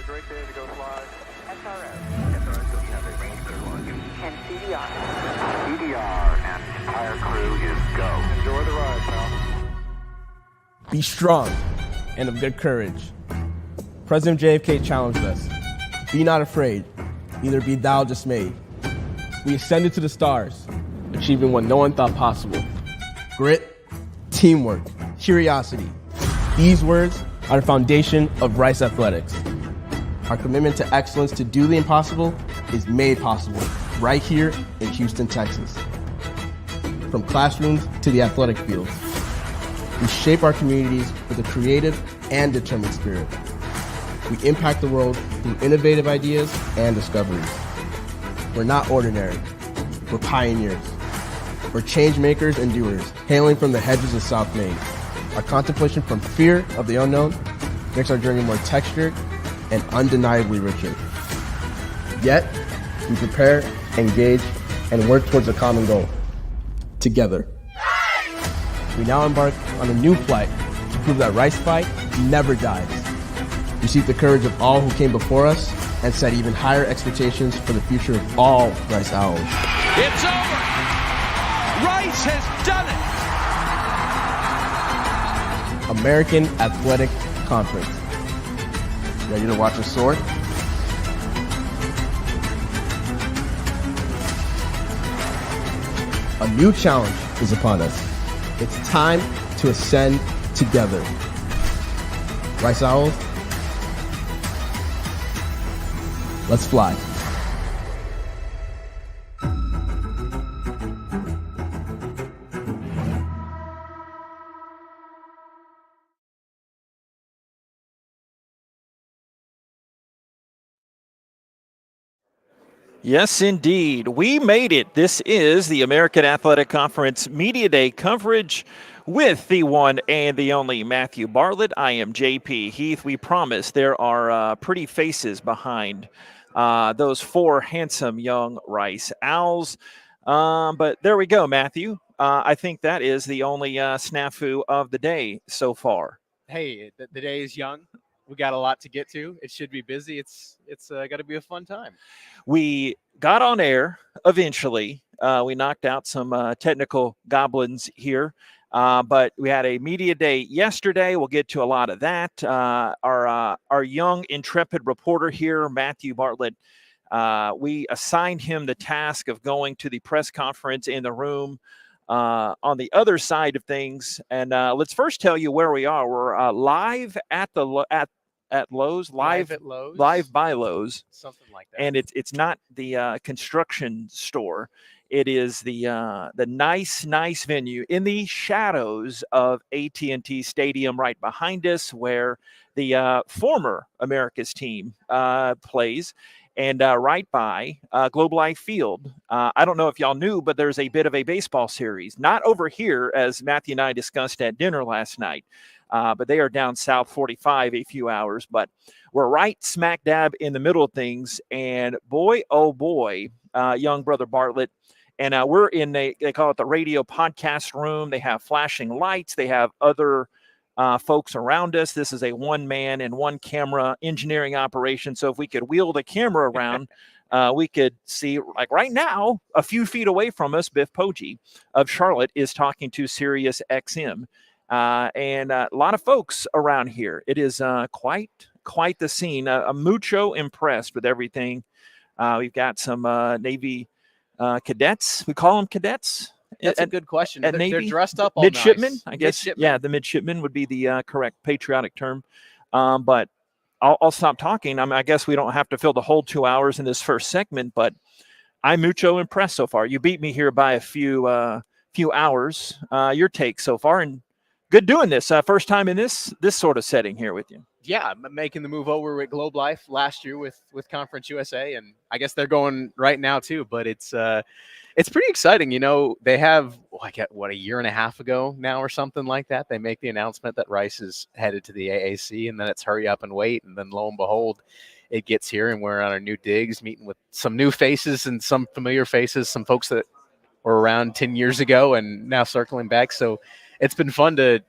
a great day to go fly. SRO. SRO, so we have a range clear launch. And CDR. CDR and the entire crew is go. Enjoy the ride, pal. Be strong and of good courage. President JFK challenged us. Be not afraid, neither be thou dismayed. We ascended to the stars, achieving what no one thought possible. Grit, teamwork, curiosity. These words are the foundation of Rice Athletics. Our commitment to excellence to do the impossible is made possible right here in Houston, Texas. From classrooms to the athletic fields, we shape our communities with a creative and determined spirit. We impact the world through innovative ideas and discoveries. We're not ordinary. We're pioneers. We're change makers and doers, hailing from the hedges of South Main. Our contemplation from fear of the unknown makes our journey more textured and undeniably richer. Yet, we prepare, engage, and work towards a common goal. Together. We now embark on a new flight to prove that Rice Fight never dies. We seek the courage of all who came before us and set even higher expectations for the future of all Rice Owls. It's over! Rice has done it! American Athletic Conference. Ready to watch us soar? A new challenge is upon us. It's time to ascend together. Rice Owls, let's fly. Yes, indeed. We made it. This is the American Athletic Conference Media Day coverage with the one and the only Matthew Bartlett. I am JP Heath. We promise there are pretty faces behind those four handsome young Rice Owls. But there we go, Matthew. I think that is the only snafu of the day so far. Hey, the day is young. We got a lot to get to. It should be busy. It's got to be a fun time. We got on air eventually. We knocked out some technical goblins here, but we had a media day yesterday. We'll get to a lot of that. Our young, intrepid reporter here, Matthew Bartlett, we assigned him the task of going to the press conference in the room on the other side of things. And let's first tell you where we are. We're live at Lowe's, live at Lowe's, live by Lowe's, something like that. And it's not the construction store. It is the nice venue in the shadows of AT&T Stadium right behind us, where the former America's team plays. And right by Globe Life Field. I don't know if y'all knew, but there's a bit of a baseball series. Not over here, as Matthew and I discussed at dinner last night, but they are down South 45 a few hours. But we're right smack dab in the middle of things. And boy, oh boy, young brother Bartlett. And we're in, they call it the radio podcast room. They have flashing lights. They have other folks around us. This is a one-man and one-camera engineering operation. So if we could wheel the camera around, we could see, like right now, a few feet away from us, Biff Poggi of Charlotte is talking to Sirius XM. And a lot of folks around here. It is quite the scene. I'm mucho impressed with everything. We've got some Navy cadets. We call them cadets. That's a good question. They're dressed up all midshipmen, nice. I guess. Midshipmen. Yeah, the midshipmen would be the correct patriotic term. But I'll stop talking. I guess we don't have to fill the whole 2 hours in this first segment, but I'm mucho impressed so far. You beat me here by a few hours. Your take so far, and good doing this. First time in this sort of setting here with you. Yeah, making the move over with Globe Life last year with Conference USA, and I guess they're going right now too. But it's pretty exciting. You know, they have a year and a half ago now or something like that. They make the announcement that Rice is headed to the AAC, and then it's hurry up and wait, and then lo and behold, it gets here, and we're on our new digs, meeting with some new faces and some familiar faces, some folks that were around 10 years ago and now circling back. So it's been fun to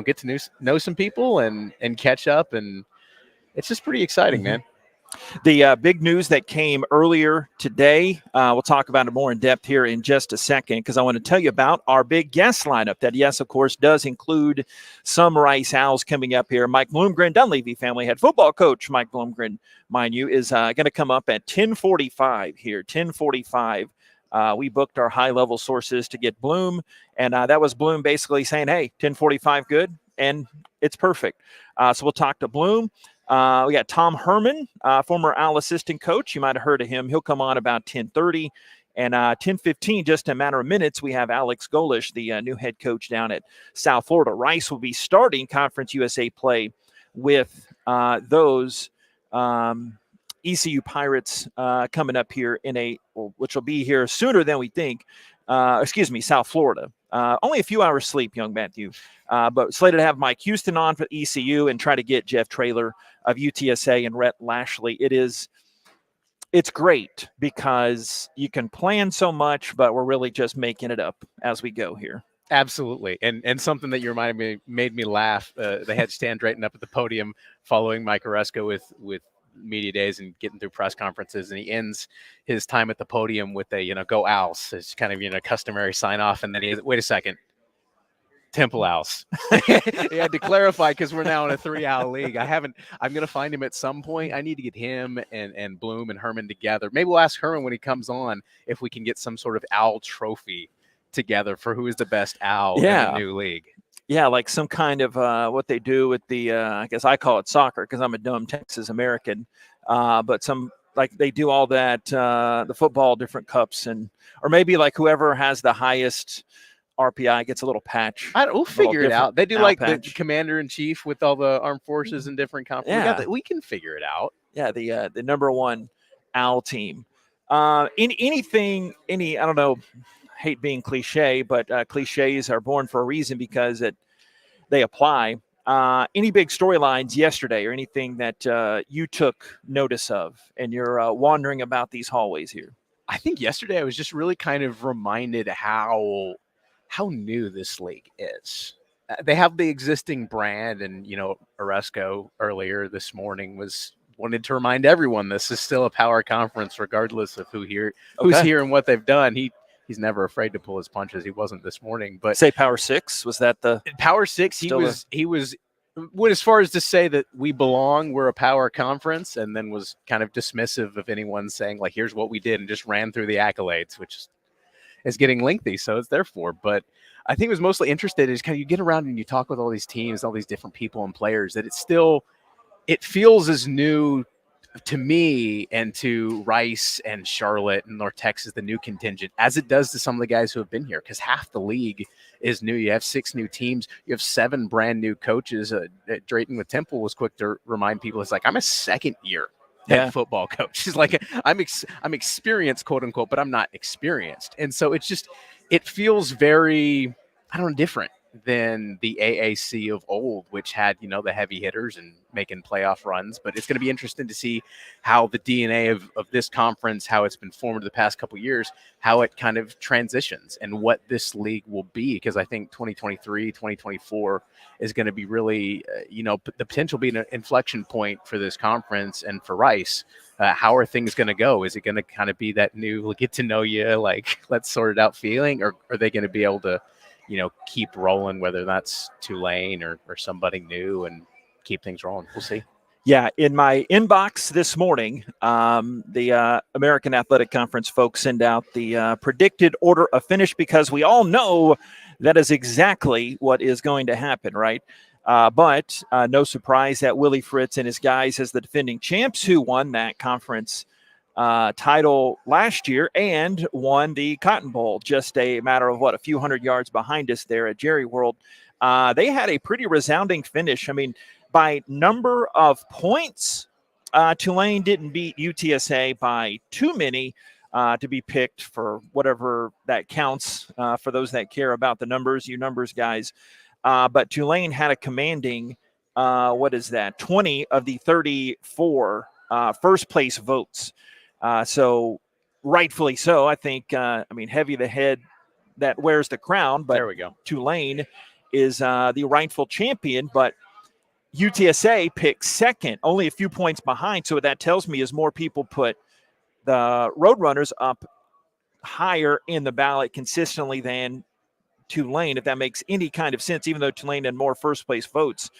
get to know some people and catch up, and it's just pretty exciting, man. The big news that came earlier today, we'll talk about it more in depth here in just a second, because I want to tell you about our big guest lineup that, yes, of course, does include some Rice Owls coming up here. Mike Bloomgren, Dunleavy family head football coach Mike Bloomgren, mind you, is going to come up at 10:45 here, 10:45. We booked our high-level sources to get Bloom, and that was Bloom basically saying, hey, 10:45 good, and it's perfect. So we'll talk to Bloom. We got Tom Herman, former Owl assistant coach. You might have heard of him. He'll come on about 10:30. And 10:15, just a matter of minutes, we have Alex Golish, the new head coach down at South Florida. Rice will be starting Conference USA play with those ECU Pirates coming up here which will be here sooner than we think. South Florida. Only a few hours sleep, young Matthew. But slated to have Mike Houston on for ECU and try to get Jeff Traylor of UTSA and Rhett Lashley. It's great because you can plan so much, but we're really just making it up as we go here. Absolutely. And something that you reminded me made me laugh. They had Stan Drayton up at the podium following Mike Oresco with media days and getting through press conferences, and he ends his time at the podium with a go Owls. It's kind of customary sign off, and then he wait a second, Temple Owls. He had to clarify because we're now in a 3-owl league. I'm going to find him at some point. I need to get him and Bloom and Herman together. Maybe we'll ask Herman when he comes on if we can get some sort of owl trophy together for who is the best owl in the new league. Yeah, like some kind of what they do with the, I guess I call it soccer because I'm a dumb Texas American, but some like they do all that, the football, different cups, or maybe like whoever has the highest RPI gets a little patch. We'll figure it out. They do like patch. The commander-in-chief with all the armed forces and different conferences. We can figure it out. Yeah, the number one owl team. I don't know, hate being cliche, but cliches are born for a reason because they apply. Any big storylines yesterday or anything that you took notice of and you're wandering about these hallways here? I think yesterday I was just really kind of reminded how new this league is. They have the existing brand, and Oresco earlier this morning wanted to remind everyone this is still a power conference regardless of who's here and what they've done. He's never afraid to pull his punches. He wasn't this morning, but say Power 6, was that the Power 6? He was as far as to say that we're a power conference, and then was kind of dismissive of anyone saying like, here's what we did, and just ran through the accolades, which is getting lengthy. So it's therefore, but I think it was mostly interested is kind of you get around and you talk with all these teams, all these different people and players, that it feels as new to me and to Rice and Charlotte and North Texas, the new contingent, as it does to some of the guys who have been here, because half the league is new. You have 6 new teams. You have 7 brand new coaches. Drayton with Temple was quick to remind people, it's like, I'm a second-year head football coach. He's like, I'm experienced, quote unquote, but I'm not experienced. And so it feels very, different than the AAC of old, which had, the heavy hitters and making playoff runs. But it's going to be interesting to see how the DNA of this conference, how it's been formed the past couple of years, how it kind of transitions and what this league will be. Because I think 2023, 2024 is going to be really, the potential being an inflection point for this conference and for Rice. How are things going to go? Is it going to kind of be that new get to know you, like let's sort it out feeling, or are they going to be able to keep rolling, whether that's Tulane or somebody new, and keep things rolling? We'll see. Yeah, in my inbox this morning, the American Athletic Conference folks send out the predicted order of finish, because we all know that is exactly what is going to happen, right? But no surprise that Willie Fritz and his guys, as the defending champs who won that conference title last year and won the Cotton Bowl just a matter of a few hundred yards behind us there at Jerry World. They had a pretty resounding finish. I mean, by number of points, Tulane didn't beat UTSA by too many to be picked, for whatever that counts, for those that care about the numbers, you numbers guys. But Tulane had a commanding, 20 of the 34 first place votes. So rightfully so, I think, heavy the head that wears the crown, but there we go. Tulane is the rightful champion. But UTSA picked second, only a few points behind. So what that tells me is more people put the Roadrunners up higher in the ballot consistently than Tulane, if that makes any kind of sense. Even though Tulane had more first place votes,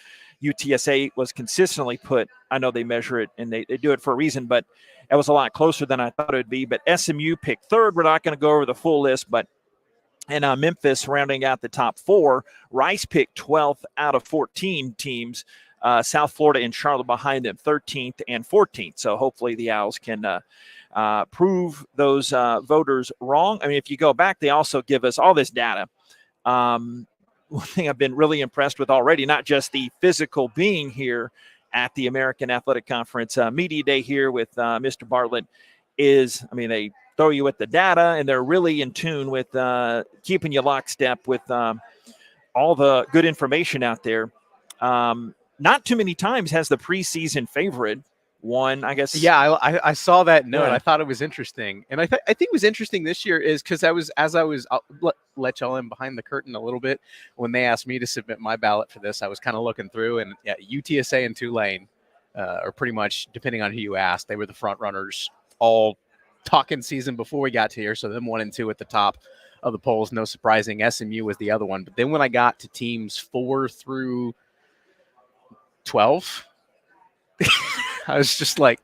UTSA was consistently put. I know they measure it and they do it for a reason, but it was a lot closer than I thought it would be. But SMU picked third. We're not going to go over the full list, but and Memphis rounding out the top four. Rice picked 12th out of 14 teams. South Florida and Charlotte behind them, 13th and 14th. So hopefully the Owls can prove those voters wrong. I mean, if you go back, they also give us all this data. One thing I've been really impressed with already, not just the physical being here at the American Athletic Conference Media Day here with Mr. Bartlett, is, I mean, they throw you with the data and they're really in tune with keeping you lockstep with all the good information out there. Not too many times has the preseason favorite won, I guess. Yeah, I saw that note. Yeah. I thought it was interesting. And I think it was interesting this year is because I'll let y'all in behind the curtain a little bit. When they asked me to submit my ballot for this, I was kind of looking through, and UTSA and Tulane are pretty much, depending on who you ask, they were the front runners all talking season before we got to here. So them 1 and 2 at the top of the polls, no surprising. SMU was the other one. But then when I got to teams 4 through 12, I was just like,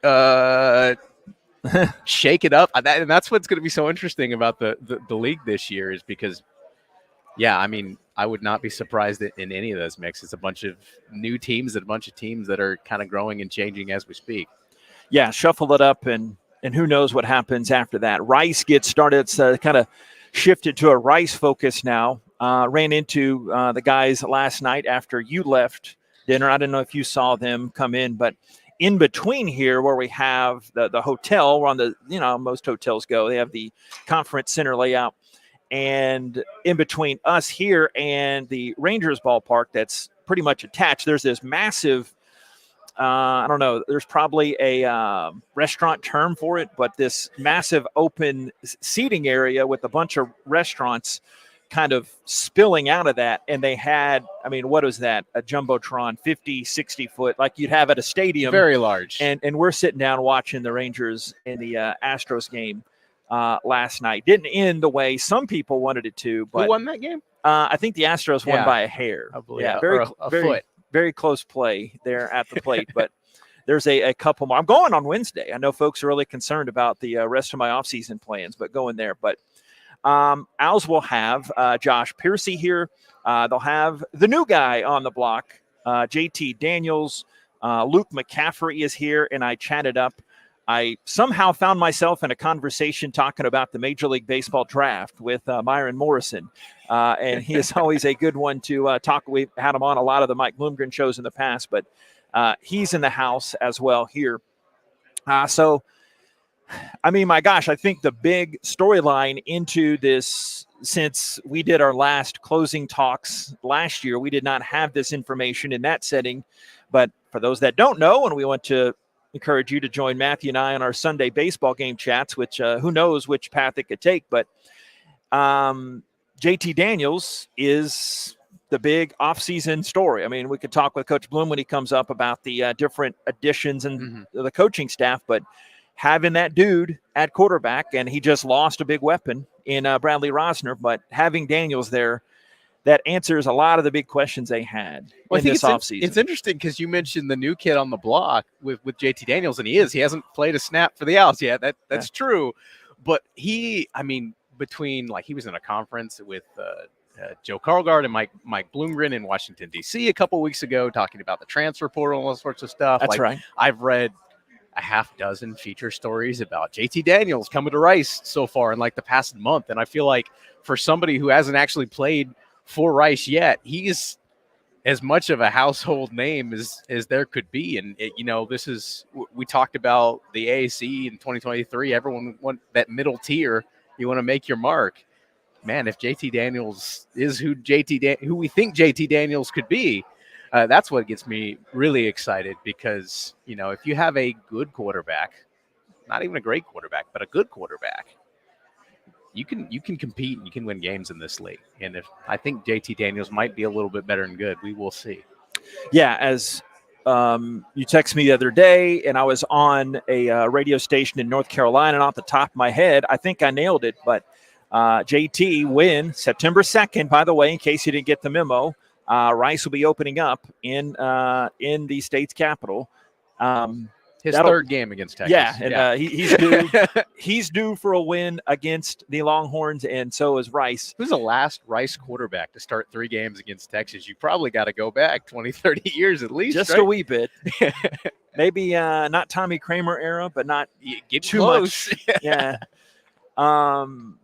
shake it up. And that's what's going to be so interesting about the league this year is because, yeah, I mean, I would not be surprised in any of those mixes. A bunch of new teams and a bunch of teams that are kind of growing and changing as we speak. Yeah, shuffle it up, and who knows what happens after that. Rice gets started. It's kind of shifted to a Rice focus now. Ran into the guys last night after you left dinner. I don't know if you saw them come in, but in between here where we have the hotel, we're on the, most hotels go, they have the conference center layout. And in between us here and the Rangers ballpark that's pretty much attached, there's this massive, I don't know, there's probably a restaurant term for it, but this massive open seating area with a bunch of restaurants kind of spilling out of that. And they had, I mean, what was that? A Jumbotron, 50, 60 foot, like you'd have at a stadium. Very large. And we're sitting down watching the Rangers in the Astros game last night. Didn't end the way some people wanted it to. But who won that game? I think the Astros won by a hair. I believe. Yeah, very foot. Very close play there at the plate. But there's a couple more. I'm going on Wednesday. I know folks are really concerned about the rest of my offseason plans, but going there. But Owls will have Josh Piercy here. They'll have the new guy on the block, JT Daniels. Luke McCaffrey is here, and I chatted up. I somehow found myself in a conversation talking about the Major League Baseball draft with Myron Morrison, and he is always a good one to talk. We've had him on a lot of the Mike Bloomgren shows in the past, but he's in the house as well here. So, I mean, my gosh, I think the big storyline into this, since we did our last closing talks last year, we did not have this information in that setting. But for those that don't know, and we want to encourage you to join Matthew and I on our Sunday baseball game chats, which who knows which path it could take. But JT Daniels is the big offseason story. I mean, we could talk with Coach Bloom when he comes up about the different additions and the coaching staff, but having that dude at quarterback, and he just lost a big weapon in Bradley Rosner, but having Daniels there, that answers a lot of the big questions they had in this offseason. It's interesting because you mentioned the new kid on the block with JT Daniels, and he hasn't played a snap for the Owls yet. That's true. But between he was in a conference with Joe Carlgard and Mike Bloomgren in Washington, D.C. a couple weeks ago, talking about the transfer portal and all sorts of stuff. That's right. I've read a half dozen feature stories about JT Daniels coming to Rice so far in the past month. And I feel like for somebody who hasn't actually played for Rice yet, he's as much of a household name as there could be. And we talked about the AAC in 2023. Everyone want that middle tier. You want to make your mark, man. If JT Daniels is who we think JT Daniels could be, that's what gets me really excited, because if you have a good quarterback, not even a great quarterback, but a good quarterback, you can compete and you can win games in this league. And I think JT Daniels might be a little bit better than good, we will see. Yeah, as you texted me the other day, and I was on a radio station in North Carolina, and off the top of my head, I think I nailed it. But JT win September 2nd, by the way, in case you didn't get the memo, Rice will be opening up in the state's capital. His third game against Texas. Yeah, and he's due. He's due for a win against the Longhorns, and so is Rice. Who's the last Rice quarterback to start 3 games against Texas? You probably got to go back 20, 30 years at least. Just right? a wee bit. Maybe not Tommy Kramer era, but not Get too close. much. Yeah.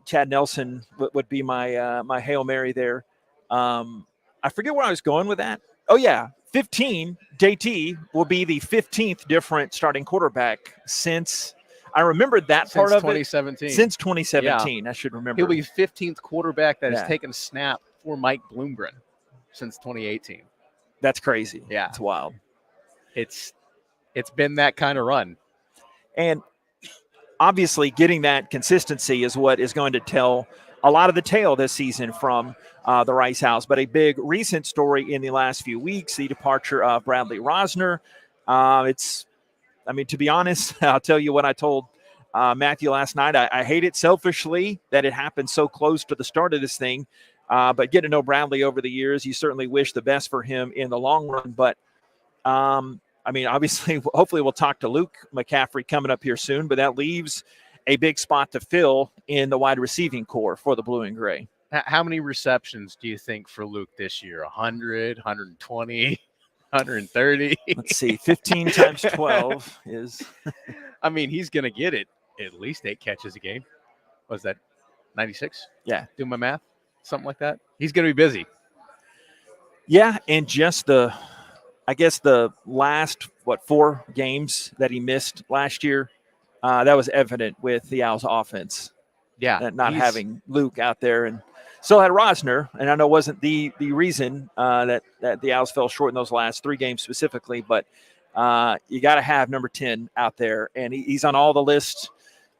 Chad Nelson would be my Hail Mary there. I forget where I was going with that. Oh, yeah. 15, JT will be the 15th different starting quarterback since I remembered that Since part of 2017. it. Since 2017. I should remember. He'll be 15th quarterback that has Yeah. taken a snap for Mike Bloomgren since 2018. That's crazy. Yeah. It's wild. It's been that kind of run. And obviously getting that consistency is what is going to tell a lot of the tale this season from the Rice House. But a big recent story in the last few weeks, the departure of Bradley Rosner. To be honest, I'll tell you what I told Matthew last night. I hate it selfishly that it happened so close to the start of this thing. But getting to know Bradley over the years, you certainly wish the best for him in the long run. But obviously, hopefully we'll talk to Luke McCaffrey coming up here soon, but that leaves a big spot to fill in the wide receiving core for the Blue and Gray. How many receptions do you think for Luke this year? 100, 120, 130? Let's see, 15 times 12 is... He's going to get it at least 8 catches a game. Was that 96? Yeah. Do my math? Something like that? He's going to be busy. Yeah, and just the last, 4 games that he missed last year, that was evident with the Owls offense. Yeah. That not having Luke out there, and still had Rosner, and I know it wasn't the reason that the Owls fell short in those last 3 games specifically, but you got to have number 10 out there, and he's on all the lists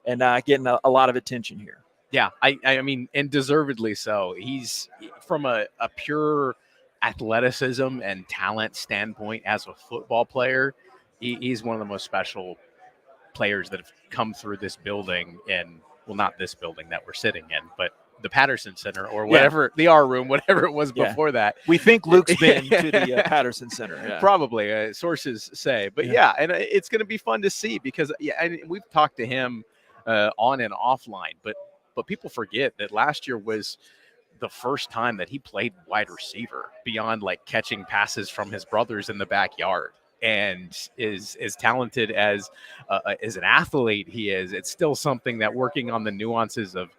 and getting a lot of attention here. Yeah, and deservedly so. He's from a pure athleticism and talent standpoint as a football player. He's one of the most special players that have come through this building, and well, not this building that we're sitting in, but the Patterson Center or whatever, the R Room, whatever it was before that. We think Luke's been to the Patterson Center. Yeah. Probably, sources say. But and it's going to be fun to see because, and we've talked to him on and offline, but people forget that last year was the first time that he played wide receiver beyond like catching passes from his brothers in the backyard. And is as talented as an athlete he is, it's still something that working on the nuances of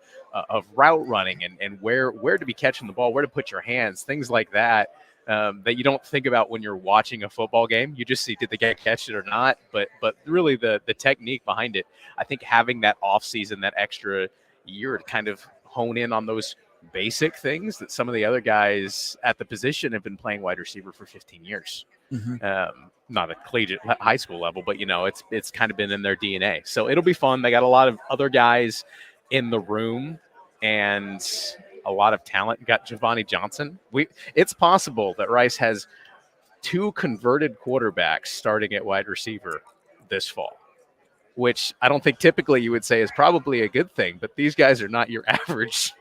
route running and where to be catching the ball, where to put your hands, things like that, that you don't think about when you're watching a football game. You just see, did the guy catch it or not? But really the technique behind it, I think having that off season, that extra year to kind of hone in on those basic things that some of the other guys at the position have been playing wide receiver for 15 years. Mm-hmm. Not a collegiate high school level, but it's kind of been in their DNA. So it'll be fun. They got a lot of other guys in the room and a lot of talent. You got Giovanni Johnson. It's possible that Rice has 2 converted quarterbacks starting at wide receiver this fall, which I don't think typically you would say is probably a good thing, but these guys are not your average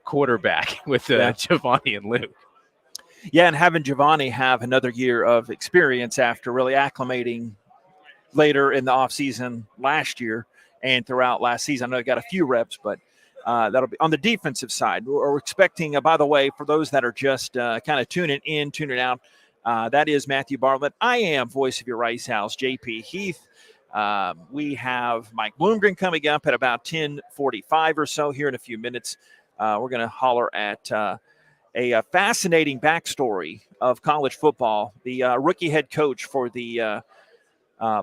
quarterback with Giovanni and Luke. Yeah, and having Giovanni have another year of experience after really acclimating later in the offseason last year and throughout last season. I know he got a few reps, but that'll be on the defensive side. We're expecting, by the way, for those that are just kind of tuning in, tuning out, that is Matthew Bartlett. I am voice of your Rice House, JP Heath. We have Mike Bloomgren coming up at about 10:45 or so here in a few minutes. We're going to holler at a fascinating backstory of college football. The rookie head coach for the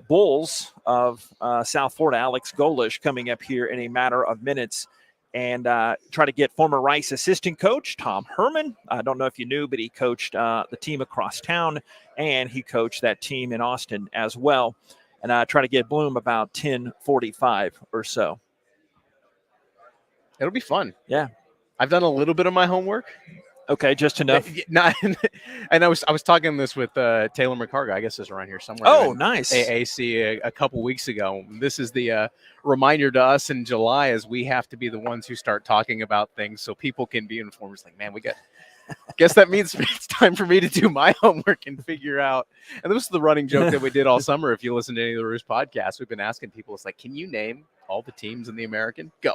Bulls of South Florida, Alex Golish, coming up here in a matter of minutes, and try to get former Rice assistant coach Tom Herman. I don't know if you knew, but he coached the team across town, and he coached that team in Austin as well. And try to get Bloom about 10:45 or so. It'll be fun. Yeah. I've done a little bit of my homework. Okay, just enough. Not, and I was talking this with Taylor McCargo. I guess is around here somewhere. Oh, nice. AAC a couple weeks ago. This is the reminder to us in July as we have to be the ones who start talking about things so people can be informed. It's like, man, guess that means it's time for me to do my homework and figure out. And this is the running joke that we did all summer. If you listen to any of the Roost podcasts, we've been asking people, it's like, can you name all the teams in the American? Go.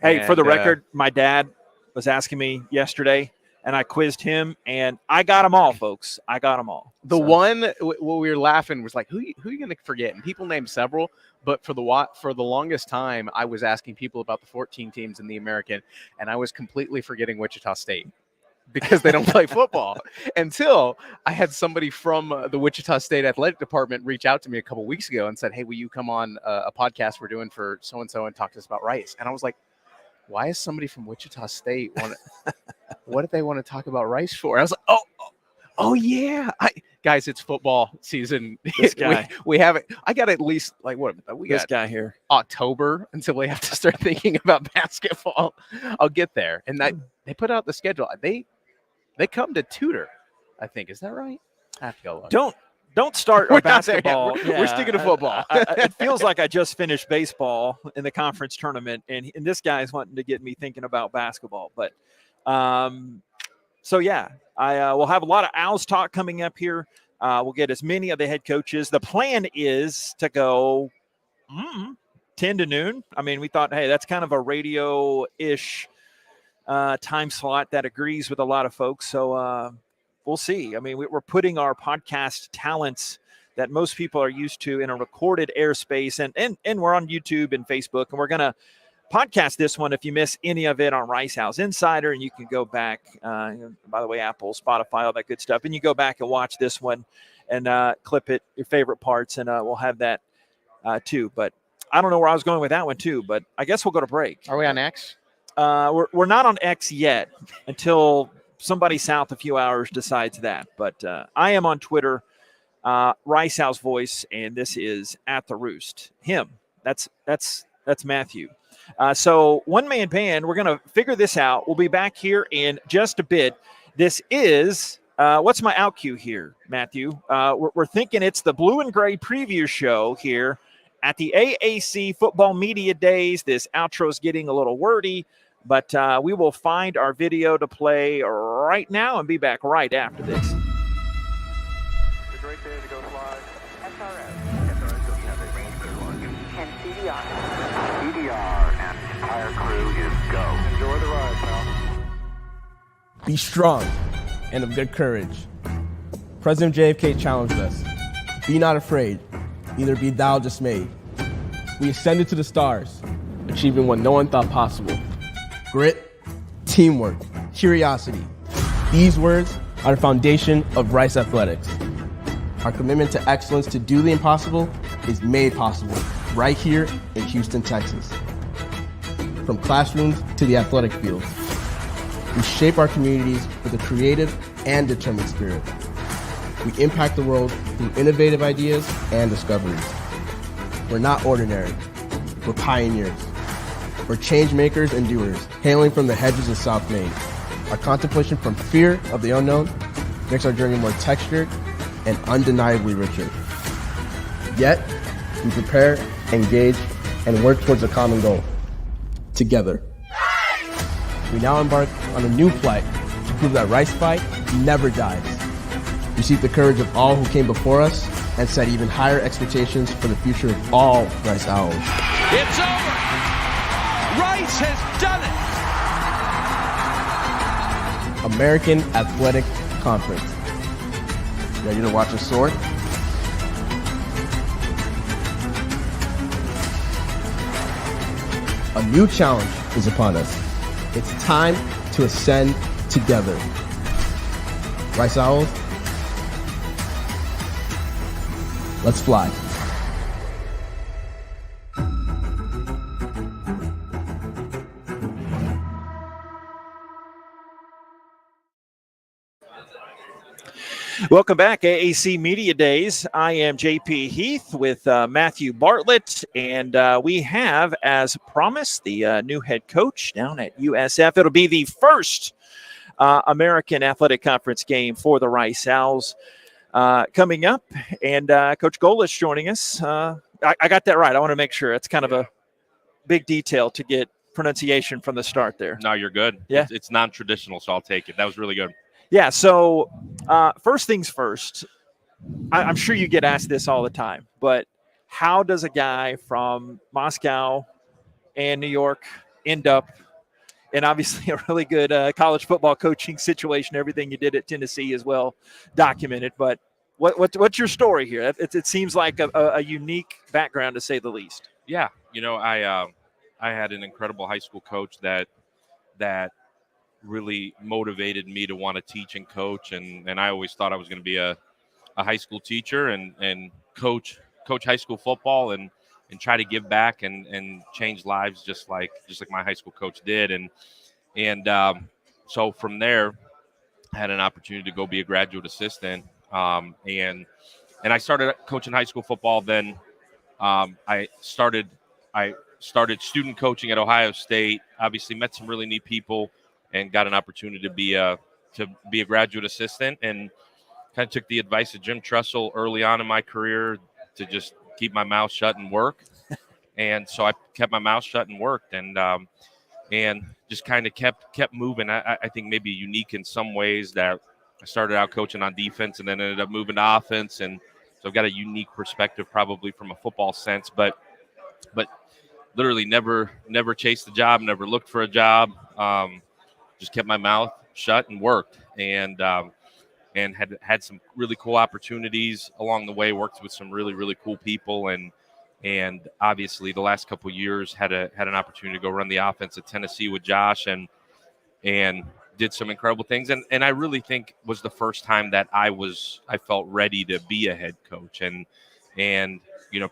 Hey, And, for the record, my dad was asking me yesterday, and I quizzed him, and I got them all, folks. I got them all. The one what we were laughing was like, who are you going to forget? And people named several, but for the longest time, I was asking people about the 14 teams in the American, and I was completely forgetting Wichita State because they don't play football until I had somebody from the Wichita State athletic department reach out to me a couple weeks ago and said, hey, will you come on a podcast we're doing for so-and-so and talk to us about Rice? And I was like, why is somebody from Wichita State what did they want to talk about Rice for? I was like, oh yeah. Guys, it's football season. This guy. we have it. I got at least we This got guy here. October until we have to start thinking about basketball. I'll get there. And they put out the schedule. They come to tutor, I think. Is that right? I have to go look. Don't start We're our not there yet. basketball. We're sticking to football. It feels like I just finished baseball in the conference tournament, and this guy's wanting to get me thinking about basketball. But so yeah, I will have a lot of Owls talk coming up here. We'll get as many of the head coaches. The plan is to go 10 to noon. I mean, we thought, hey, that's kind of a radio-ish time slot that agrees with a lot of folks. So we'll see. I mean, we're putting our podcast talents that most people are used to in a recorded airspace, and we're on YouTube and Facebook, and we're going to podcast this one if you miss any of it on Rice House Insider, and you can go back, by the way, Apple, Spotify, all that good stuff, and you go back and watch this one and clip it, your favorite parts, and we'll have that too. But I don't know where I was going with that one too, but I guess we'll go to break. Are we on X? We're not on X yet until somebody south a few hours decides that. But I am on Twitter, Rice House Voice, and this is At the Roost. Him. That's Matthew. So one-man band, we're going to figure this out. We'll be back here in just a bit. This is, what's my out cue here, Matthew? We're thinking it's the Blue and Gray preview show here at the AAC Football Media Days. This outro is getting a little wordy, but we will find our video to play right now and be back right after this. It's a great day to go fly. SRO. SRO still have a range clear launch. And CDR. CDR and entire crew is go. Enjoy the ride, pal. Be strong and of good courage. President JFK challenged us. Be not afraid, neither be thou dismayed. We ascended to the stars, achieving what no one thought possible. Grit, teamwork, curiosity. These words are the foundation of Rice Athletics. Our commitment to excellence to do the impossible is made possible right here in Houston, Texas. From classrooms to the athletic field, we shape our communities with a creative and determined spirit. We impact the world through innovative ideas and discoveries. We're not ordinary. We're pioneers. We're change makers and doers, hailing from the hedges of South Maine. Our contemplation from fear of the unknown makes our journey more textured and undeniably richer. Yet, we prepare, engage, and work towards a common goal. Together. We now embark on a new flight to prove that Rice Fight never dies. We seek the courage of all who came before us and set even higher expectations for the future of all Rice Owls. It's over. Rice has done it. American Athletic Conference. Ready to watch us soar? A new challenge is upon us. It's time to ascend together. Rice Owls, let's fly. Welcome back, AAC Media Days. I am JP Heath with Matthew Bartlett, and we have, as promised, the new head coach down at USF. It'll be the first American Athletic Conference game for the Rice Owls coming up. And Coach Golish joining us. I got that right. I want to make sure. It's kind of a big detail to get pronunciation from the start there. No, you're good. Yeah. It's non-traditional, so I'll take it. That was really good. Yeah, so first things first, I'm sure you get asked this all the time, but how does a guy from Moscow and New York end up in obviously a really good college football coaching situation? Everything you did at Tennessee is well documented, but what's your story here? It seems like a unique background, to say the least. Yeah, I had an incredible high school coach that really motivated me to want to teach and coach, and I always thought I was going to be a high school teacher and coach high school football and try to give back and change lives just like my high school coach did, and so from there I had an opportunity to go be a graduate assistant, and I started coaching high school football. Then I started student coaching at Ohio State. Obviously met some really neat people and got an opportunity to be a graduate assistant, and kind of took the advice of Jim Tressel early on in my career to just keep my mouth shut and work. And so I kept my mouth shut and worked, and just kind of kept moving. I think maybe unique in some ways that I started out coaching on defense and then ended up moving to offense, and so I've got a unique perspective probably from a football sense, but literally never chased a job, never looked for a job. Just kept my mouth shut and worked, and had some really cool opportunities along the way. Worked with some really, really cool people, and obviously the last couple of years had an opportunity to go run the offense at Tennessee with Josh, and did some incredible things. And I really think was the first time that I felt ready to be a head coach. And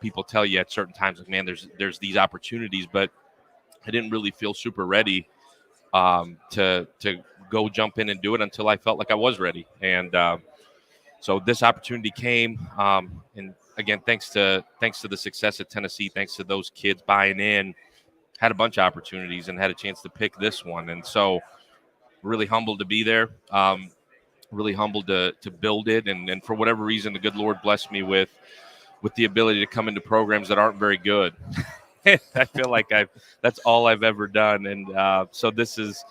people tell you at certain times, like, man, there's these opportunities, but I didn't really feel super ready to go jump in and do it until I felt like I was ready. And so this opportunity came, and again, thanks to the success at Tennessee, thanks to those kids buying in, had a bunch of opportunities and had a chance to pick this one. And so really humbled to be there, really humbled to build it. And for whatever reason, the good Lord blessed me with the ability to come into programs that aren't very good. I feel like that's all I've ever done. And so this is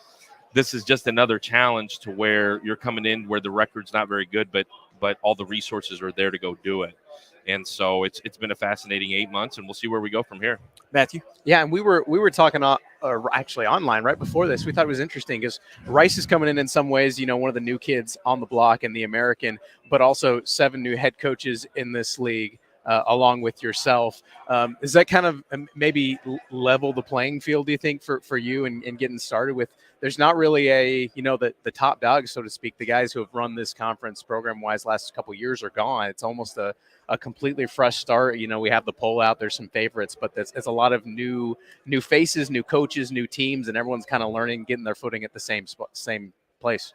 just another challenge to where you're coming in where the record's not very good, but all the resources are there to go do it. And so it's been a fascinating 8 months, and we'll see where we go from here. Matthew? Yeah, and we were talking actually online right before this. We thought it was interesting because Rice is coming in some ways, one of the new kids on the block in the American, but also 7 new head coaches in this league. Along with yourself, does that kind of maybe level the playing field, do you think, for you and getting started with? There's not really the top dogs, so to speak. The guys who have run this conference program-wise last couple of years are gone. It's almost a completely fresh start. We have the poll out. There's some favorites, but it's a lot of new faces, new coaches, new teams, and everyone's kind of learning, getting their footing at the same place.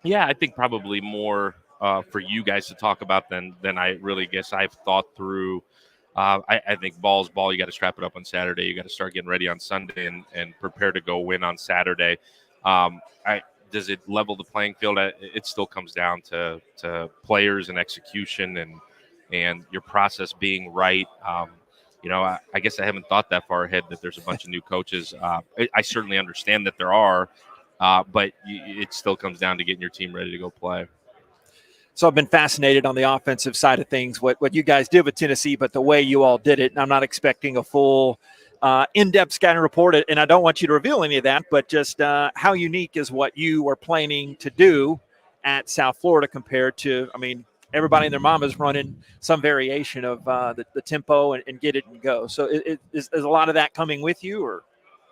Yeah, I think probably more for you guys to talk about than I really guess I've thought through. I think ball's ball. You got to strap it up on Saturday. You got to start getting ready on Sunday and prepare to go win on Saturday. Does it level the playing field? It still comes down to players and execution and your process being right. I guess I haven't thought that far ahead that there's a bunch of new coaches. I certainly understand that there are, but it still comes down to getting your team ready to go play. So I've been fascinated on the offensive side of things, what you guys did with Tennessee, but the way you all did it. And I'm not expecting a full in-depth scouting report, and I don't want you to reveal any of that, but just how unique is what you were planning to do at South Florida compared to, everybody and their mom is running some variation of the tempo and get it and go. So is a lot of that coming with you, or?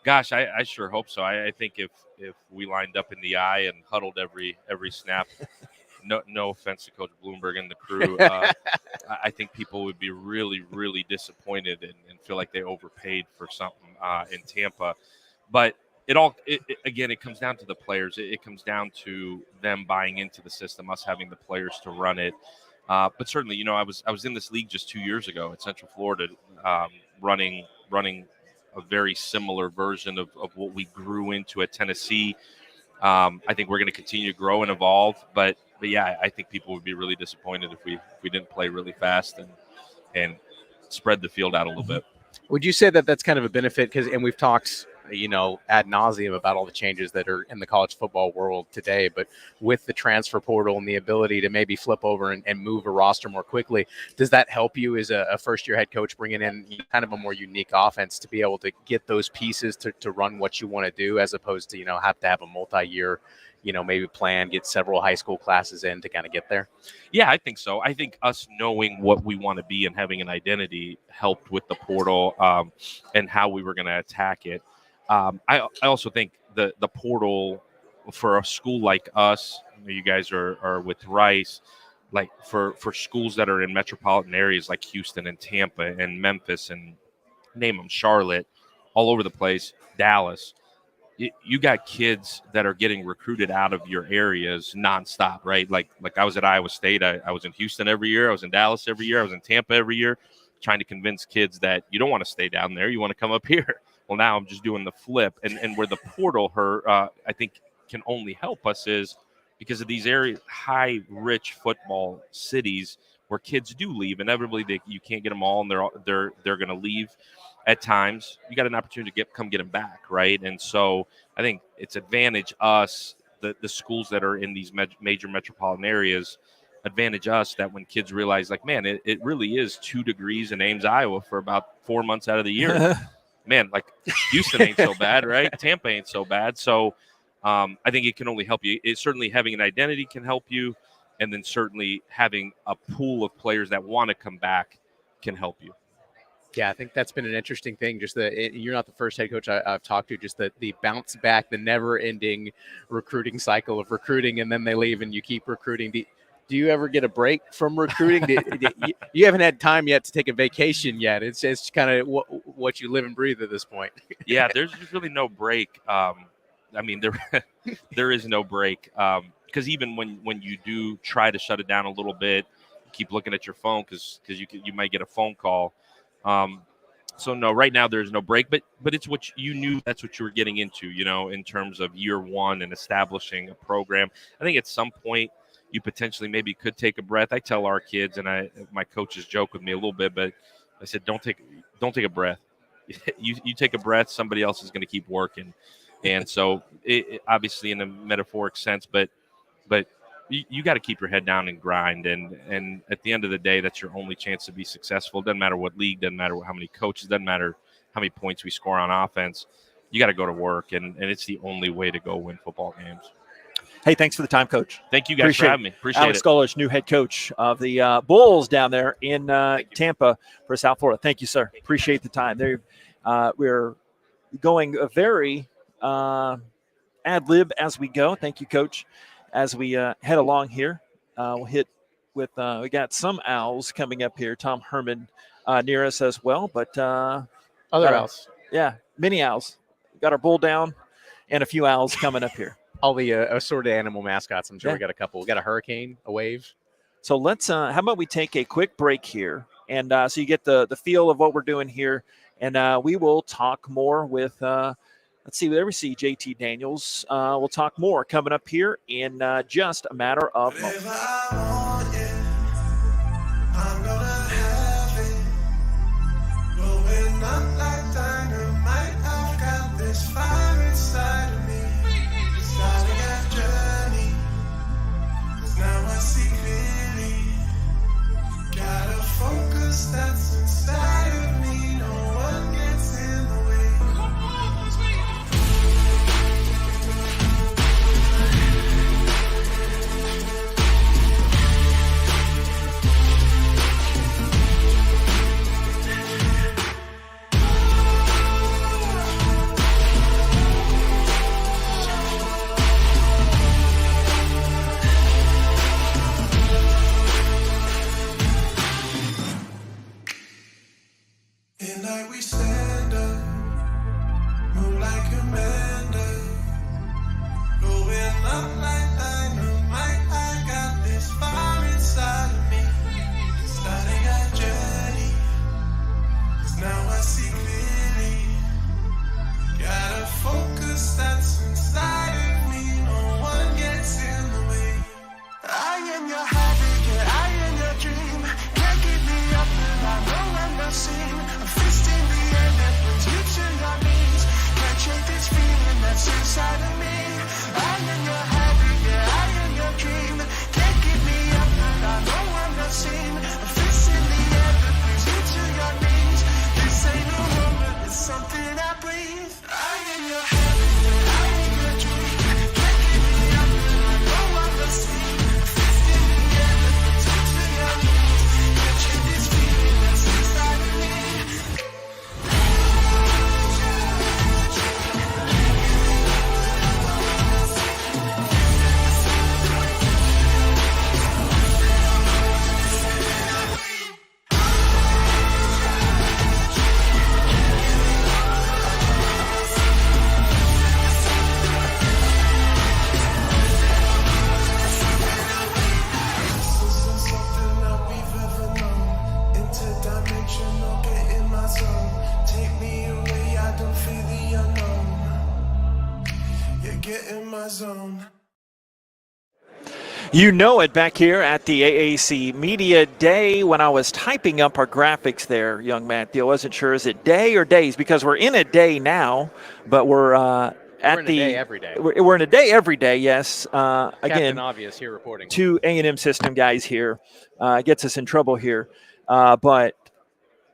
Gosh, I sure hope so. I think if we lined up in the eye and huddled every snap, no offense to Coach Bloomgren and the crew, I think people would be really, really disappointed and feel like they overpaid for something in Tampa. But it comes down to the players. It comes down to them buying into the system, us having the players to run it. But certainly, I was in this league just 2 years ago at Central Florida, running a very similar version of what we grew into at Tennessee. I think we're going to continue to grow and evolve. But yeah, I think people would be really disappointed if we didn't play really fast and spread the field out a little bit. Would you say that that's kind of a benefit? And we've talked, ad nauseum about all the changes that are in the college football world today, but with the transfer portal and the ability to maybe flip over and move a roster more quickly, does that help you as a first-year head coach bringing in kind of a more unique offense to be able to get those pieces to run what you want to do, as opposed to, have to have a multi-year, maybe plan, get several high school classes in to kind of get there? Yeah, I think so. I think us knowing what we want to be and having an identity helped with the portal and how we were going to attack it. I also think the portal for a school like us, you guys are with Rice, like for schools that are in metropolitan areas like Houston and Tampa and Memphis and name them, Charlotte, all over the place, Dallas. You got kids that are getting recruited out of your areas nonstop, right? Like I was at Iowa State. I was in Houston every year. I was in Dallas every year. I was in Tampa every year, trying to convince kids that you don't want to stay down there. You want to come up here. Well, now I'm just doing the flip. And where the portal, I think, can only help us is because of these areas, high, rich football cities where kids do leave. Inevitably, you can't get them all, and they're going to leave. At times, you got an opportunity to come get them back, right? And so I think it's advantage us, the schools that are in these major metropolitan areas, advantage us that when kids realize, like, man, it really is 2 degrees in Ames, Iowa for about 4 months out of the year. Man, like Houston ain't so bad, right? Tampa ain't so bad. So I think it can only help you. Certainly having an identity can help you, and then certainly having a pool of players that want to come back can help you. Yeah, I think that's been an interesting thing. Just you're not the first head coach I've talked to. Just the bounce back, the never-ending recruiting cycle of recruiting, and then they leave, and you keep recruiting. Do you ever get a break from recruiting? You haven't had time yet to take a vacation yet. It's kind of what you live and breathe at this point. Yeah, there's really no break. I mean, there is no break because even when you do try to shut it down a little bit, you keep looking at your phone because you might get a phone call. So no, right now there's no break, but it's what you knew, that's what you were getting into, in terms of year one and establishing a program. I think at some point you potentially maybe could take a breath. I tell our kids, and my coaches joke with me a little bit, but I said, don't take a breath. You take a breath, somebody else is going to keep working. And so it obviously in a metaphoric sense, but you got to keep your head down and grind. And at the end of the day, that's your only chance to be successful. It doesn't matter what league, doesn't matter how many coaches, doesn't matter how many points we score on offense. You got to go to work, and it's the only way to go win football games. Hey, thanks for the time, Coach. Thank you guys for having me. Appreciate Alex it. Golish, new head coach of the Bulls down there in Tampa for South Florida. Thank you, sir. Appreciate the time. We're going a very ad-lib as we go. Thank you, Coach. As we head along here, we'll hit with we got some owls coming up here. Tom Herman near us as well, but Other owls. Yeah, mini owls. Got our bull down and a few owls coming up here. All the assorted animal mascots. I'm sure we got a couple. We got a hurricane, a wave. So let's how about we take a quick break here, and so you get the feel of what we're doing here, and we will talk more with let's see, there we see JT Daniels. We'll talk more coming up here in just a matter of moments. That's inside of me, no one gets in the way. that's inside of me. I am your happy, yeah, I am your dream. Can't get me up, but I know I'm not seen. A fist in the air that brings you to your knees. This ain't no moment, it's something I breathe. I am your happy, yeah, I am your dream. Can't get me up, but I know I'm not seen. A fist in the air that brings you to your knees. Catching this feeling that's inside of me. This isn't something that we've ever known. Interdimensional, get in my zone. Take me away, I don't feel the unknown. Yeah, get in my zone. You know it back here at the AAC Media Day. When I was typing up our graphics there, young Matthew, I wasn't sure, is it day or days? Because we're in a day now, but we're at We're in the a day every day. We're in a day every day, yes. Captain Again, Obvious here reporting. two A&M system guys here. Gets us in trouble here. But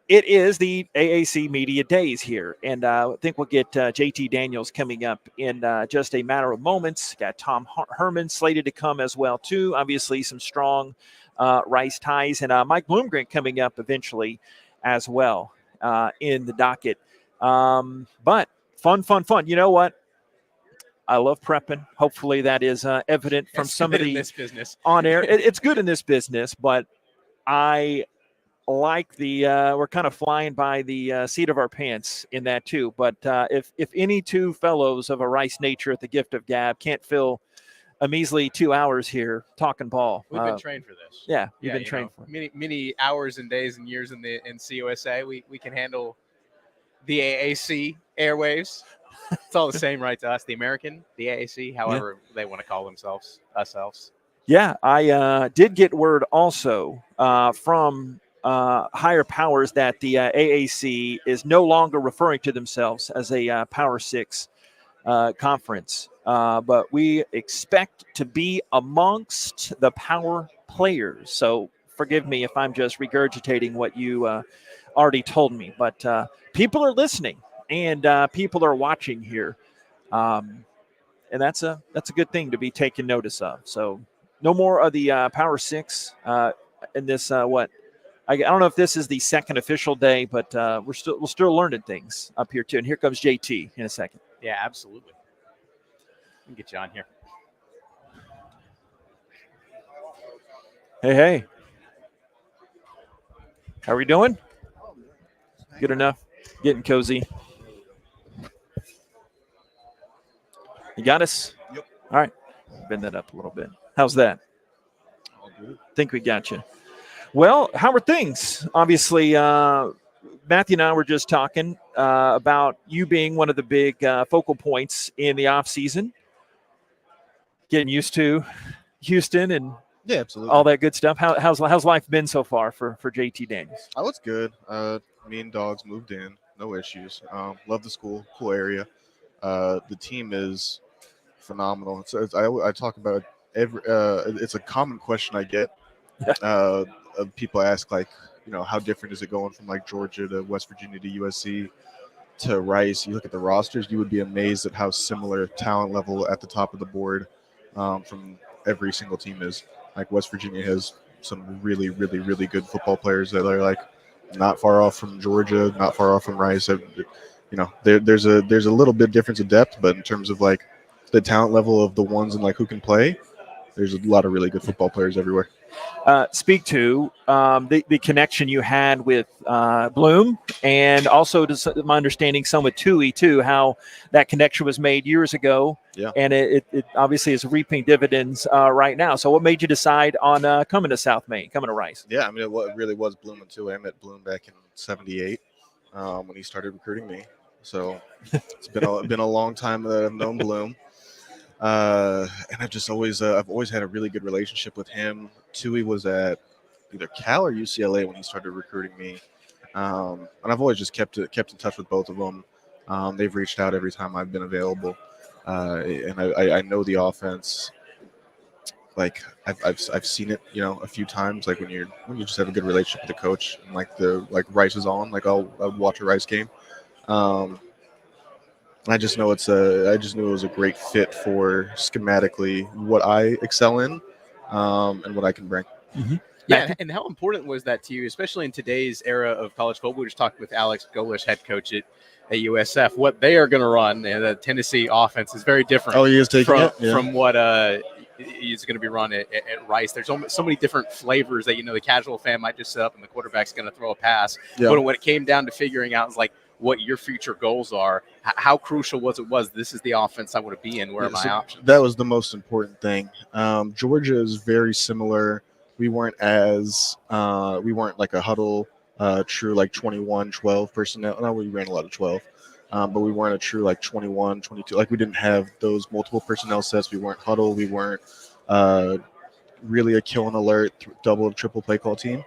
it is the AAC Media Days here. And I think we'll get JT Daniels coming up in just a matter of moments. Got Tom Herman slated to come as well, too. Obviously, some strong Rice ties. And Mike Bloomgren coming up eventually as well in the docket. But fun. You know what? I love prepping. Hopefully that is evident from It's some good of in the this business. on air. It's good in this business, but I like the we're kind of flying by the seat of our pants in that too. But if any two fellows of a Rice nature at the Gift of Gab can't fill a measly 2 hours here talking ball, We've been trained for this. yeah, you've Yeah, been you trained know, for it. many hours and days and years in CUSA. We can handle the AAC airwaves. It's all the same, right, to us. The American, the AAC, however they want to call themselves, ourselves. Yeah, I did get word also from higher powers that the AAC is no longer referring to themselves as a Power 6 conference, but we expect to be amongst the power players. So forgive me if I'm just regurgitating what you already told me, but people are listening and people are watching here, and that's a good thing to be taken notice of. So no more of the Power 6 in this what. I don't know if this is the second official day, but we're still learning things up here too. And here comes JT in a second. Yeah, absolutely. Let me get you on here. Hey. How we doing? Good enough? Getting cozy. You got us? Yep. All right. Bend that up a little bit. How's that? All good. Think we got you. Well, how are things? Obviously, Matthew and I were just talking about you being one of the big focal points in the offseason, getting used to Houston and Yeah, absolutely. all that good stuff. How's life been so far for JT Daniels? Oh, it's good. Me and Dogs moved in. No issues. Love the school. Cool area. The team is phenomenal. I talk about every. It's a common question I get. People ask, like, how different is it going from like Georgia to West Virginia to USC to Rice? You look at the rosters, you would be amazed at how similar talent level at the top of the board from every single team is. Like West Virginia has some really, really, really good football players that are like not far off from Georgia, not far off from Rice. There's a little bit difference in depth, but in terms of like the talent level of the ones and like who can play, there's a lot of really good football players everywhere. Speak to the connection you had with Bloom, and also, to my understanding, some with Tui too, how that connection was made years ago. Yeah. And it obviously is reaping dividends right now. So what made you decide on coming to South Maine, coming to Rice? Yeah, I mean, it really was Bloom and Tui. I met Bloom back in '78 when he started recruiting me. So it's been a long time that I've known Bloom. And I've always had a really good relationship with him. Tui was at either Cal or UCLA when he started recruiting me, and I've always just kept in touch with both of them. They've reached out every time I've been available. and I know the offense. Like I've seen it, a few times. Like when you just have a good relationship with the coach, and like Rice is on. Like I'll watch a Rice game. I just know I just knew it was a great fit for schematically what I excel in, and what I can bring. Mm-hmm. Yeah, and how important was that to you, especially in today's era of college football? We just talked with Alex Golish, head coach at USF. What they are going to run, the Tennessee offense is very different. Oh, he is taking it? Yeah. From what is going to be run at Rice. There's so many different flavors that, the casual fan might just sit up and the quarterback's going to throw a pass. Yeah. But when it came down to figuring out, like, what your future goals are, how crucial was this is the offense I want to be in, where are my options? That was the most important thing. Georgia is very similar. We weren't like a huddle, true like 21-12 personnel. No, we ran a lot of 12, but we weren't a true like 21, 22. Like we didn't have those multiple personnel sets. We weren't huddle. We weren't really a kill and alert, double, triple play call team.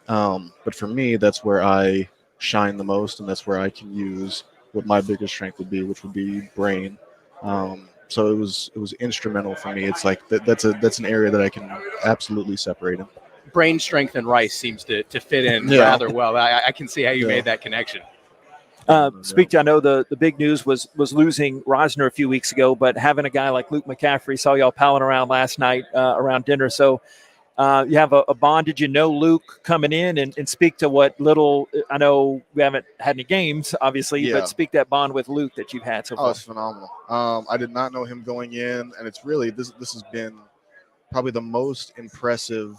But for me, that's where I shine the most, and that's where I can use what my biggest strength would be, which would be brain. So it was instrumental for me. It's like that's an area that I can absolutely separate in. Brain strength and Rice seems to fit in rather well. I can see how you made that connection. I know the big news was losing Rosner a few weeks ago, but having a guy like Luke McCaffrey, saw y'all palling around last night around dinner. So you have a bond. Did you know Luke coming in and speak to what little, I know we haven't had any games, obviously, but speak that bond with Luke that you've had so far. Oh, it's phenomenal. I did not know him going in, and it's really, this has been probably the most impressive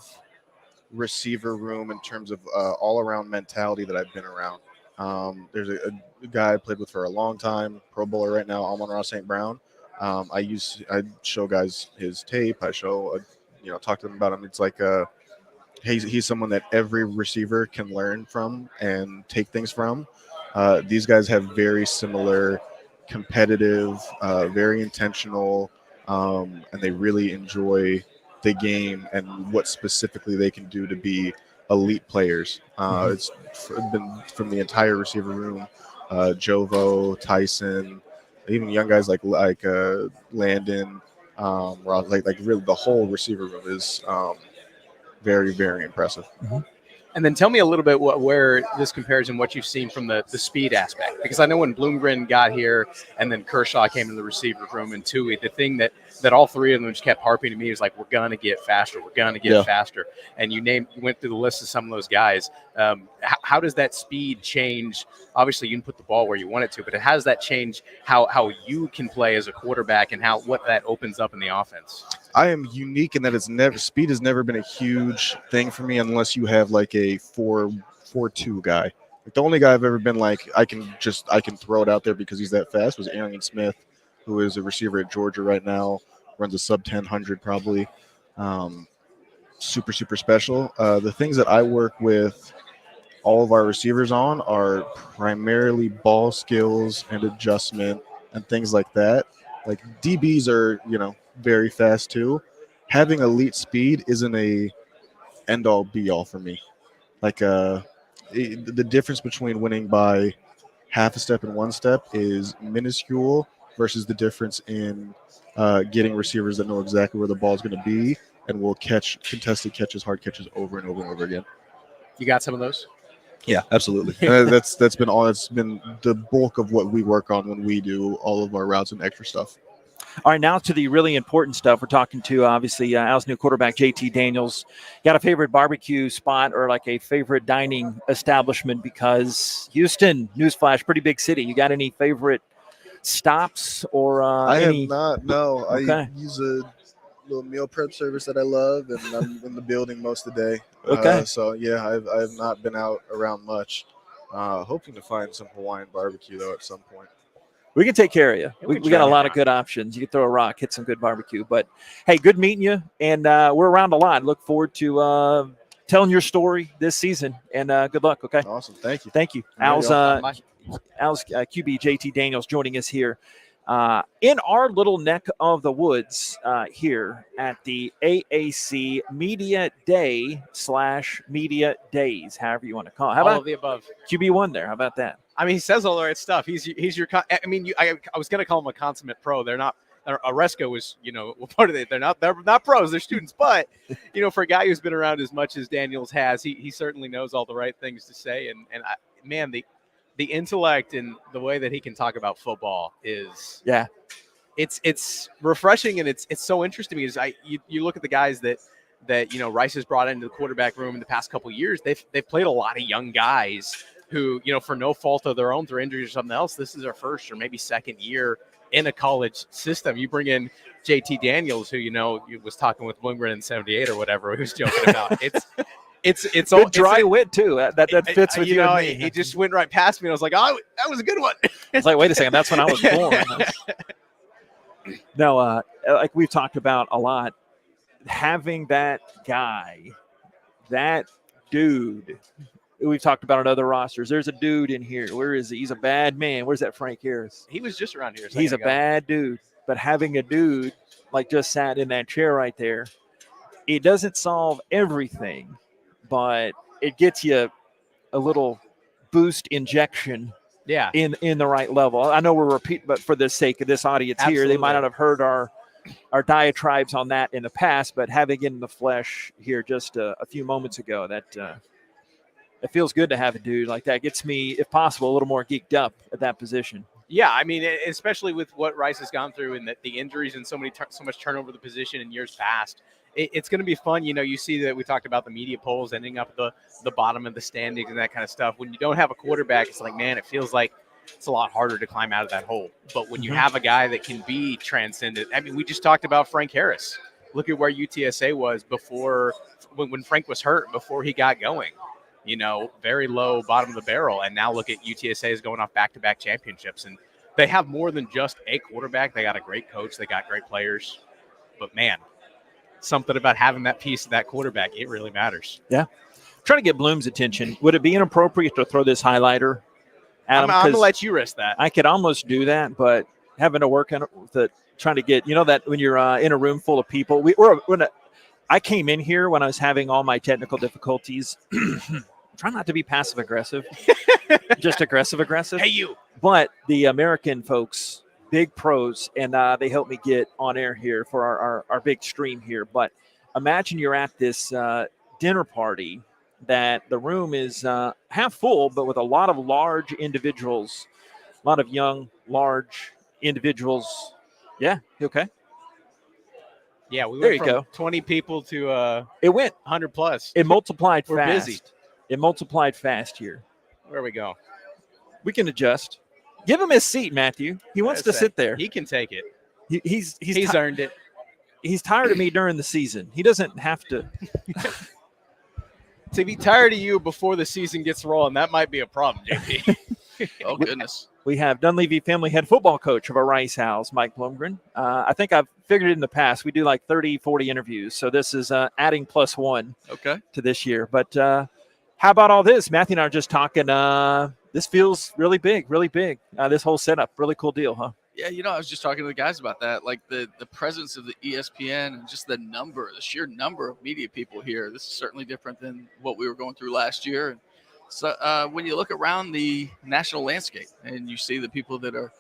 receiver room in terms of all-around mentality that I've been around. There's a guy I played with for a long time, Pro Bowler right now, Amon-Ra St. Brown. I show guys his tape. I show talk to them about him. It's like he's someone that every receiver can learn from and take things from. These guys have very similar, competitive, very intentional, and they really enjoy the game and what specifically they can do to be elite players. It's been from the entire receiver room, Jovo, Tyson, even young guys like Landon. Really the whole receiver room is very, very impressive. Mm-hmm. And then tell me a little bit where this compares and what you've seen from the speed aspect. Because I know when Bloomgren got here and then Kershaw came in the receiver room and Tui, the thing that all three of them just kept harping to me is like, we're going to get faster. We're going to get faster. And you went through the list of some of those guys. How does that speed change? Obviously, you can put the ball where you want it to, but how does that change how you can play as a quarterback and what that opens up in the offense? I am unique in that speed has never been a huge thing for me unless you have like a 4.2 guy. Like the only guy I've ever been like I can throw it out there because he's that fast was Arian Smith, who is a receiver at Georgia right now, runs a sub 1000 probably. Super, super special. The things that I work with all of our receivers on are primarily ball skills and adjustment and things like that. Like DBs are, very fast too. Having elite speed isn't a end all be all for me. Like the difference between winning by half a step and one step is minuscule versus the difference in getting receivers that know exactly where the ball is going to be and will catch contested catches, hard catches over and over and over again. You got some of those? Yeah, absolutely. That's been the bulk of what we work on when we do all of our routes and extra stuff. All right, now to the really important stuff. We're talking to, obviously, Al's new quarterback, JT Daniels. Got a favorite barbecue spot or like a favorite dining establishment? Because Houston, newsflash, pretty big city. You got any favorite stops or have not, no. Okay. I use a little meal prep service that I love, and I'm in the building most of the day. Okay. So, yeah, I have not been out around much. Hoping to find some Hawaiian barbecue, though, at some point. We can take care of you. We got a lot of good options. You can throw a rock, hit some good barbecue. But, hey, good meeting you, and we're around a lot. Look forward to telling your story this season, and good luck, okay? Awesome. Thank you. Thank you. Al's QB JT Daniels joining us here in our little neck of the woods here at the AAC Media Day / Media Days, however you want to call it. How All about of the above? QB1 there? How about that? I mean, he says all the right stuff. He's your. I mean, I was gonna call him a consummate pro. They're not. Oresco was, part of it. They're not pros. They're students. But for a guy who's been around as much as Daniels has, he certainly knows all the right things to say. And the intellect and the way that he can talk about football is it's refreshing, and it's so interesting because you look at the guys that Rice has brought into the quarterback room in the past couple of years. They've played a lot of young guys who, for no fault of their own, through injuries or something else, this is their first or maybe second year in a college system. You bring in JT Daniels, who was talking with Bloomgren in '78 or whatever he was joking about. It's all dry wit too. That fits with you. And me. He just went right past me. And I was like, oh, that was a good one. It's like, wait a second, that's when I was born. No, like we've talked about a lot, having that guy, that dude. We've talked about on other rosters. There's a dude in here. Where is he? He's a bad man. Where's that Frank Harris? He was just around here. He's a bad dude. But having a dude like just sat in that chair right there, it doesn't solve everything, but it gets you a little boost injection in the right level. I know we're repeating, but for the sake of this audience here, they might not have heard our diatribes on that in the past, but having it in the flesh here just a few moments ago, that it feels good to have a dude like that. Gets me, if possible, a little more geeked up at that position. Yeah, I mean, especially with what Rice has gone through and the injuries and so much turnover of the position in years past. It's going to be fun. You see that we talked about the media polls ending up at the bottom of the standings and that kind of stuff. When you don't have a quarterback, it's like, man, it feels like it's a lot harder to climb out of that hole. But when you have a guy that can be transcendent, I mean, we just talked about Frank Harris. Look at where UTSA was before, when Frank was hurt, before he got going. Very low, bottom of the barrel. And now look at UTSA is going off back-to-back championships. And they have more than just a quarterback. They got a great coach. They got great players. But, man, something about having that piece of that quarterback, it really matters. Yeah. Trying to get Bloom's attention. Would it be inappropriate to throw this highlighter at him? I'm going to let you risk that. I could almost do that, but having to work on it with it, trying to get, that when you're in a room full of people, I came in here when I was having all my technical difficulties. Try not to be passive aggressive, just aggressive. Hey, you. But the American folks, big pros, and they helped me get on air here for our big stream here. But imagine you're at this dinner party that the room is half full, but with a lot of large individuals, a lot of young, large individuals. Yeah, you okay? Yeah, we there went you from go. 20 people to it went 100 plus. It multiplied We're fast. busy. It multiplied fast here. Where we go? We can adjust. Give him his seat, Matthew. He wants to sit there. He can take it. He's earned it. He's tired of me during the season. He doesn't have to. To be tired of you before the season gets rolling, that might be a problem, JP. Oh, goodness. We have Dunleavy family head football coach of our Rice House, Mike Bloomgren. I think I've figured it in the past. We do like 30, 40 interviews. So this is adding +1 to this year. But how about all this? Matthew and I are just talking. This feels really big, really big. This whole setup, really cool deal, huh? Yeah, I was just talking to the guys about that. Like the presence of the ESPN and just the sheer number of media people here. This is certainly different than what we were going through last year. And so when you look around the national landscape and you see the people that are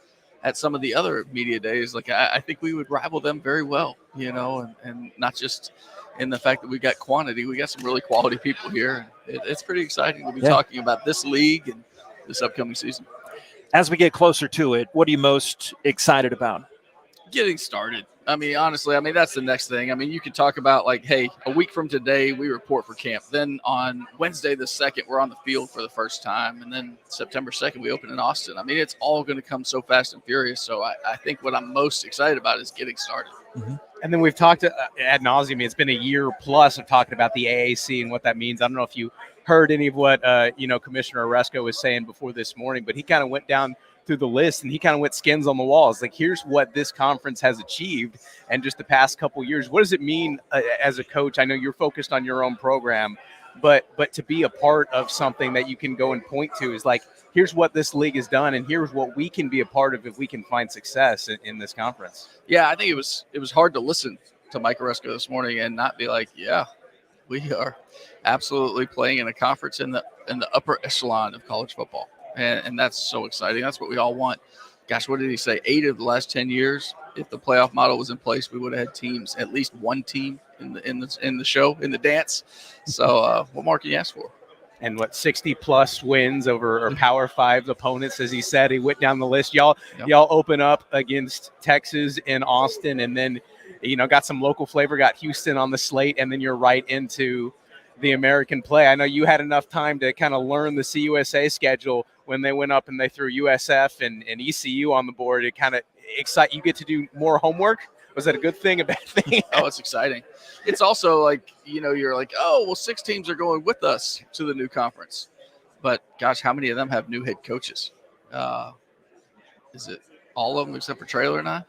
at some of the other media days, like I think we would rival them very well, and not just in the fact that we got quantity, we got some really quality people here. It's pretty exciting to be talking about this league and this upcoming season. As we get closer to it, what are you most excited about? Getting started. I mean, honestly, that's the next thing. I mean, you could talk about like, hey, a week from today, we report for camp. Then on Wednesday the 2nd, we're on the field for the first time. And then September 2nd, we open in Austin. I mean, it's all going to come so fast and furious. So I think what I'm most excited about is getting started. Mm-hmm. And then we've talked ad nauseum. It's been a year plus of talking about the AAC and what that means. I don't know if you heard any of what, Commissioner Oresco was saying before this morning, but he kind of went down through the list and he kind of went skins on the walls. Like, here's what this conference has achieved and just the past couple of years. What does it mean as a coach? I know you're focused on your own program, but to be a part of something that you can go and point to is like, here's what this league has done and here's what we can be a part of if we can find success in this conference. Yeah, I think it was hard to listen to Mike Oresco this morning and not be like, yeah, we are absolutely playing in a conference in the upper echelon of college football. And that's so exciting. That's what we all want. Gosh, what did he say? 8 of the last 10 years, if the playoff model was in place, we would have had teams, at least one team in the show, in the dance. So what more can you ask for? And 60+ wins over Power 5 opponents, as he said. He went down the list. Y'all open up against Texas and Austin, and then got some local flavor, got Houston on the slate, and then you're right into the American play. I know you had enough time to kind of learn the CUSA schedule when they went up and they threw USF and ECU on the board. It kind of excite you, get to do more homework. Was that a good thing, a bad thing? Oh, it's exciting. It's also like, you're like, oh, well, 6 teams are going with us to the new conference. But, gosh, how many of them have new head coaches? Is it all of them except for Traylor and I?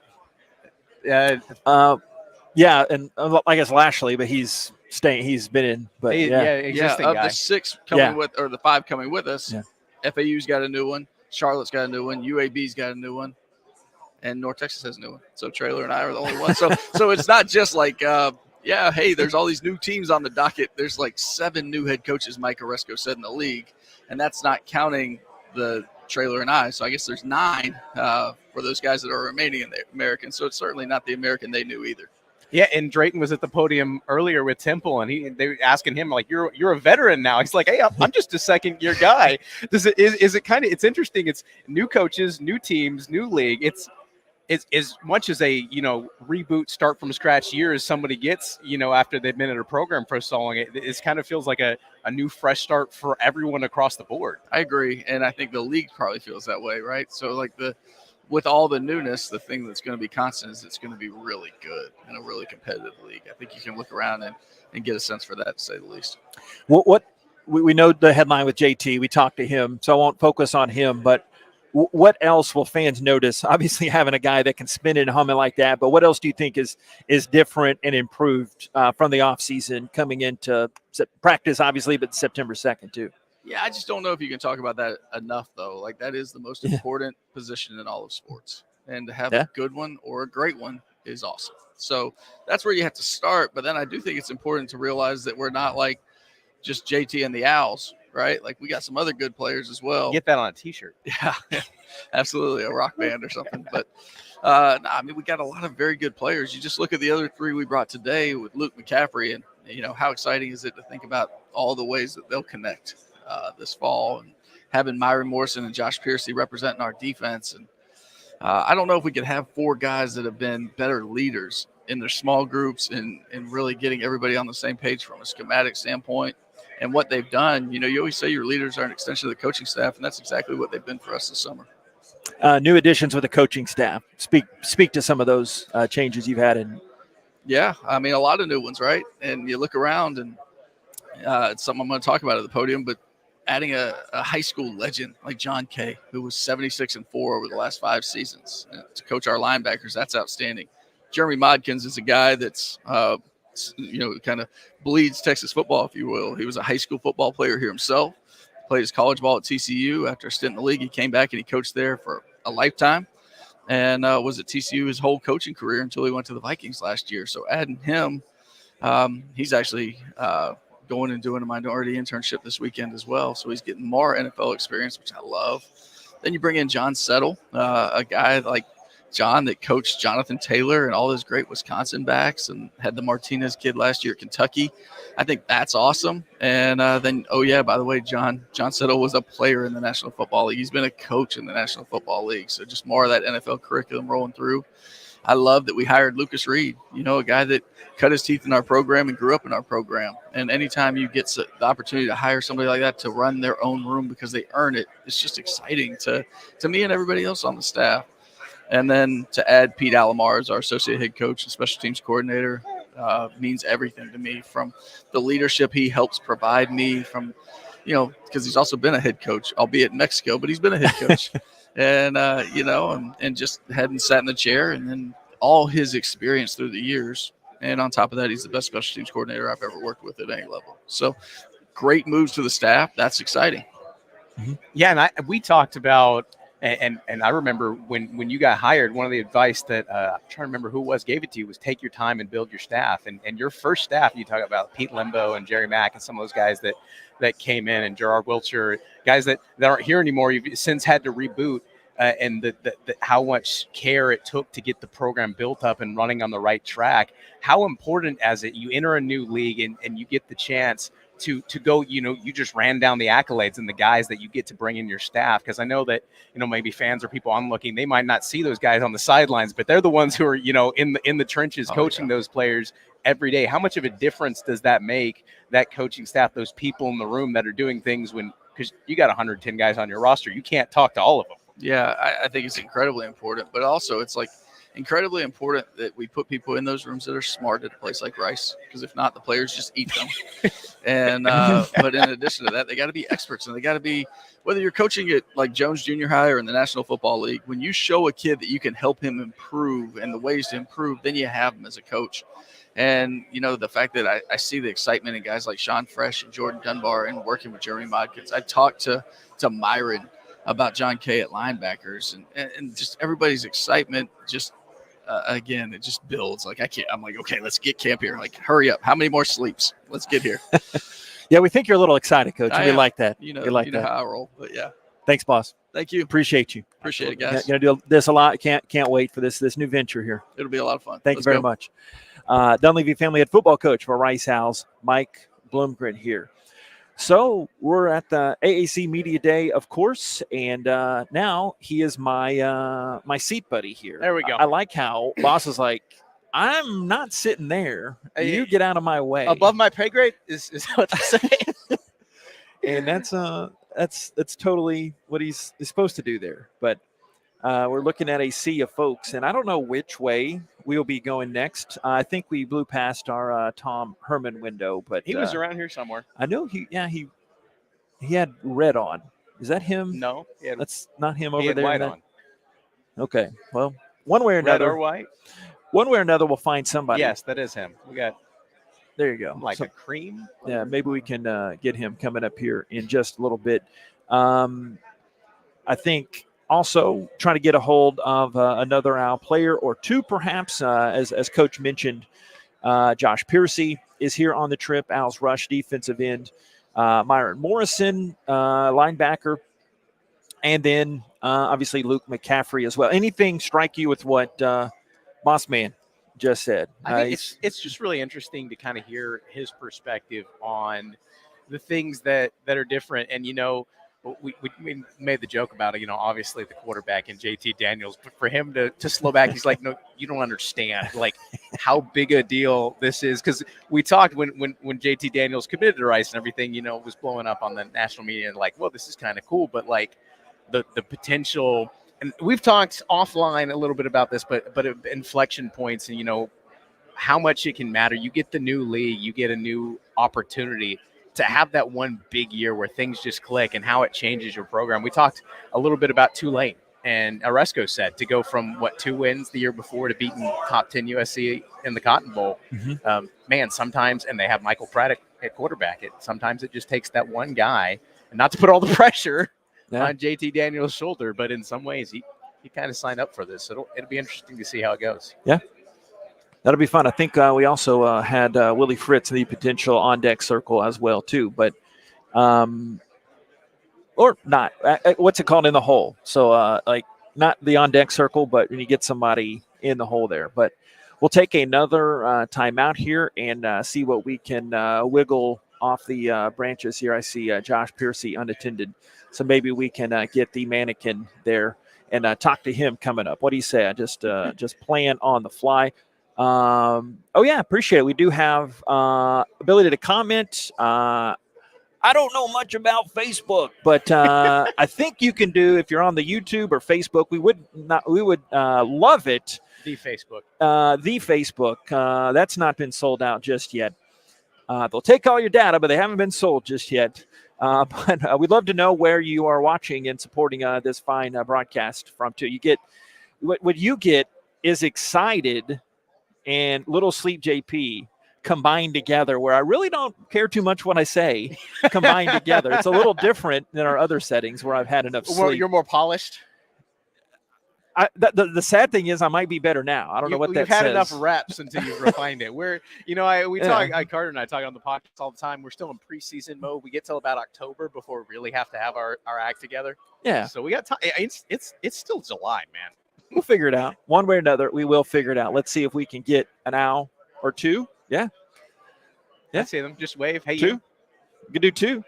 Yeah, and I guess Lashley, but he's staying. He's been in, but existing of guy. the 6 coming with, or the 5 coming with us, FAU's got a new one, Charlotte's got a new one, UAB's got a new one, and North Texas has a new one. So Traylor and I are the only ones. So it's not just like, hey, there's all these new teams on the docket. There's like 7 new head coaches, Mike Oresco said, in the league, and that's not counting the Traylor and I. So I guess there's 9 for those guys that are remaining in the American. So it's certainly not the American they knew either. Yeah, and Drayton was at the podium earlier with Temple, and they were asking him, like, you're a veteran now. He's like, hey, I'm just a second-year guy. Is it kind of – it's interesting. It's new coaches, new teams, new league. It's as much as a, reboot, start from scratch year as somebody gets, after they've been in a program for so long. It kind of feels like a new fresh start for everyone across the board. I agree, and I think the league probably feels that way, right? So, like, with all the newness, the thing that's going to be constant is it's going to be really good and a really competitive league. I think you can look around and get a sense for that, to say the least. What we know the headline with JT. We talked to him, so I won't focus on him, but what else will fans notice? Obviously, having a guy that can spin it and hum it like that, but what else do you think is different and improved from the offseason coming into practice, obviously, but September 2nd, too? Yeah, I just don't know if you can talk about that enough, though. Like, that is the most important position in all of sports. And to have a good one or a great one is awesome. So that's where you have to start. But then I do think it's important to realize that we're not like just JT and the Owls, right? Like, we got some other good players as well. Get that on a T-shirt. Yeah, absolutely, a rock band or something. But, I mean, we got a lot of very good players. You just look at the other 3 we brought today with Luke McCaffrey, and, how exciting is it to think about all the ways that they'll connect this fall, and having Myron Morrison and Josh Piercy representing our defense. And I don't know if we could have 4 guys that have been better leaders in their small groups and really getting everybody on the same page from a schematic standpoint and what they've done. You always say your leaders are an extension of the coaching staff, and that's exactly what they've been for us this summer. New additions with the coaching staff. Speak to some of those changes you've had. Yeah, I mean, a lot of new ones, right? And you look around, and it's something I'm going to talk about at the podium, but adding a high school legend like John Kay, who was 76-4 over the last 5 seasons to coach our linebackers, that's outstanding. Jeremy Modkins is a guy that's, kind of bleeds Texas football, if you will. He was a high school football player here himself, played his college ball at TCU. After a stint in the league, he came back and he coached there for a lifetime and was at TCU his whole coaching career until he went to the Vikings last year. So adding him, he's actually going and doing a minority internship this weekend as well. So he's getting more NFL experience, which I love. Then you bring in John Settle, a guy like John that coached Jonathan Taylor and all those great Wisconsin backs and had the Martinez kid last year at Kentucky. I think that's awesome. And then, by the way, John Settle was a player in the National Football League. He's been a coach in the National Football League. So just more of that NFL curriculum rolling through. I love that we hired Lucas Reed, a guy that cut his teeth in our program and grew up in our program. And anytime you get the opportunity to hire somebody like that to run their own room because they earn it, it's just exciting to me and everybody else on the staff. And then to add Pete Alomar as our associate head coach and special teams coordinator means everything to me, from the leadership he helps provide me from, because he's also been a head coach, albeit in Mexico, but he's been a head coach. And, and just hadn't sat in the chair, and then all his experience through the years. And on top of that, he's the best special teams coordinator I've ever worked with at any level. So great moves to the staff. That's exciting. Mm-hmm. Yeah. And we talked about And I remember when you got hired, one of the advice that I'm trying to remember who it was gave it to you was take your time and build your staff. And your first staff, you talk about Pete Limbo and Jerry Mack and some of those guys that came in, and Gerard Wiltshire, guys that aren't here anymore. You've since had to reboot. And the how much care it took to get the program built up and running on the right track. How important as it you enter a new league and you get the chance to go, you just ran down the accolades and the guys that you get to bring in your staff. Because I know that, maybe fans or people onlooking, they might not see those guys on the sidelines, but they're the ones who are, in the trenches coaching those players every day. How much of a difference does that make, that coaching staff, those people in the room that are doing things because you got 110 guys on your roster, you can't talk to all of them. Yeah, I think it's incredibly important, but also it's like incredibly important that we put people in those rooms that are smart at a place like Rice, because if not, the players just eat them. And but in addition to that, they got to be experts, and they got to be, whether you're coaching at like Jones Junior High or in the National Football League, when you show a kid that you can help him improve and the ways to improve, then you have him as a coach. And, the fact that I see the excitement in guys like Sean Fresh and Jordan Dunbar and working with Jeremy Modkins. I talked to Myron about John Kay at linebackers, and just everybody's excitement just again, it just builds. Like I'm like, okay, let's get camp here. Like, hurry up. How many more sleeps? Let's get here. Yeah, we think you're a little excited, Coach. We like that. You know that. How I roll. But yeah. Thanks, boss. Thank you. Appreciate you. Appreciate it, guys. Gonna do this a lot. Can't wait for this new venture here. It'll be a lot of fun. Thank you very much. Dunleavy Family Head Football Coach for Rice Owls, Mike Bloomgren here. So we're at the AAC Media Day, of course, and now he is my seat buddy here. There we go. I like how boss is like, I'm not sitting there. You get out of my way. Above my pay grade is what they say. And that's totally what he's supposed to do there. But we're looking at a sea of folks, and I don't know which way we'll be going next. I think we blew past our Tom Herman window, but he was around here somewhere. I know he had red on. Is that him? No, that's not him over he had there. White on. Okay, well, one way or another, red or white. One way or another, we'll find somebody. Yes, that is him. We got. There you go. Like a cream. Yeah, maybe we can get him coming up here in just a little bit. I think also trying to get a hold of another Owl player or two, perhaps, as Coach mentioned. Josh Piercy is here on the trip. Owls rush defensive end. Myron Morrison, linebacker. And then, obviously, Luke McCaffrey as well. Anything strike you with what Mossman just said? I think it's just really interesting to kind of hear his perspective on the things that are different. And, we made the joke about it, obviously the quarterback and JT Daniels, but for him to slow back, he's like, no, you don't understand like how big a deal this is. Cause we talked when JT Daniels committed to Rice and everything, was blowing up on the national media and like, well, this is kind of cool, but like the potential, and we've talked offline a little bit about this, but inflection points and, how much it can matter. You get the new league, you get a new opportunity to have that one big year where things just click and how it changes your program. We talked a little bit about Tulane, and Oresco said to go from 2 wins the year before to beating top 10 USC in the Cotton Bowl. Man, sometimes, and they have Michael Pratt at quarterback, sometimes it just takes that one guy, and not to put all the pressure on JT Daniels' shoulder, but in some ways he kind of signed up for this. It'll be interesting to see how it goes. Yeah. That'll be fun. I think we also had Willie Fritz in the potential on-deck circle as well, too. But, or not. What's it called? In the hole. So, not the on-deck circle, but when you get somebody in the hole there. But we'll take another timeout here and see what we can wiggle off the branches here. I see Josh Piercy unattended. So maybe we can get the mannequin there and talk to him coming up. What do you say? I just plan on the fly. Appreciate it. We do have ability to comment. I don't know much about Facebook, but I think you can do, if you're on the YouTube or Facebook, we would love it. The Facebook. That's not been sold out just yet. They'll take all your data, but they haven't been sold just yet. But we'd love to know where you are watching and supporting this fine broadcast from too. You get what you get is excited and Little Sleep JP combined together, where I really don't care too much what I say combined together. It's a little different than our other settings where I've had enough sleep. You're more polished. The sad thing is I might be better now. I don't know what that You've had says. enough reps until you've refined it. We're, Carter and I talk on the podcast all the time. We're still in preseason mode. We get till about October before we really have to have our act together. Yeah. So we got time. It's still July, man. We'll figure it out. One way or another, we will figure it out. Let's see if we can get an owl or two. Yeah. I see them. Just wave. Hey, two. you. You can do two.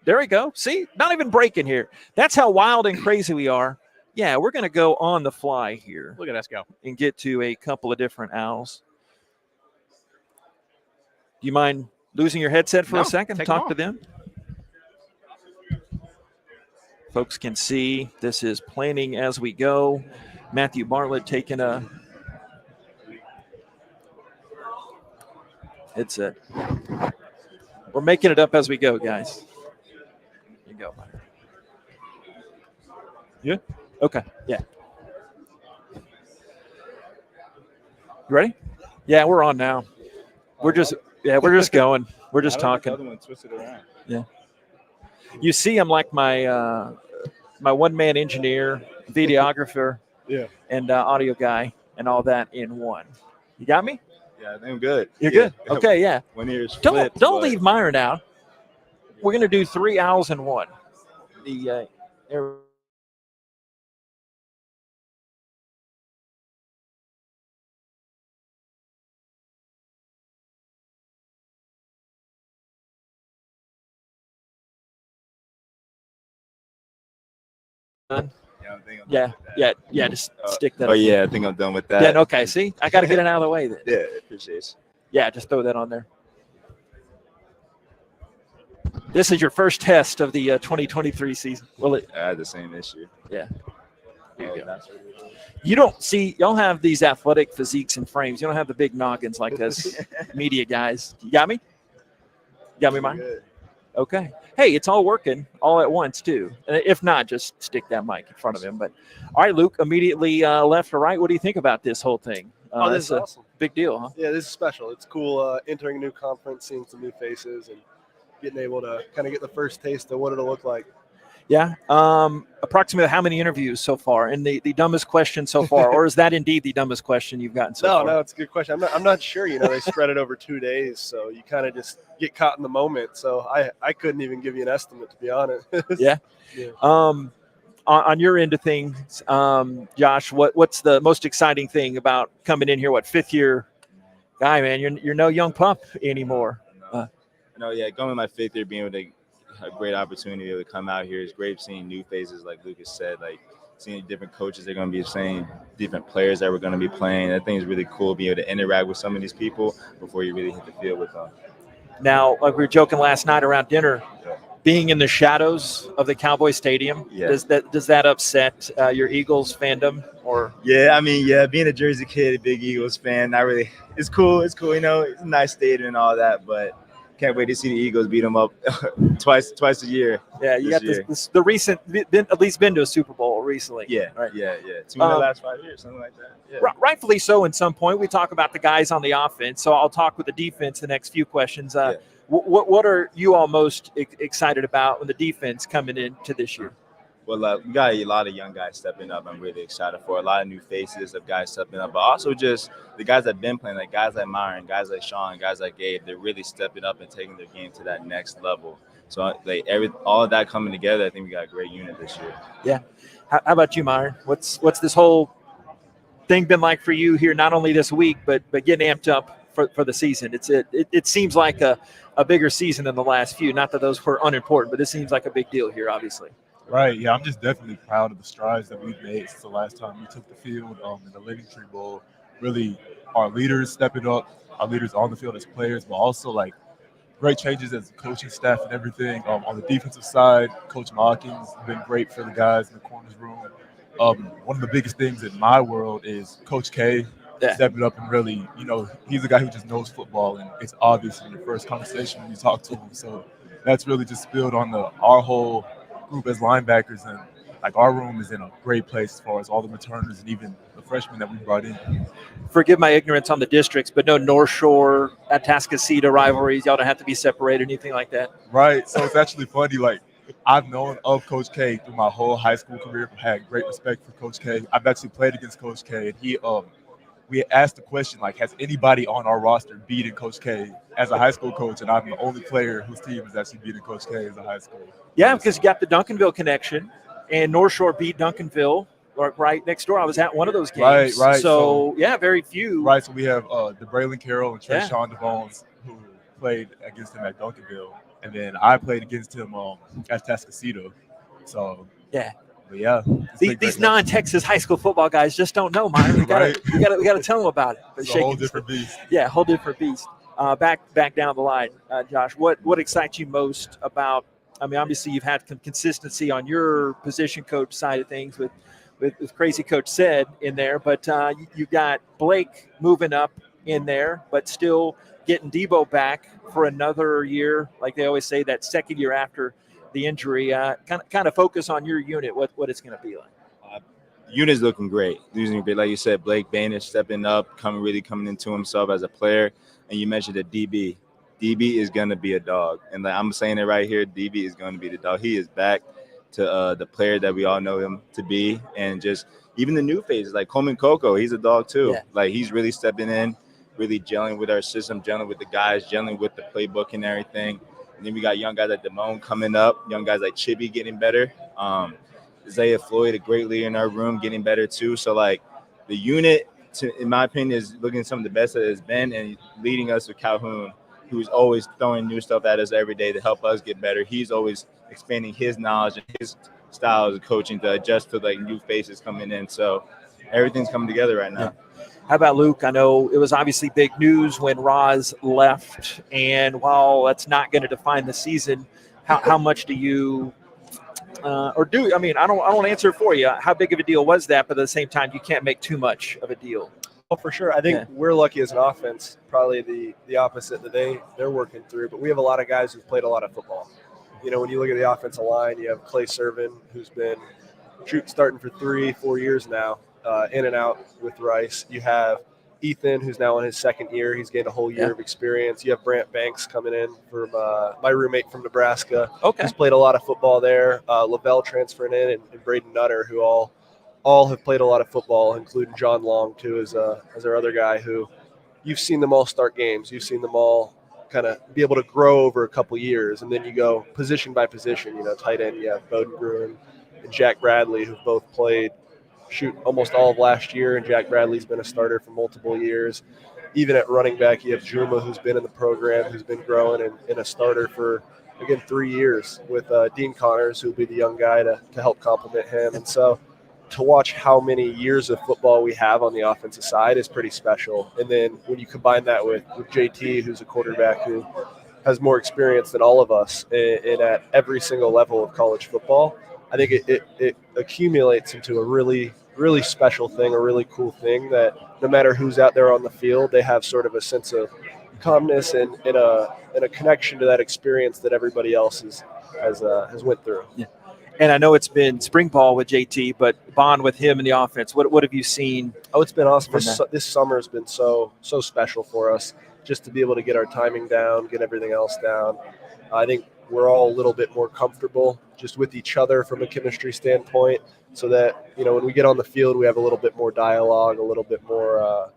There we go. See, not even breaking here. That's how wild and crazy we are. Yeah, we're going to go on the fly here. Look at us go. And get to a couple of different owls. Do you mind losing your headset for a second? Talk to them. Folks can see this is planning as we go. Matthew Bartlett taking a headset. We're making it up as we go, guys. Here you go. Yeah? Okay. Yeah. You ready? Yeah, we're on now. We're just going. We're just talking. The other one twisted around. Yeah. You see, I'm like my my one-man engineer, videographer, and audio guy, and all that in one. You got me? Yeah, I think I'm good. You're good. Okay, yeah. One ear split. Don't leave Myron out. We're gonna do 3 owls in one. The Yeah. Just stick that. Oh yeah, I think I'm done with that. Yeah. Okay. See, I got to get it out of the way then. Yeah, appreciate you. Yeah, just throw that on there. This is your first test of the 2023 season. Will it? I had the same issue. Yeah. Here you go. You don't see, y'all have these athletic physiques and frames. You don't have the big noggins like us media guys. You got me? You got me, Mike? Okay. Hey, it's all working all at once, too. If not, just stick that mic in front of him. But all right, Luke, immediately left or right, what do you think about this whole thing? This is awesome. Big deal, huh? Yeah, this is special. It's cool entering a new conference, seeing some new faces, and getting able to kind of get the first taste of what it'll look like. Yeah. Approximately how many interviews so far? And the dumbest question so far, or is that indeed the dumbest question you've gotten so far? No, it's a good question. I'm not sure. They spread it over 2 days, so you kind of just get caught in the moment. So I couldn't even give you an estimate, to be honest. Yeah. On your end of things, Josh, what's the most exciting thing about coming in here? Fifth year guy, man? You're no young pup anymore. Going in my fifth year, being able to a great opportunity to come out here. It's great seeing new faces, like Lucas said, like seeing different coaches they're going to be saying, different players that we're going to be playing. I think it's really cool being able to interact with some of these people before you really hit the field with them. Now, like we were joking last night around dinner, being in the shadows of the Cowboy Stadium, does that upset your Eagles fandom? Or being a Jersey kid, a big Eagles fan, not really. It's cool. It's cool. It's a nice stadium and all that, but can't wait to see the Eagles beat them up twice a year. Yeah, you got the recent, at least been to a Super Bowl recently. Yeah, right. Yeah. 2 in the last 5 years, something like that. Yeah. Rightfully so. At some point, we talk about the guys on the offense. So I'll talk with the defense the next few questions. What are you all most excited about when the defense coming into this year? Well, we got a lot of young guys stepping up. I'm really excited for a lot of new faces of guys stepping up, but also just the guys that have been playing, like guys like Myron, guys like Sean, guys like Gabe. They're really stepping up and taking their game to that next level. So, all of that coming together, I think we got a great unit this year. Yeah. How about you, Myron? What's this whole thing been like for you here? Not only this week, but getting amped up for the season. It seems like a bigger season than the last few. Not that those were unimportant, but it seems like a big deal here, obviously. Right, yeah, I'm just definitely proud of the strides that we've made since the last time we took the field in the Living Tree Bowl. Really, our leaders stepping up, our leaders on the field as players, but also great changes as coaching staff and everything. On the defensive side, Coach Hawkins has been great for the guys in the corners room. One of the biggest things in my world is Coach K stepping up and really, he's a guy who just knows football, and it's obvious in your first conversation when you talk to him. So that's really just spilled on our whole group as linebackers, and our room is in a great place as far as all the returners and even the freshmen that we brought in. Forgive my ignorance on the districts, but no North Shore, Atascocita rivalries. Y'all don't have to be separated, anything like that. Right. So it's actually funny. I've known of Coach K through my whole high school career. I've had great respect for Coach K. I've actually played against Coach K, and we asked the question, like, has anybody on our roster beaten Coach K as a high school coach? And I'm the only player whose team has actually beaten Coach K as a high school. Yeah, because you got the Duncanville connection, and North Shore beat Duncanville right next door. I was at one of those games. Right. So yeah, very few. Right, so we have DeBraylon Carroll and Trayshawn DeVones who played against him at Duncanville. And then I played against him at Tascasito. So yeah. But yeah, these non-Texas high school football guys just don't know, Myron. We gotta tell them about it. It's a whole different beast. Yeah, whole different beast. Back down the line, Josh. What excites you most about? I mean, obviously you've had consistency on your position coach side of things with Crazy Coach Said in there, but you got Blake moving up in there, but still getting Debo back for another year, like they always say, that second year after the injury. Kind of focus on your unit, what it's going to be like. Unit's looking great. Like you said, Blake Banish stepping up, coming into himself as a player. And you mentioned the DB. DB is going to be a dog. And like I'm saying it right here, DB is going to be the dog. He is back to the player that we all know him to be. And just even the new faces, like Coleman Coco, he's a dog too. Yeah. Like he's really stepping in, really gelling with our system, gelling with the guys, gelling with the playbook and everything. And then we got young guys like Damone coming up, young guys like Chibi getting better. Isaiah Floyd, a great leader in our room, getting better too. So, like, the unit, in my opinion, is looking some of the best that it's been, and leading us with Calhoun, who's always throwing new stuff at us every day to help us get better. He's always expanding his knowledge and his styles of coaching to adjust to, like, new faces coming in. So everything's coming together right now. Yeah. How about Luke? I know it was obviously big news when Roz left, and while that's not going to define the season, how much do you I don't want to answer for you. How big of a deal was that? But at the same time, you can't make too much of a deal. Oh, for sure. I think we're lucky as an offense, probably the opposite that they're working through. But we have a lot of guys who've played a lot of football. You know, when you look at the offensive line, you have Clay Servin, who's been starting for 3-4 years now. In and out with Rice. You have Ethan, who's now in his second year. He's gained a whole year of experience. You have Brant Banks coming in from my roommate from Nebraska. Okay. Who's played a lot of football there. Lavelle transferring in, and Braden Nutter, who all have played a lot of football, including John Long, too, as our other guy who you've seen them all start games. You've seen them all kind of be able to grow over a couple years. And then you go position by position. You know, tight end, you have Bowden Bruin and Jack Bradley, who've both played almost all of last year, and Jack Bradley's been a starter for multiple years. Even at running back, you have Juma, who's been in the program, who's been growing and a starter for, again, 3 years with Dean Connors, who'll be the young guy to help complement him. And so to watch how many years of football we have on the offensive side is pretty special. And then when you combine that with JT, who's a quarterback who has more experience than all of us and at every single level of college football, I think it accumulates into a really, really special thing, a really cool thing that no matter who's out there on the field, they have sort of a sense of calmness and a connection to that experience that everybody else has went through. Yeah. And I know it's been spring ball with JT, but bond with him in the offense. What have you seen? Oh, it's been awesome. This summer has been so special for us, just to be able to get our timing down, get everything else down. I think we're all a little bit more comfortable just with each other from a chemistry standpoint, so that, you know, when we get on the field, we have a little bit more dialogue, a little bit more,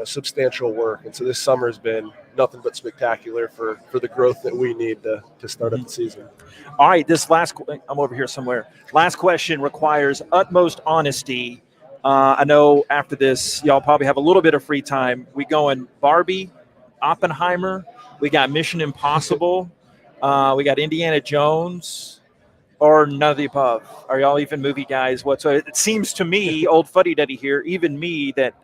substantial work. And so this summer has been nothing but spectacular for the growth that we need to start up the season. All right, I'm over here somewhere. Last question requires utmost honesty. I know after this, y'all probably have a little bit of free time. We going Barbie, Oppenheimer, we got Mission Impossible, we got Indiana Jones, or none of the above? Are y'all even movie guys whatsoever? It seems to me, old fuddy-duddy here, even me, that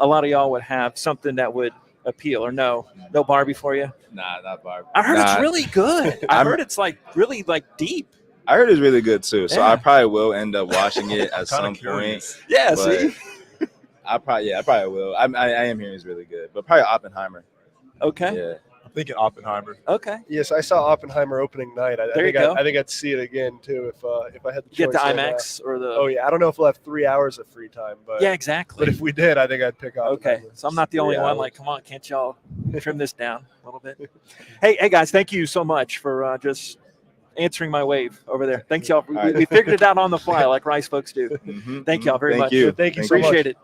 a lot of y'all would have something that would appeal. Or no Barbie for you? Nah, not Barbie. I heard it's really good. I heard it's really deep. I heard it's really good too, so I probably will end up watching it at some point. Yeah, see? I probably will. I am hearing it's really good, but probably Oppenheimer. Okay. Yeah. I'm thinking Oppenheimer. Okay. Yes, I saw Oppenheimer opening night. I think I'd see it again too if I had the choice. Get the IMAX or the. Oh yeah, I don't know if we'll have 3 hours of free time, but yeah, exactly. But if we did, I think I'd pick Oppenheimer. Okay, so I'm not the only one. Like, come on, can't y'all trim this down a little bit? Hey guys, thank you so much for just answering my wave over there. Thanks, y'all. We figured it out on the fly like Rice folks do. Thank y'all very much. Thank you so much. Appreciate it.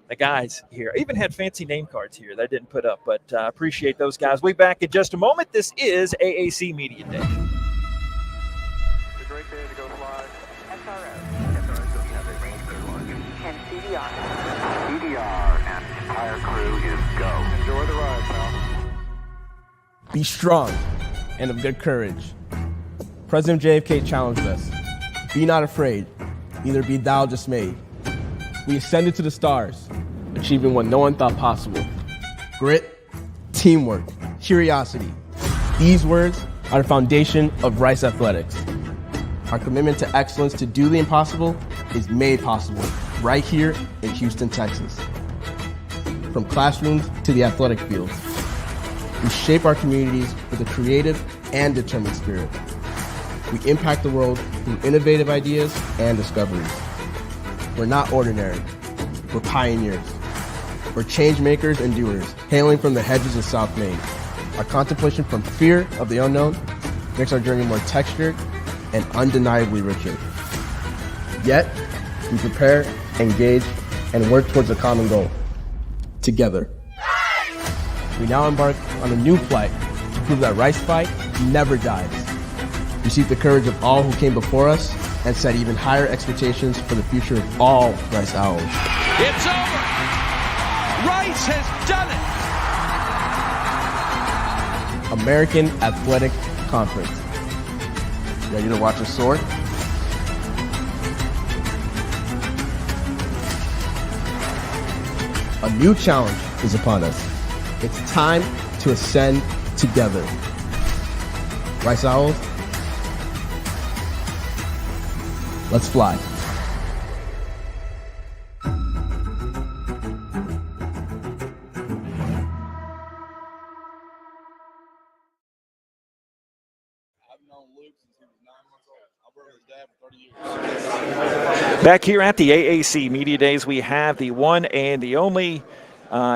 The guys here. I even had fancy name cards here that I didn't put up, but appreciate those guys. We'll be back in just a moment. This is AAC Media Day. It's a great day to go fly. SRO. So we have a range clear launch. And CDR. CDR and the entire crew is go. Enjoy the ride, pal. Be strong and of good courage. President JFK challenged us. Be not afraid, neither be thou dismayed. We ascended to the stars, achieving what no one thought possible. Grit, teamwork, curiosity. These words are the foundation of Rice Athletics. Our commitment to excellence to do the impossible is made possible right here in Houston, Texas. From classrooms to the athletic fields, we shape our communities with a creative and determined spirit. We impact the world through innovative ideas and discoveries. We're not ordinary. We're pioneers. We're change makers and doers, hailing from the hedges of South Maine. Our contemplation from fear of the unknown makes our journey more textured and undeniably richer. Yet, we prepare, engage, and work towards a common goal. Together. We now embark on a new flight to prove that Rice Fight never dies. We seek the courage of all who came before us and set even higher expectations for the future of all Rice Owls. It's over. Rice has done it. American Athletic Conference. Ready to watch us soar? A new challenge is upon us. It's time to ascend together. Rice Owls, let's fly. Back here at the AAC Media Days, we have the one and the only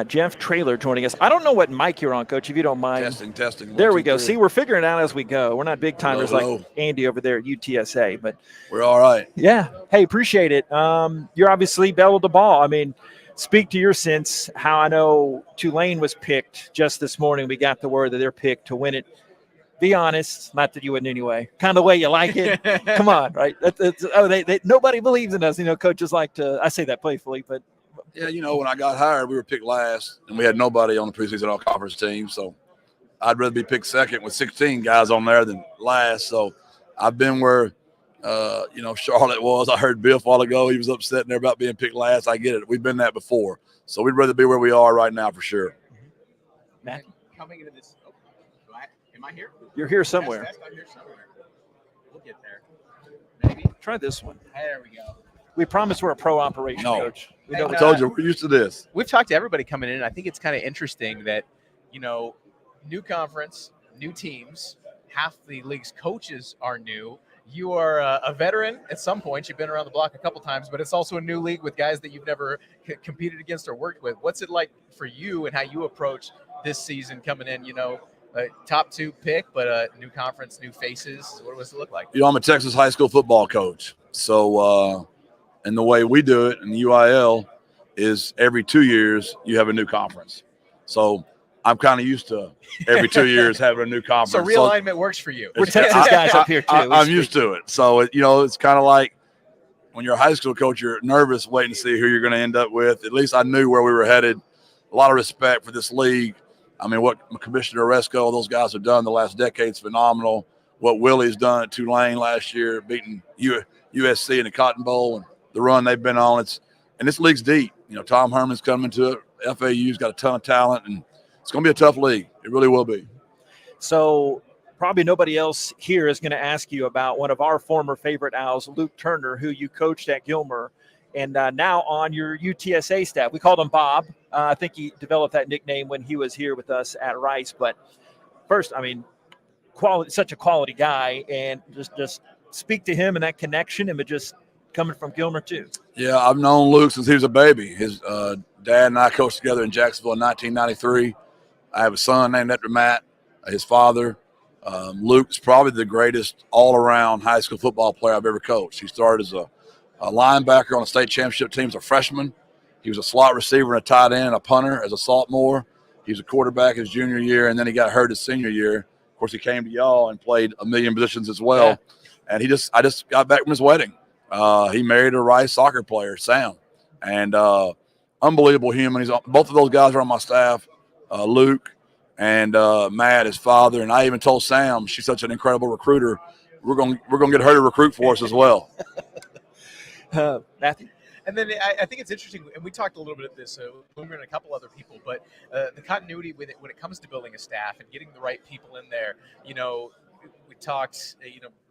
Jeff Traylor joining us. I don't know what mic you're on, Coach, if you don't mind. Testing. There 1, we 2, go. 3. See, we're figuring it out as we go. We're not big timers Hello. like Andy over there at UTSA, but We're all right. yeah. Hey, appreciate it. You're obviously bellowed the ball. I mean, speak to your sense how I know Tulane was picked just this morning. We got the word that they're picked to win it. Be honest, not that you wouldn't anyway. Kind of the way you like it. Come on, right? Nobody believes in us. You know, coaches like to. I say that playfully, but Yeah, when I got hired, we were picked last, and we had nobody on the preseason all-conference team. So I'd rather be picked second with 16 guys on there than last. So I've been where, Charlotte was. I heard Biff a while ago. He was upset there about being picked last. I get it. We've been that before. So we'd rather be where we are right now for sure. Matt, coming into this, am I here? You're here somewhere. Yes, I'm here somewhere. We'll get there. Maybe. Try this one. There we go. We promise we're a pro operation, No. Coach. We Hey, don't I told you, we're used to this. We've talked to everybody coming in. I think it's kind of interesting that, new conference, new teams, half the league's coaches are new. You are a veteran at some point. You've been around the block a couple times, but it's also a new league with guys that you've never competed against or worked with. What's it like for you and how you approach this season coming in? Top 2 pick, but a new conference, new faces. What does it look like? I'm a Texas high school football coach. So, and the way we do it in the UIL is every 2 years you have a new conference. So I'm kind of used to every 2 years having a new conference. So realignment works for you. We're Texas guys up here too. I'm used to it. So, it's kind of like when you're a high school coach, you're nervous waiting to see who you're going to end up with. At least I knew where we were headed. A lot of respect for this league. I mean, what Commissioner Resco, those guys have done the last decade is phenomenal. What Willie's done at Tulane last year, beating USC in the Cotton Bowl and the run they've been on. And this league's deep. Tom Herman's coming to it. FAU's got a ton of talent, and it's going to be a tough league. It really will be. So probably nobody else here is going to ask you about one of our former favorite Owls, Luke Turner, who you coached at Gilmer, and now on your UTSA staff. We called him Bob. I think he developed that nickname when he was here with us at Rice. But first, I mean, such a quality guy, and just speak to him and that connection, and just coming from Gilmer too. Yeah, I've known Luke since he was a baby. His dad and I coached together in Jacksonville in 1993. I have a son named after Matt, his father. Luke's probably the greatest all-around high school football player I've ever coached. He started as a linebacker on a state championship team as a freshman. He was a slot receiver and a tight end and a punter as a sophomore. He was a quarterback his junior year, and then he got hurt his senior year. Of course, he came to y'all and played a million positions as well. Yeah. And I just got back from his wedding. He married a Rice soccer player, Sam, and unbelievable human. Both of those guys are on my staff, Luke and Matt, his father. And I even told Sam, she's such an incredible recruiter, we're gonna get her to recruit for us as well. Matthew. And then I think it's interesting, and we talked a little bit of this, Bloomgren and a couple other people, but the continuity with it when it comes to building a staff and getting the right people in there. We talked,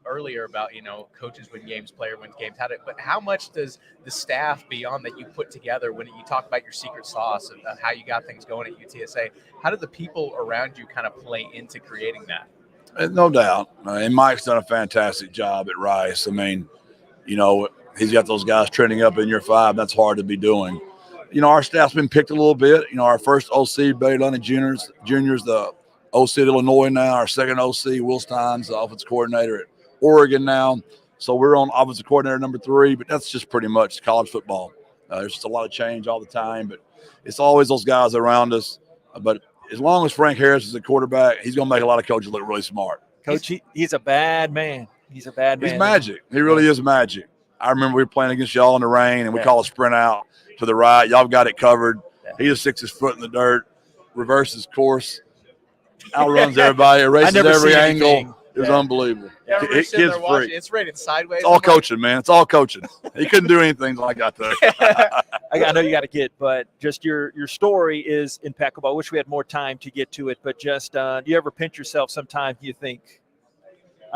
earlier about, coaches win games, player wins games. But how much does the staff beyond that you put together when you talk about your secret sauce of how you got things going at UTSA? How do the people around you kind of play into creating that? No doubt. And Mike's done a fantastic job at Rice. I mean, he's got those guys trending up in year 5. That's hard to be doing. Our staff's been picked a little bit. Our first OC, Barry London Jr.'s the OC at Illinois now. Our second OC, Will Stein's the offensive coordinator at Oregon now. So we're on offensive coordinator number 3, but that's just pretty much college football. There's just a lot of change all the time, but it's always those guys around us. But as long as Frank Harris is the quarterback, he's going to make a lot of coaches look really smart. Coach, he's a bad man. He's a bad man. He's magic. He really is magic. I remember we were playing against y'all in the rain, and we call a sprint out to the right. Y'all got it covered. He just sticks his foot in the dirt, reverses course, outruns everybody, erases every angle. It was unbelievable. Yeah, Kid's free. It's rated sideways. It's all coaching, man. It's all coaching. He couldn't do anything like I could. I know you got to get, but just your story is impeccable. I wish we had more time to get to it, but just do you ever pinch yourself sometimes? You think,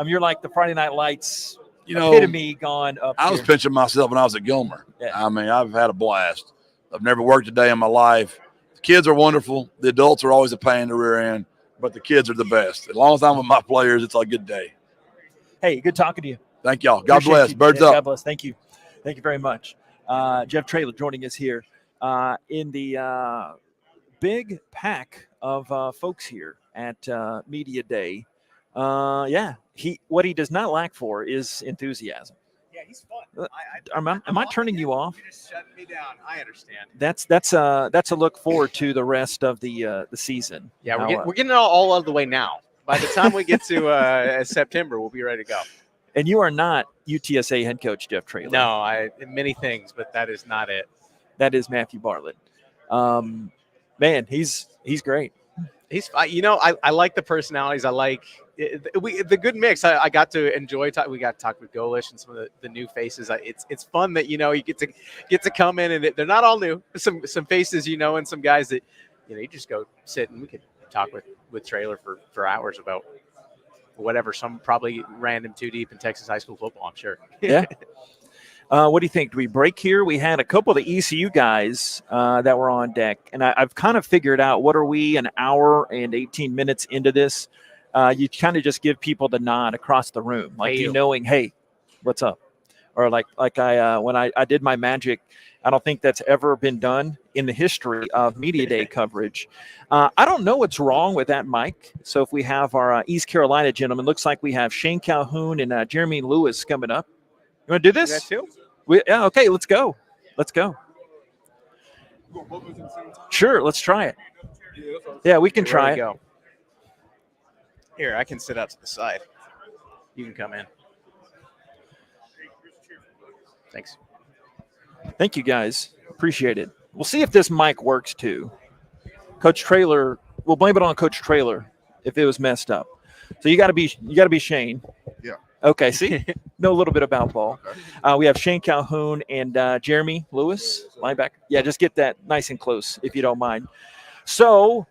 you're like the Friday Night Lights epitome gone up. I was pinching myself when I was at Gilmer. Yeah. I've had a blast. I've never worked a day in my life. The kids are wonderful. The adults are always a pain in the rear end, but the kids are the best. As long as I'm with my players, it's a good day. Hey, good talking to you. Thank y'all. God bless. Birds up. God bless. Thank you. Thank you very much. Jeff Traylor joining us here in the big pack of folks here at Media Day. What he does not lack for is enthusiasm. Yeah, he's fun. Am I turning you off? You're just shutting me down. I understand. That's a look forward to the rest of the season. Yeah, we're getting it all out of the way now. By the time we get to September, we'll be ready to go. And you are not UTSA head coach Jeff Traylor. No, many things, but that is not it. That is Matthew Bartlett. Man, he's great. He's, I like the personalities. I like the good mix. I got to enjoy. We got to talk with Golish and some of the new faces. It's fun that you get to come in, and they're not all new. Some faces, and some guys that you just go sit and we could talk with Traylor for hours about whatever. Some probably random too deep in Texas high school football, I'm sure. Yeah. What do you think? Do we break here? We had a couple of the ECU guys that were on deck, and I've kind of figured out what are we an hour and 18 minutes into this. You kind of just give people the nod across the room, like knowing, hey, what's up? Or like I when I did my magic, I don't think that's ever been done in the history of Media Day coverage. I don't know what's wrong with that mic. So if we have our East Carolina gentlemen, looks like we have Shane Calhoun and Jeremy Lewis coming up. You want to do this? Yeah, okay, let's go. Sure, let's try it. Yeah, we can try it. Go. Here, I can sit out to the side. You can come in. Thanks. Thank you, guys. Appreciate it. We'll see if this mic works, too. Coach Traylor, we'll blame it on Coach Traylor if it was messed up. So you got to be Shane. Yeah. Okay, see? Know a little bit about ball. Okay. We have Shane Calhoun and Jeremy Lewis, linebacker. Yeah, just get that nice and close, if you don't mind. So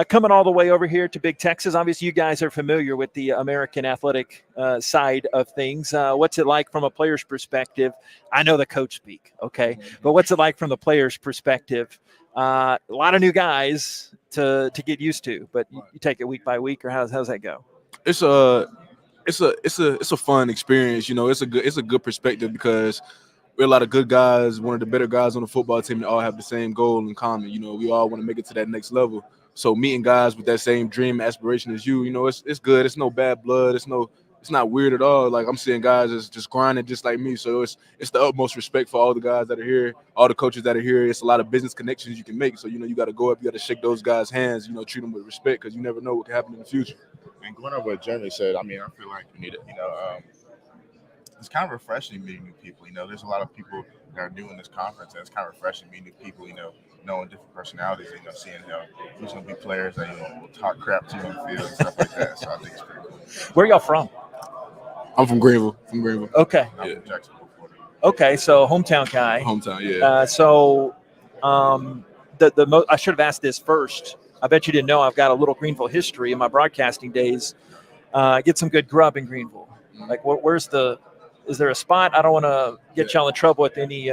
coming all the way over here to Big Texas, obviously you guys are familiar with the American athletic side of things. What's it like from a player's perspective? I know the coach speak, okay? But what's it like from the player's perspective? A lot of new guys to get used to, but you take it week by week, or how's that go? It's a fun experience. It's a good perspective because we're a lot of good guys, one of the better guys on the football team that all have the same goal in common. You know, we all want to make it to that next level. So meeting guys with that same dream aspiration as you, you know, it's good. It's no bad blood. It's not weird at all. Like I'm seeing guys that's just grinding just like me. So it's the utmost respect for all the guys that are here, all the coaches that are here. It's a lot of business connections you can make. So, you know, you got to go up, you got to shake those guys' hands, you know, treat them with respect because you never know what can happen in the future. And going over what Jeremy said, I mean, I feel like you need it. You know, it's kind of refreshing meeting new people. You know, there's a lot of people that are new in this conference, and it's kind of refreshing meeting new people. You know, knowing different personalities. You know, seeing who's going to be players that will talk crap to you on the field and stuff like that. So I think it's pretty cool. Where y'all from? I'm from Greenville. Okay. I'm from Jacksonville, Florida. Okay, so hometown guy. Hometown, yeah. I should have asked this first. I bet you didn't know I've got a little Greenville history in my broadcasting days. I get some good grub in Greenville. Like, is there a spot? I don't want to get y'all in trouble with any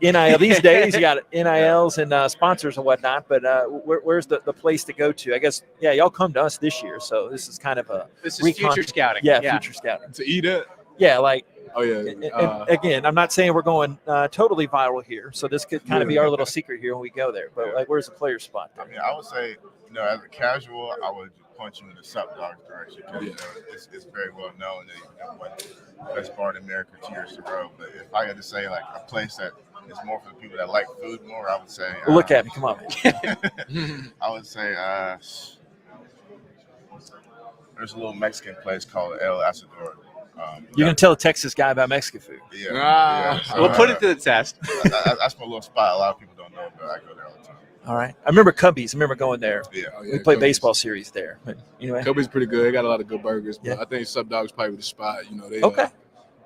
NIL these days. You got NILs and sponsors and whatnot, but where's the place to go to? I guess, y'all come to us this year, so this is kind of future scouting. Yeah, future scouting. To eat it? Yeah, like. Oh, yeah. And again, I'm not saying we're going totally viral here, so this could kind of be our little secret here when we go there. But like, where's the player spot there? I mean, I would say, you know, as a casual, I would point you in the Sup Dogs direction because you know, it's very well known that you won the best bar in America 2 years in a row. But if I had to say like a place that is more for the people that like food more, I would say. Look at me, come on. I would say there's a little Mexican place called El Asador. You're going to tell a Texas guy about Mexican food. Yeah. So, we'll put it to the test. That's my little spot. A lot of people don't know, but I go there all the time. All right. I remember Cubbies. I remember going there. Yeah. We played baseball series there. But anyway. Cubbies pretty good. They got a lot of good burgers. But I think Sup Dogs probably the spot. You know,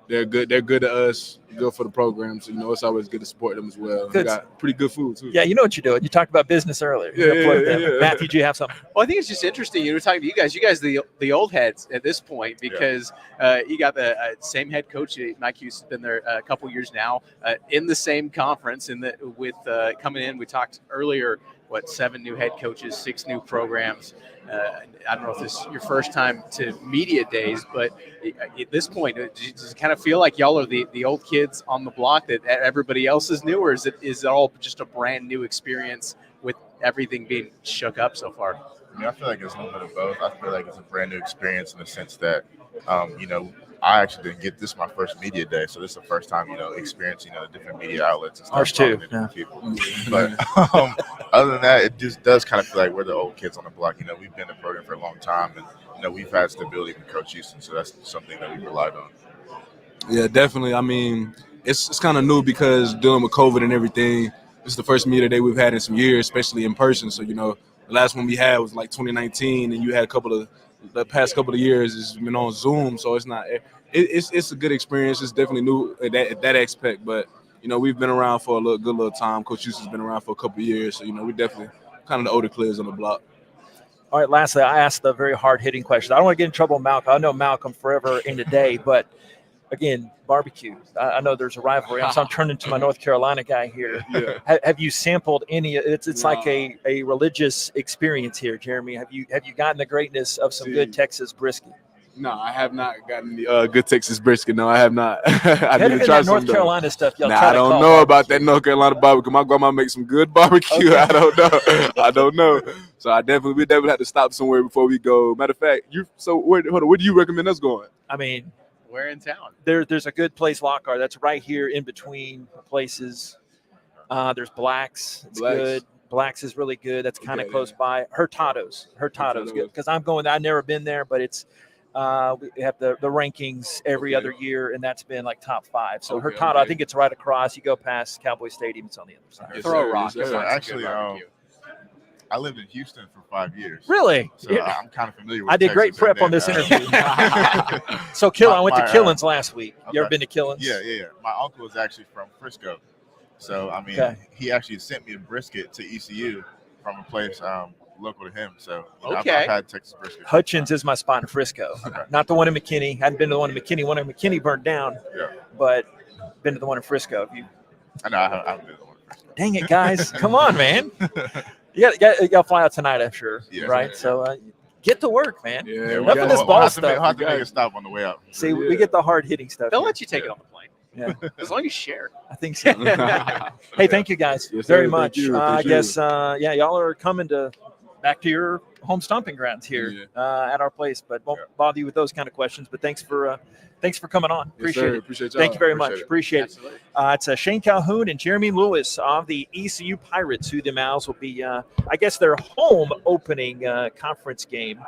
they're good. They're good to us. Good for the program. So, you know, it's always good to support them as well. They got pretty good food, too. Yeah, you know what you're doing. You talked about business earlier. Yeah. Matthew, do you have something? Well, I think it's just interesting. You were talking to you guys the old heads at this point because you got the same head coach. Mike Hughes has been there a couple years now in the same conference. With coming in, we talked earlier, 7 new head coaches, 6 new programs. I don't know if this is your first time to media days, but at this point, does it kind of feel like y'all are the old kids on the block that everybody else is new, or is it all just a brand new experience with everything being shook up so far? I mean, I feel like it's a little bit of both. I feel like it's a brand new experience in the sense that, you know, I actually didn't get this my first media day, so this is the first time, you know, experiencing the different media outlets and stuff. Ours too. People. But other than that, it just does kind of feel like we're the old kids on the block. You know, we've been in the program for a long time, and you know, we've had stability with Coach Houston, so that's something that we relied on. Yeah, definitely. I mean, it's kind of new because dealing with COVID and everything. This is the first media day we've had in some years, especially in person. So, you know, the last one we had was like 2019, and you had the past couple of years has been on Zoom. So it's a good experience. It's definitely new at that aspect. But, you know, we've been around for a good little time. Coach Houston's been around for a couple of years. So, you know, we're definitely kind of the older players on the block. All right, lastly, I asked the very hard-hitting question. I don't want to get in trouble with Malcolm. I know Malcolm forever and a day, but again, barbecue. I know there's a rivalry. I'm turning to my North Carolina guy here. Yeah. Have you sampled any? It's like a religious experience here, Jeremy. Have you gotten the greatness of some good Texas brisket? No, I have not gotten the good Texas brisket. No, I have not. I need to try some North Carolina stuff. I don't know about that North Carolina barbecue. My grandma makes some good barbecue. Okay. I don't know. So we definitely have to stop somewhere before we go. Matter of fact, where do you recommend us going? I mean, where in town? There's a good place, Lockhart. That's right here in between places. There's Black's. It's good. Black's is really good. That's kind of close by. Hurtado's good because I'm going. I've never been there, but it's. We have the rankings every other year, and that's been like top 5. So Hurtado, I think it's right across. You go past Cowboy Stadium, it's on the other side. Yes, Throw a rock. Yes, actually, I lived in Houston for 5 years. Really? So I'm kind of familiar with I did Texas great prep on this interview. So I went to Killins last week. You ever been to Killins? Yeah. My uncle is actually from Frisco. So, I mean, he actually sent me a brisket to ECU from a place local to him. So, I've had Texas brisket. Hutchins is my spot in Frisco. Not the one in McKinney. Hadn't been to the one in McKinney. One in McKinney burned down. Yeah. But been to the one in Frisco. I know. I haven't been to the one in Frisco. Dang it, guys. Come on, man. You got to fly out tonight, I'm sure. Yeah, right? So get to work, man. Yeah, enough of this ball stuff. We'll have to make a stop on the way out. See, we get the hard-hitting stuff. They'll let you take it on the plane. Yeah. As long as you share. I think so. Hey, thank you guys very much. I guess, y'all are coming back to your home stomping grounds here at our place, but won't bother you with those kind of questions. But thanks for coming on. Appreciate it. Appreciate Thank you very much. Appreciate it. It's Shane Calhoun and Jeremy Lewis of the ECU Pirates, who the Mouse will be, I guess, their home opening conference game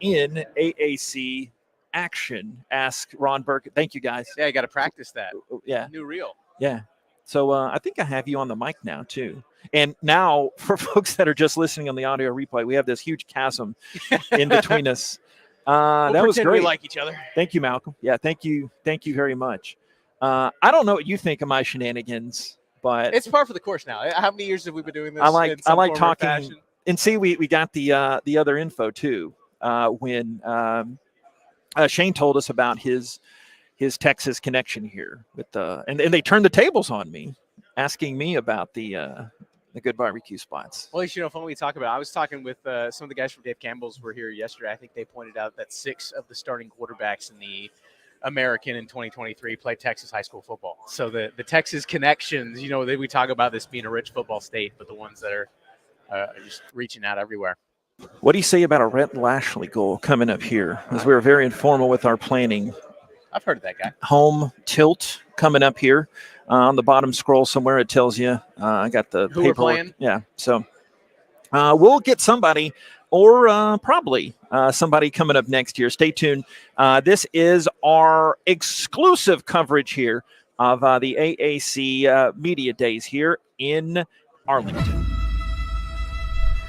in AAC action. Ask Ron Burke. Thank you, guys. Yeah, you got to practice that. Yeah. New reel. Yeah. So I think I have you on the mic now, too. And now, for folks that are just listening on the audio replay, we have this huge chasm in between us. That was great. We like each other. Thank you, Malcolm. Yeah, thank you very much. I don't know what you think of my shenanigans, but It's par for the course now. How many years have we been doing this? I like in some form or talking. fashion? And see, we got the other info too when Shane told us about his Texas connection here with and they turned the tables on me, asking me about the good barbecue spots. Well, fun we talk about. I was talking with some of the guys from Dave Campbell's were here yesterday. I think they pointed out that 6 of the starting quarterbacks in the American in 2023 play Texas high school football. So the Texas connections, we talk about this being a rich football state, but the ones that are just reaching out everywhere. What do you say about a Rhett Lashley goal coming up here? As we were very informal with our planning. I've heard of that guy. Home tilt coming up here. On the bottom scroll somewhere, it tells you. I got the Who we're paperwork. playing? Yeah. So we'll get somebody or probably somebody coming up next year. Stay tuned. This is our exclusive coverage here of the AAC Media Days here in Arlington. It's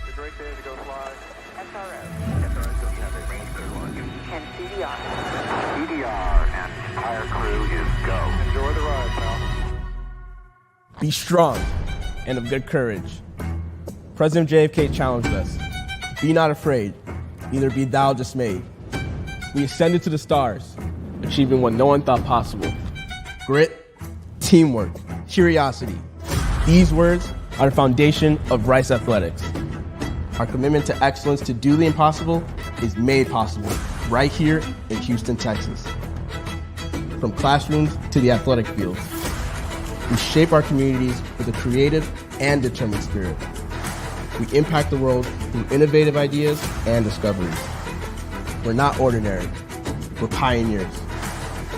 a great day to go fly. SRO. So we have a range clear launch. And CDR. CDR and entire crew is go. Enjoy the ride, pal. Be strong and of good courage. President JFK challenged us. Be not afraid, neither be thou dismayed. We ascended to the stars, achieving what no one thought possible. Grit, teamwork, curiosity. These words are the foundation of Rice Athletics. Our commitment to excellence to do the impossible is made possible right here in Houston, Texas. From classrooms to the athletic field, we shape our communities with a creative and determined spirit. We impact the world through innovative ideas and discoveries. We're not ordinary. We're pioneers.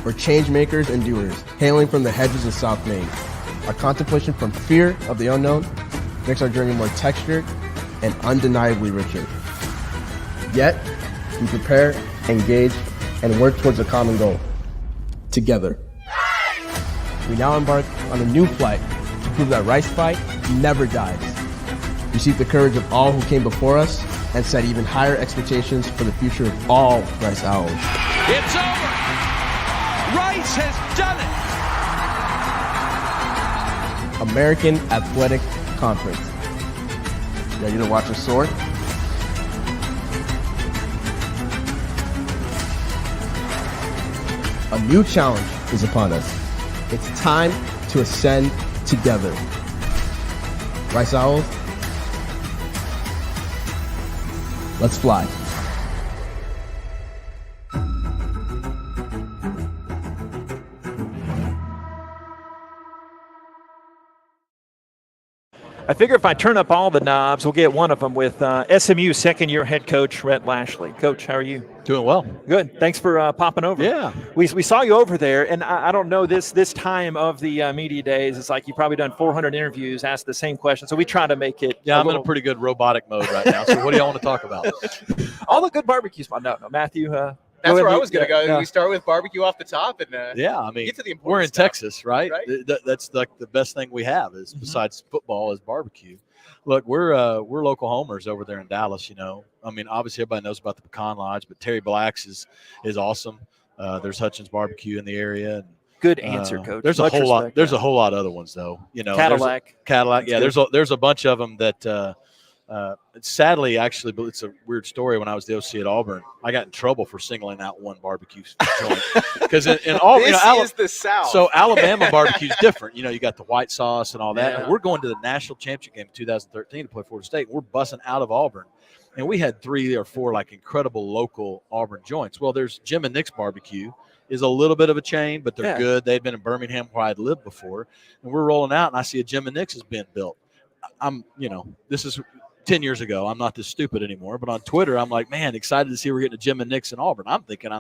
We're change makers and doers, hailing from the hedges of South Maine. Our contemplation from fear of the unknown makes our journey more textured and undeniably richer. Yet, we prepare, engage, and work towards a common goal. Together. We now embark on a new flight to prove that Rice Fight never dies. We seek the courage of all who came before us and set even higher expectations for the future of all Rice Owls. It's over. Rice has done it. American Athletic Conference. Ready to watch us soar? A new challenge is upon us. It's time to ascend together. Rice Owls, let's fly. I figure if I turn up all the knobs, we'll get one of them with SMU second-year head coach Rhett Lashley. Coach, how are you? Doing well. Good. Thanks for popping over. Yeah. We saw you over there, and I don't know, this time of the media days, it's like you've probably done 400 interviews, asked the same question. So we try to make it. Yeah, I'm in a pretty good robotic mode right now. So what do y'all want to talk about? All the good barbecue spots. No, Matthew. That's where I was going to go. Yeah. We start with barbecue off the top, and yeah, I mean, get to the important we're in stuff, Texas, right? That's like the best thing we have is besides football is barbecue. Look, we're local homers over there in Dallas. I mean, obviously everybody knows about the Pecan Lodge, but Terry Black's is awesome. There's Hutchins Barbecue in the area. And, good answer, Coach. There's Much a whole lot. respect, There's a whole lot of other ones though. Cadillac. Cadillac. Yeah, That's there's a bunch of them that. Sadly, actually, but it's a weird story. When I was the OC at Auburn, I got in trouble for singling out one barbecue joint because in Auburn, is the South. So Alabama barbecue is different. You got the white sauce and all that. Yeah. And we're going to the national championship game in 2013 to play Florida State. We're busting out of Auburn, and we had 3 or 4 like incredible local Auburn joints. Well, there's Jim and Nick's barbecue is a little bit of a chain, but they're Yeah. good. They'd been in Birmingham where I'd lived before. And we're rolling out, and I see a Jim and Nick's has been built. This is 10 years ago. I'm not this stupid anymore. But on Twitter, I'm like, man, excited to see we're getting a Jim and Nick's in Auburn. I'm thinking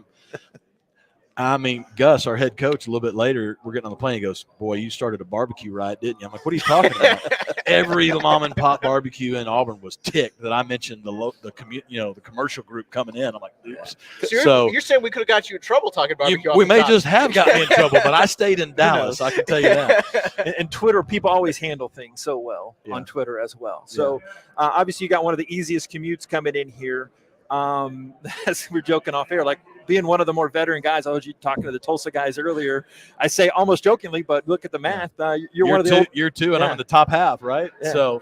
Gus, our head coach, a little bit later, we're getting on the plane. He goes, boy, you started a barbecue, right, didn't you? I'm like, what are you talking about? Every mom and pop barbecue in Auburn was ticked that I mentioned the commercial group coming in. I'm like, oops. So you're saying we could have got you in trouble talking barbecue? We may just have gotten me in trouble, but I stayed in Dallas. I can tell you that. And Twitter, people always handle things so well on Twitter as well. So obviously you got one of the easiest commutes coming in here. As we're joking off air, like being one of the more veteran guys. I was talking to the Tulsa guys earlier. I say almost jokingly, but look at the math. You're one of the year two, and I'm in the top half, right? Yeah. So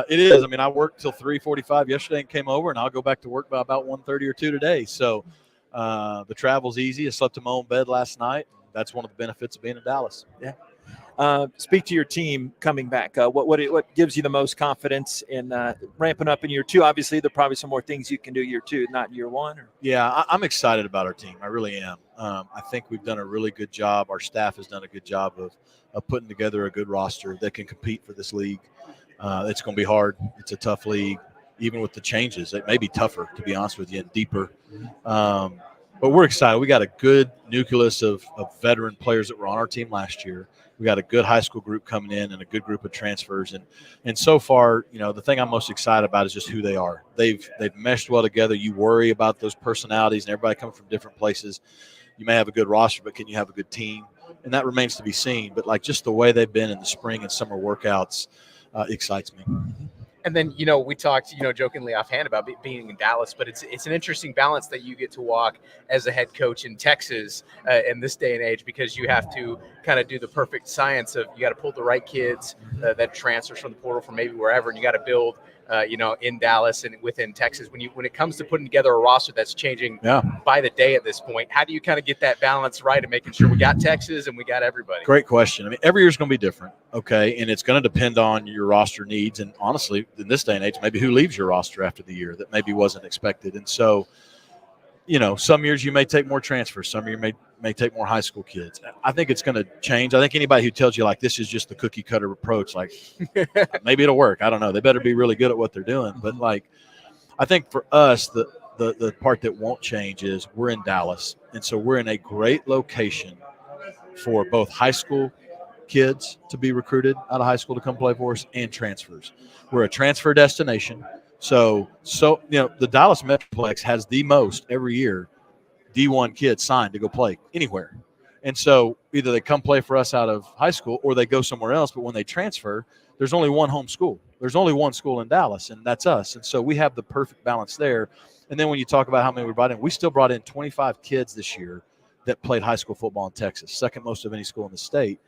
it is. I mean, I worked till 3:45 yesterday and came over, and I'll go back to work by about 1:30 or 2 today. So the travel's easy. I slept in my own bed last night. That's one of the benefits of being in Dallas. Yeah. Speak to your team coming back. What gives you the most confidence in ramping up in year two? Obviously, there are probably some more things you can do year two, not year one. Yeah, I'm excited about our team. I really am. I think we've done a really good job. Our staff has done a good job of putting together a good roster that can compete for this league. It's going to be hard. It's a tough league. Even with the changes, it may be tougher, to be honest with you, and deeper. But we're excited. We got a good nucleus of veteran players that were on our team last year. We got a good high school group coming in and a good group of transfers. And so far, the thing I'm most excited about is just who they are. They've meshed well together. You worry about those personalities and everybody coming from different places. You may have a good roster, but can you have a good team? And that remains to be seen. But like just the way they've been in the spring and summer workouts excites me. And then, we talked, jokingly offhand about being in Dallas, but it's an interesting balance that you get to walk as a head coach in Texas in this day and age, because you have to kind of do the perfect science of you got to pull the right kids that transfers from the portal from maybe wherever, and you got to build, in Dallas and within Texas. When it comes to putting together a roster that's changing by the day at this point, how do you kind of get that balance right and making sure we got Texas and we got everybody? Great question. I mean, every year is going to be different, okay? And it's going to depend on your roster needs. And honestly, in this day and age, maybe who leaves your roster after the year that maybe wasn't expected. And so, some years you may take more transfers. Some years you may take more high school kids. I think it's going to change. I think anybody who tells you like this is just the cookie cutter approach, like maybe it'll work. I don't know. They better be really good at what they're doing. But like, I think for us, the part that won't change is we're in Dallas. And so we're in a great location for both high school kids to be recruited out of high school to come play for us and transfers. We're a transfer destination. So the Dallas Metroplex has the most every year D1 kids signed to go play anywhere. And so either they come play for us out of high school or they go somewhere else. But when they transfer, there's only one home school. There's only one school in Dallas, and that's us. And so we have the perfect balance there. And then when you talk about how many we brought in, we still brought in 25 kids this year that played high school football in Texas, second most of any school in the state.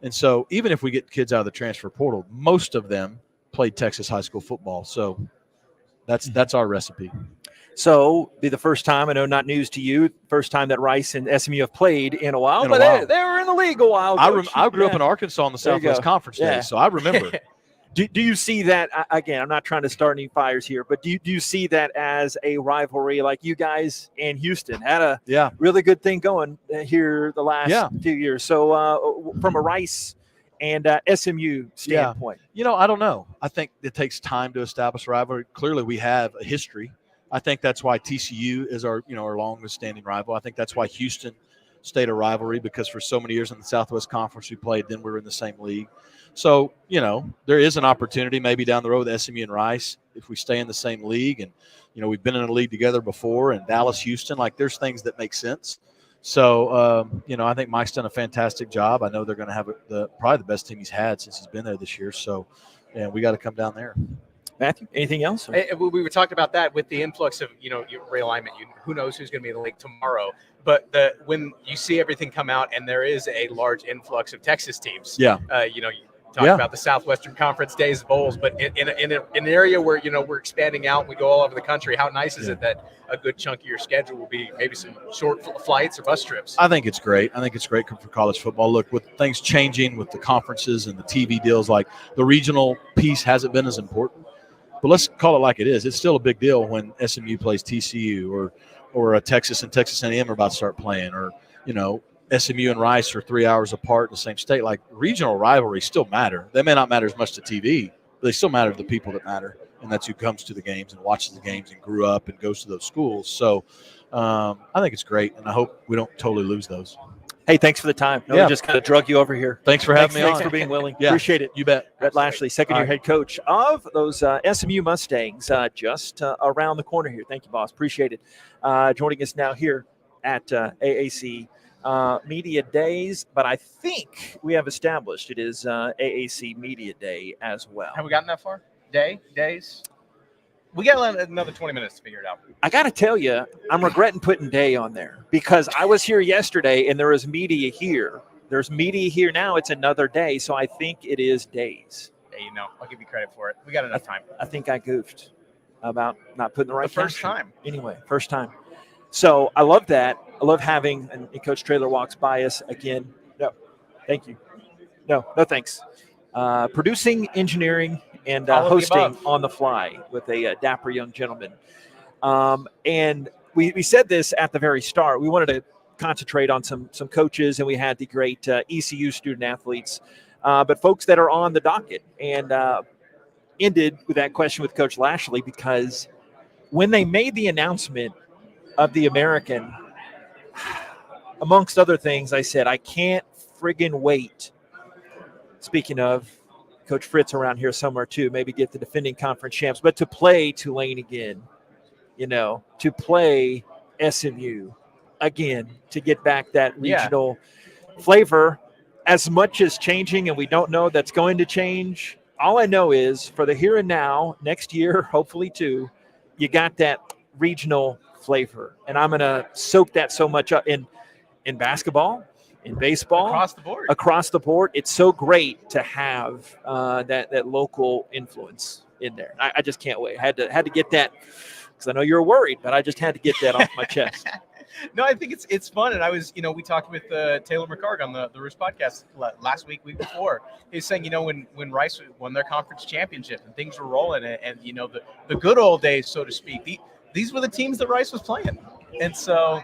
And so even if we get kids out of the transfer portal, most of them played Texas high school football. So that's our recipe. So be the first time, I know not news to you, first time that Rice and SMU have played in a while, but they were in the league a while. I grew up in Arkansas in the Southwest Conference days, so I remember. Do you see that, again, I'm not trying to start any fires here, but do you see that as a rivalry like you guys and Houston had a really good thing going here the last few years? So from a Rice and SMU standpoint. I don't know. I think it takes time to establish a rivalry. Clearly we have a history. I think that's why TCU is our longest standing rival. I think that's why Houston stayed a rivalry, because for so many years in the Southwest Conference we played, then we were in the same league. So, there is an opportunity maybe down the road with SMU and Rice if we stay in the same league. And, we've been in a league together before, and Dallas, Houston, like there's things that make sense. So, I think Mike's done a fantastic job. I know they're going to have probably the best team he's had since he's been there this year. So, and we got to come down there. Matthew, anything else? We were talking about that with the influx of, your realignment. Who knows who's going to be in the league tomorrow. But when you see everything come out and there is a large influx of Texas teams, you talk about the Southwestern Conference days, bowls, but in an area where, we're expanding out, we go all over the country. How nice is it that a good chunk of your schedule will be maybe some short flights or bus trips? I think it's great. I think it's great for college football. Look, with things changing with the conferences and the TV deals, like the regional piece hasn't been as important. But let's call it like it is. It's still a big deal when SMU plays TCU or a Texas and Texas A&M are about to start playing, or SMU and Rice are 3 hours apart in the same state. Like, regional rivalries still matter. They may not matter as much to TV, but they still matter to the people that matter, and that's who comes to the games and watches the games and grew up and goes to those schools. So I think it's great, and I hope we don't totally lose those. Hey, thanks for the time. We just kind of drug you over here. Thanks for having me on. Thanks for being willing. Yeah, appreciate it. You bet. Rhett Lashley, second-year head coach of those SMU Mustangs, just around the corner here. Thank you, boss. Appreciate it. Joining us now here at AAC Media Days, but I think we have established it is AAC Media Day as well. Have we gotten that far? Days? We got another 20 minutes to figure it out. I got to tell you, I'm regretting putting day on there because I was here yesterday and there was media here. There's media here now. It's another day, so I think it is days. Hey, I'll give you credit for it. We got enough time. I think I goofed about not putting the right first caption. time. Anyway, first time. So I love that. I love having, and Coach Traylor walks by us again. No, thank you. No thanks. Producing, engineering, and hosting on the fly with a dapper young gentleman. And we said this at the very start. We wanted to concentrate on some coaches, and we had the great ECU student athletes, but folks that are on the docket. And ended with that question with Coach Lashley, because when they made the announcement of the American, amongst other things, I said, I can't friggin' wait. Speaking of, Coach Fritz around here somewhere too, maybe get the defending conference champs, but to play Tulane again, to play SMU again, to get back that regional flavor. As much as changing, and we don't know that's going to change, all I know is for the here and now, next year, hopefully too, you got that regional flavor. And I'm going to soak that so much up in basketball, in baseball, across the board. It's so great to have that local influence in there. I just can't wait. I had to get that, because I know you're worried, but I just had to get that off my chest. No, I think it's fun. And I was, we talked with Taylor McCarg on the Roost podcast last week before. He was saying, when Rice won their conference championship and things were rolling, and the good old days, so to speak, these were the teams that Rice was playing. And so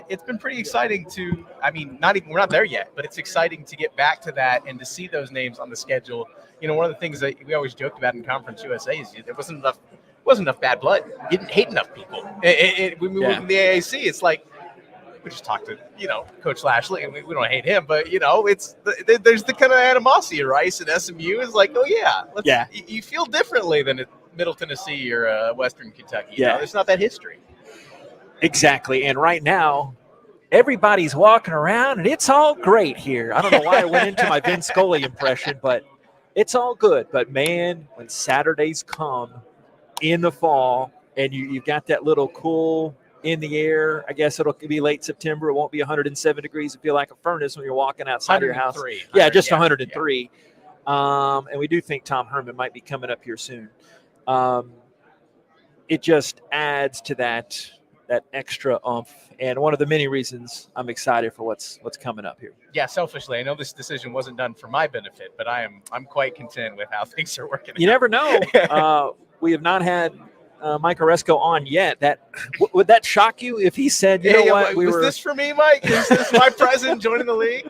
it's been pretty exciting to, we're not there yet, but it's exciting to get back to that and to see those names on the schedule. One of the things that we always joked about in Conference USA is there wasn't enough bad blood. You didn't hate enough people. We moved to the AAC. It's like, we just talked to, Coach Lashley, and we don't hate him, but, there's the kind of animosity, Rice and SMU is like, you feel differently than Middle Tennessee or Western Kentucky. There's not that history. Exactly. And right now, everybody's walking around, and it's all great here. I don't know why I went into my Vince Scully impression, but it's all good. But, man, when Saturdays come in the fall and you've got that little cool in the air, I guess it'll be late September. It won't be 107 degrees. It'll feel like a furnace when you're walking outside of your house. Yeah, just 103. Yeah. And we do think Tom Herman might be coming up here soon. It just adds to that extra oomph, and one of the many reasons I'm excited for what's coming up here. Yeah, selfishly, I know this decision wasn't done for my benefit, but I'm quite content with how things are working. You never know. We have not had Mike Oresco on yet. Would that shock you if he said, you know what? Was this for me, Mike? Is this my present joining the league?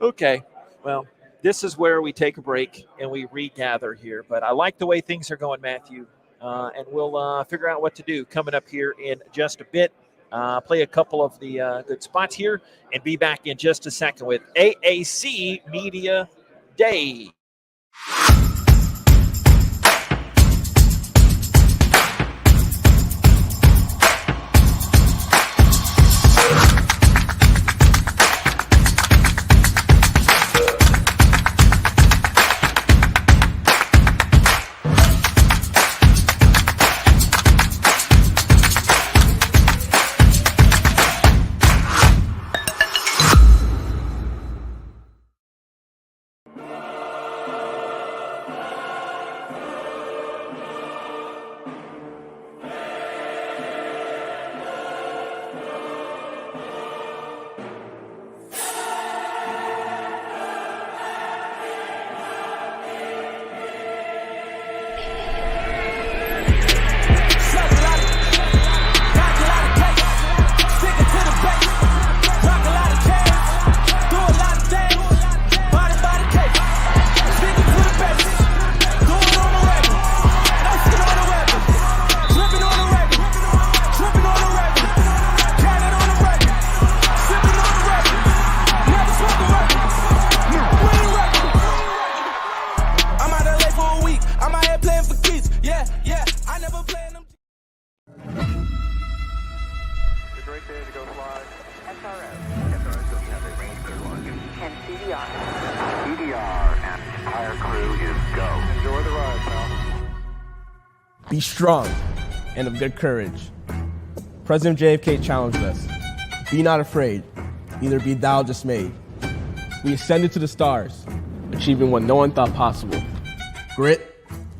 Okay. Well, this is where we take a break and we regather here. But I like the way things are going, Matthew. And we'll figure out what to do coming up here in just a bit. Play a couple of the good spots here and be back in just a second with AAC Media Day. I'm out here playing for keeps. Yeah, I never playing them. It's a great day to go fly. SRO, so we have a range clear launch. 10 CDR. CDR and entire crew is go. Enjoy the ride, pal. Be strong and of good courage. President JFK challenged us. Be not afraid, neither be thou dismayed. We ascended to the stars, achieving what no one thought possible. Grit,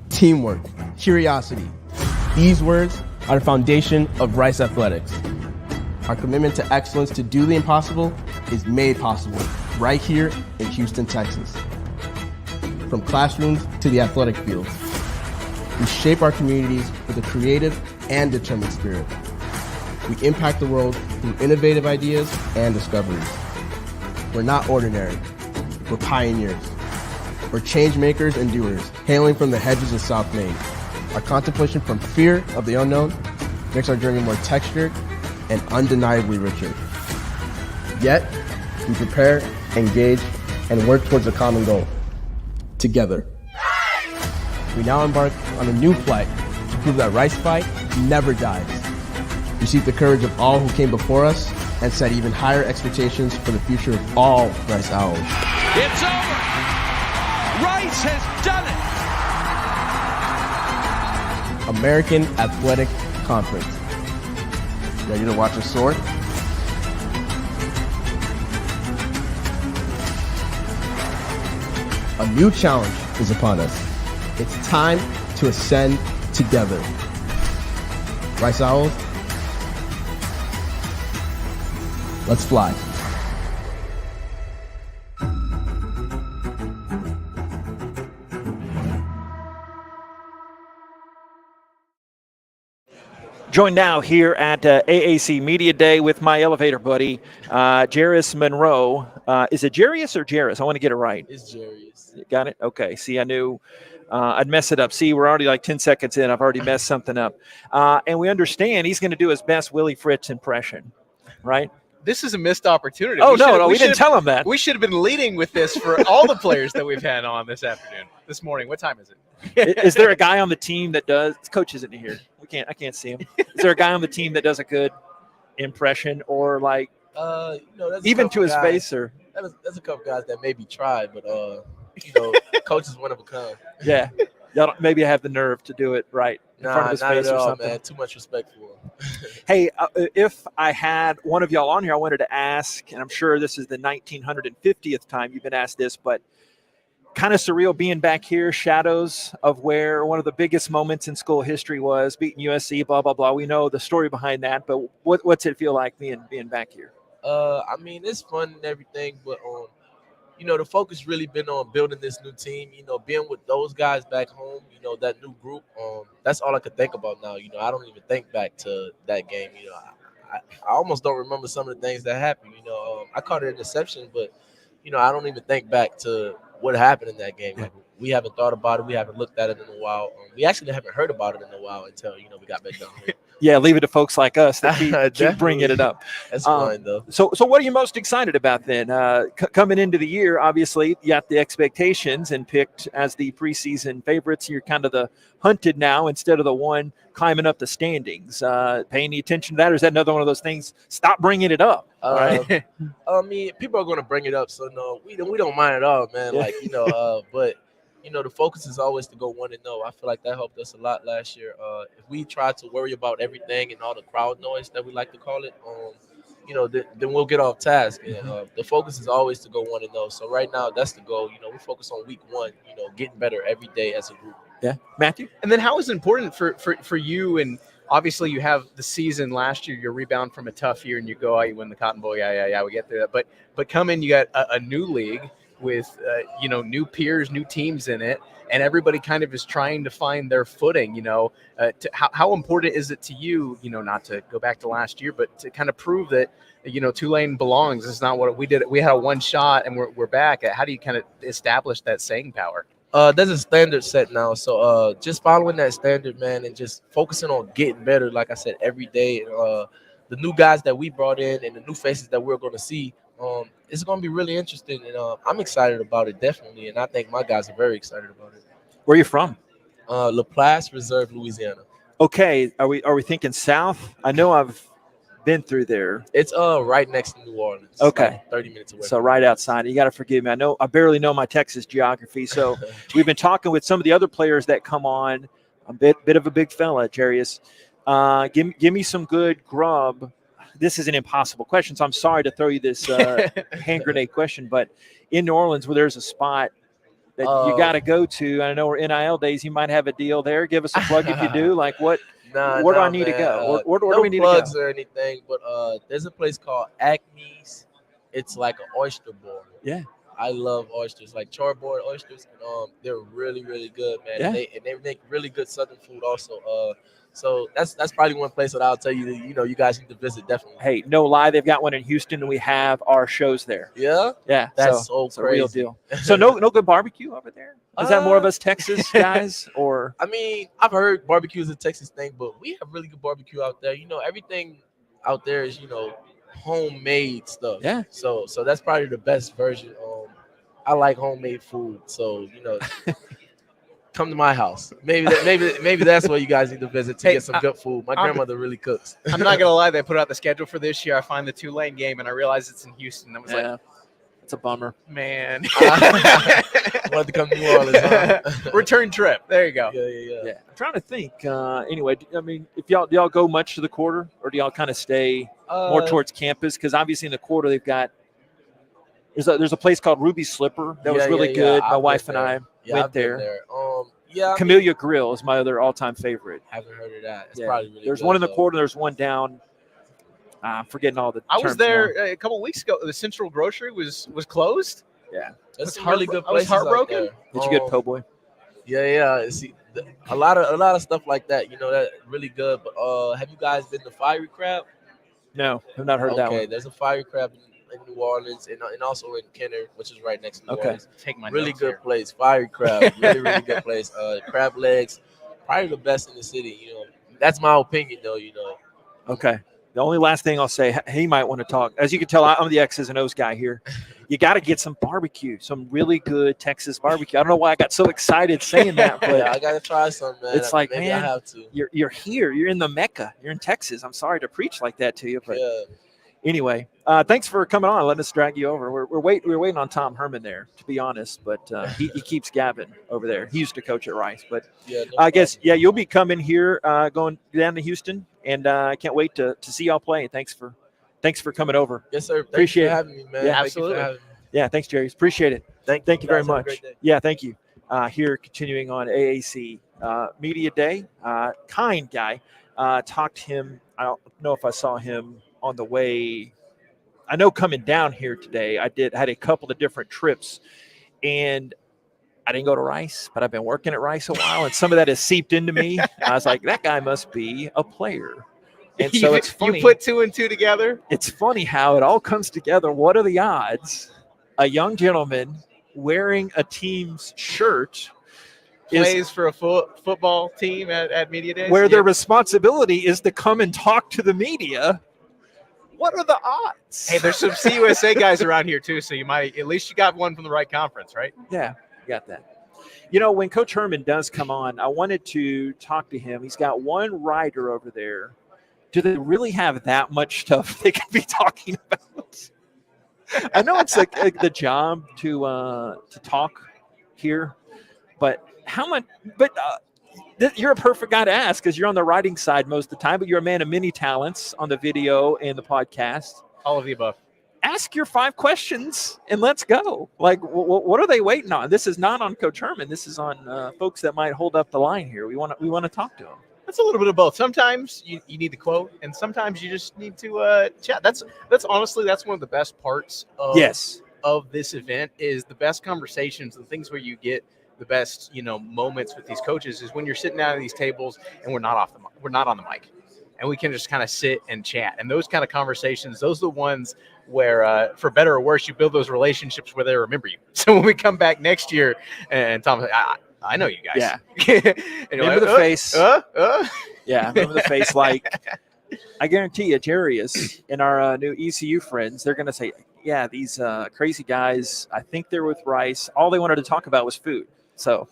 teamwork, curiosity. These words are the foundation of Rice Athletics. Our commitment to excellence to do the impossible is made possible right here in Houston, Texas. From classrooms to the athletic fields, we shape our communities with a creative and determined spirit. We impact the world through innovative ideas and discoveries. We're not ordinary, we're pioneers. We're change makers and doers, hailing from the hedges of South Main. Our contemplation from fear of the unknown makes our journey more textured and undeniably richer. Yet, we prepare, engage, and work towards a common goal. Together. We now embark on a new flight to prove that Rice Fight never dies. We seek the courage of all who came before us and set even higher expectations for the future of all Rice Owls. It's over. Rice has done it. American Athletic Conference. Ready to watch us soar? A new challenge is upon us. It's time to ascend together. Rice Owls, let's fly. Joined now here at AAC Media Day with my elevator buddy, Jarius Monroe. Is it Jarius or Jairus? I want to get it right. It's Jarius. Got it? Okay. See, I knew I'd mess it up. See, we're already like 10 seconds in. I've already messed something up. And we understand he's going to do his best Willie Fritz impression, right? This is a missed opportunity. Oh, we didn't tell him that. We should have been leading with this for all the players that we've had on this morning. What time is it? Is there a guy on the team that does? Coach isn't here. I can't see him. Is there a guy on the team that does a good impression, or like even to his face? Or there's a couple guys that maybe tried, but coach is one of a kind. Yeah, y'all don't maybe have the nerve to do it right in front of his not face at or all, something. man. Too much respect for him. Hey, if I had one of y'all on here, I wanted to ask, and I'm sure this is the 1950th time you've been asked this, but kind of surreal being back here, shadows of where one of the biggest moments in school history was, beating USC, blah, blah, blah. We know the story behind that, but what's it feel like being back here? I mean, it's fun and everything, but the focus really been on building this new team, being with those guys back home, that new group. That's all I could think about now. I don't even think back to that game. I almost don't remember some of the things that happened. I caught an interception, but, I don't even think back to what happened in that game. Like, we haven't thought about it. We haven't looked at it in a while. We actually haven't heard about it in a while until, we got back down here. Yeah, leave it to folks like us that keep bringing it up. That's fine, though. So what are you most excited about then? Coming into the year, obviously, you got the expectations and picked as the preseason favorites. You're kind of the hunted now instead of the one climbing up the standings. Paying any attention to that, or is that another one of those things? Stop bringing it up. Right? I mean, people are going to bring it up, so no, we don't mind at all, man. Like, but the focus is always to go 1-0. I feel like that helped us a lot last year. If we try to worry about everything and all the crowd noise that we like to call it, then we'll get off task. And, the focus is always to go 1-0. So right now, that's the goal. We focus on week 1. Getting better every day as a group. Yeah, Matthew. And then how is it important for you? And obviously, you have the season last year. You rebound from a tough year, and you go out, you win the Cotton Bowl. Yeah, we get through that. But come in, you got a new league with new peers, new teams in it, and everybody kind of is trying to find their footing. How important is it to you? Not to go back to last year, but to kind of prove that Tulane belongs. It's not what we did. We had a one shot, and we're back. How do you kind of establish that staying power? There's a standard set now, so just following that standard, man, and just focusing on getting better. Like I said, every day. The new guys that we brought in and the new faces that we're going to see. It's going to be really interesting, and I'm excited about it, definitely, and I think my guys are very excited about it. Where are you from? LaPlace Reserve, Louisiana. Okay, are we thinking south? I know I've been through there. It's right next to New Orleans. It's Okay, like 30 minutes away. So from right outside. You got to forgive me. I barely know my Texas geography. So we've been talking with some of the other players that come on. A bit of a big fella, Jarius. Give me some good grub. This is an impossible question, so I'm sorry to throw you this hand grenade question. But in New Orleans, where there's a spot that you got to go to, I know we're NIL days. You might have a deal there. Give us a plug if you do. Like what? Where do I need to go? Where do we need to go? No plugs or anything, but there's a place called Acme's. It's like an oyster board. Yeah. I love oysters, like charboard oysters, and they're really, really good, man. Yeah. And they make really good Southern food also. So that's probably one place that I'll tell you, you guys need to visit definitely. Hey, no lie, they've got one in Houston, and we have our shows there. Yeah? Yeah. That's so it's a real crazy. deal. So no good barbecue over there? Is that more of us Texas guys, or? I mean, I've heard barbecue is a Texas thing, but we have really good barbecue out there. Everything out there is, homemade stuff. Yeah. So that's probably the best version. I like homemade food, so come to my house. Maybe that's where you guys need to visit to get some good food. My grandmother really cooks. I'm not gonna lie, they put out the schedule for this year. I find the Tulane game, and I realized it's in Houston. I was like, it's a bummer, man. Wanted to come to New Orleans. Huh? Return trip. There you go. Yeah. I'm trying to think. Anyway, I mean, if do y'all go much to the quarter, or do y'all kind of stay more towards campus? Because obviously in the quarter they've got. There's a place called Ruby Slipper that was really good. My wife and I went there. Camellia Grill is my other all-time favorite. Haven't heard of that. It's probably really There's good, one in the though. quarter. There's one down. I'm forgetting all the. I was terms there now. a couple of weeks ago. The Central Grocery was closed. Yeah, There's some really good I was places out heartbroken. there. Did you get po' boy? Yeah. See, a lot of stuff like that. That really good. But have you guys been to Fiery Crab? No, I've not heard that one. Okay, there's a Fiery Crab in New Orleans and also in Kenner, which is right next to New Okay. Orleans. Take my really notes good here. place. Fiery Crab, really good place. Crab legs, probably the best in the city. That's my opinion though. Okay. The only last thing I'll say, he might want to talk. As you can tell, I'm the X's and O's guy here. You got to get some barbecue, some really good Texas barbecue. I don't know why I got so excited saying that, but Yeah, I gotta try some, man. it's like, Maybe man, I have to. you're here. You're in the Mecca. You're in Texas. I'm sorry to preach like that to you, but anyway, thanks for coming on. Letting us drag you over. We're waiting on Tom Herman there, to be honest, but he keeps gabbing over there. He used to coach at Rice, but I guess you'll be coming here, going down to Houston, and I can't wait to see y'all play. Thanks for coming over. Yes, sir. Appreciate Thanks for having me, man. Yeah, Thank you for having me. Yeah, thanks, Jerry. Appreciate it. Thank you very guys. Have a much. great day. Yeah, thank you. Here, continuing on AAC Media Day. Kind guy. Talked to him. I don't know if I saw him on the way. I know coming down here today, I had a couple of different trips, and I didn't go to Rice, but I've been working at Rice a while, and some of that has seeped into me. I was like, that guy must be a player. And so it's funny. You put two and two together. It's funny how it all comes together. What are the odds? A young gentleman wearing a team's shirt Plays for a football team at Media Days. where their responsibility is to come and talk to the media. What are the odds? Hey, there's some CUSA guys around here too, so you might at least you got one from the right conference, right? Yeah, got that. When Coach Herman does come on, I wanted to talk to him. He's got one writer over there. Do they really have that much stuff they can be talking about? I know it's like the job to talk here, but how much? But you're a perfect guy to ask because you're on the writing side most of the time, but you're a man of many talents on the video and the podcast. All of the above. Ask your 5 questions and let's go. Like, what are they waiting on? This is not on Coach Herman. This is on folks that might hold up the line here. We want to talk to them. That's a little bit of both. Sometimes you need the quote, and sometimes you just need to chat. That's honestly one of the best parts of this event is the best conversations, the things where you get the best moments with these coaches is when you're sitting down at these tables and we're not on the mic, and we can just kind of sit and chat. And those kind of conversations, those are the ones where, for better or worse, you build those relationships where they remember you. So when we come back next year, and Tom's like, I know you guys. Yeah. And Remember the face. Yeah, remember the face. Like, I guarantee you, Jarius and our new ECU friends, they're going to say, yeah, these crazy guys, I think they're with Rice. All they wanted to talk about was food. So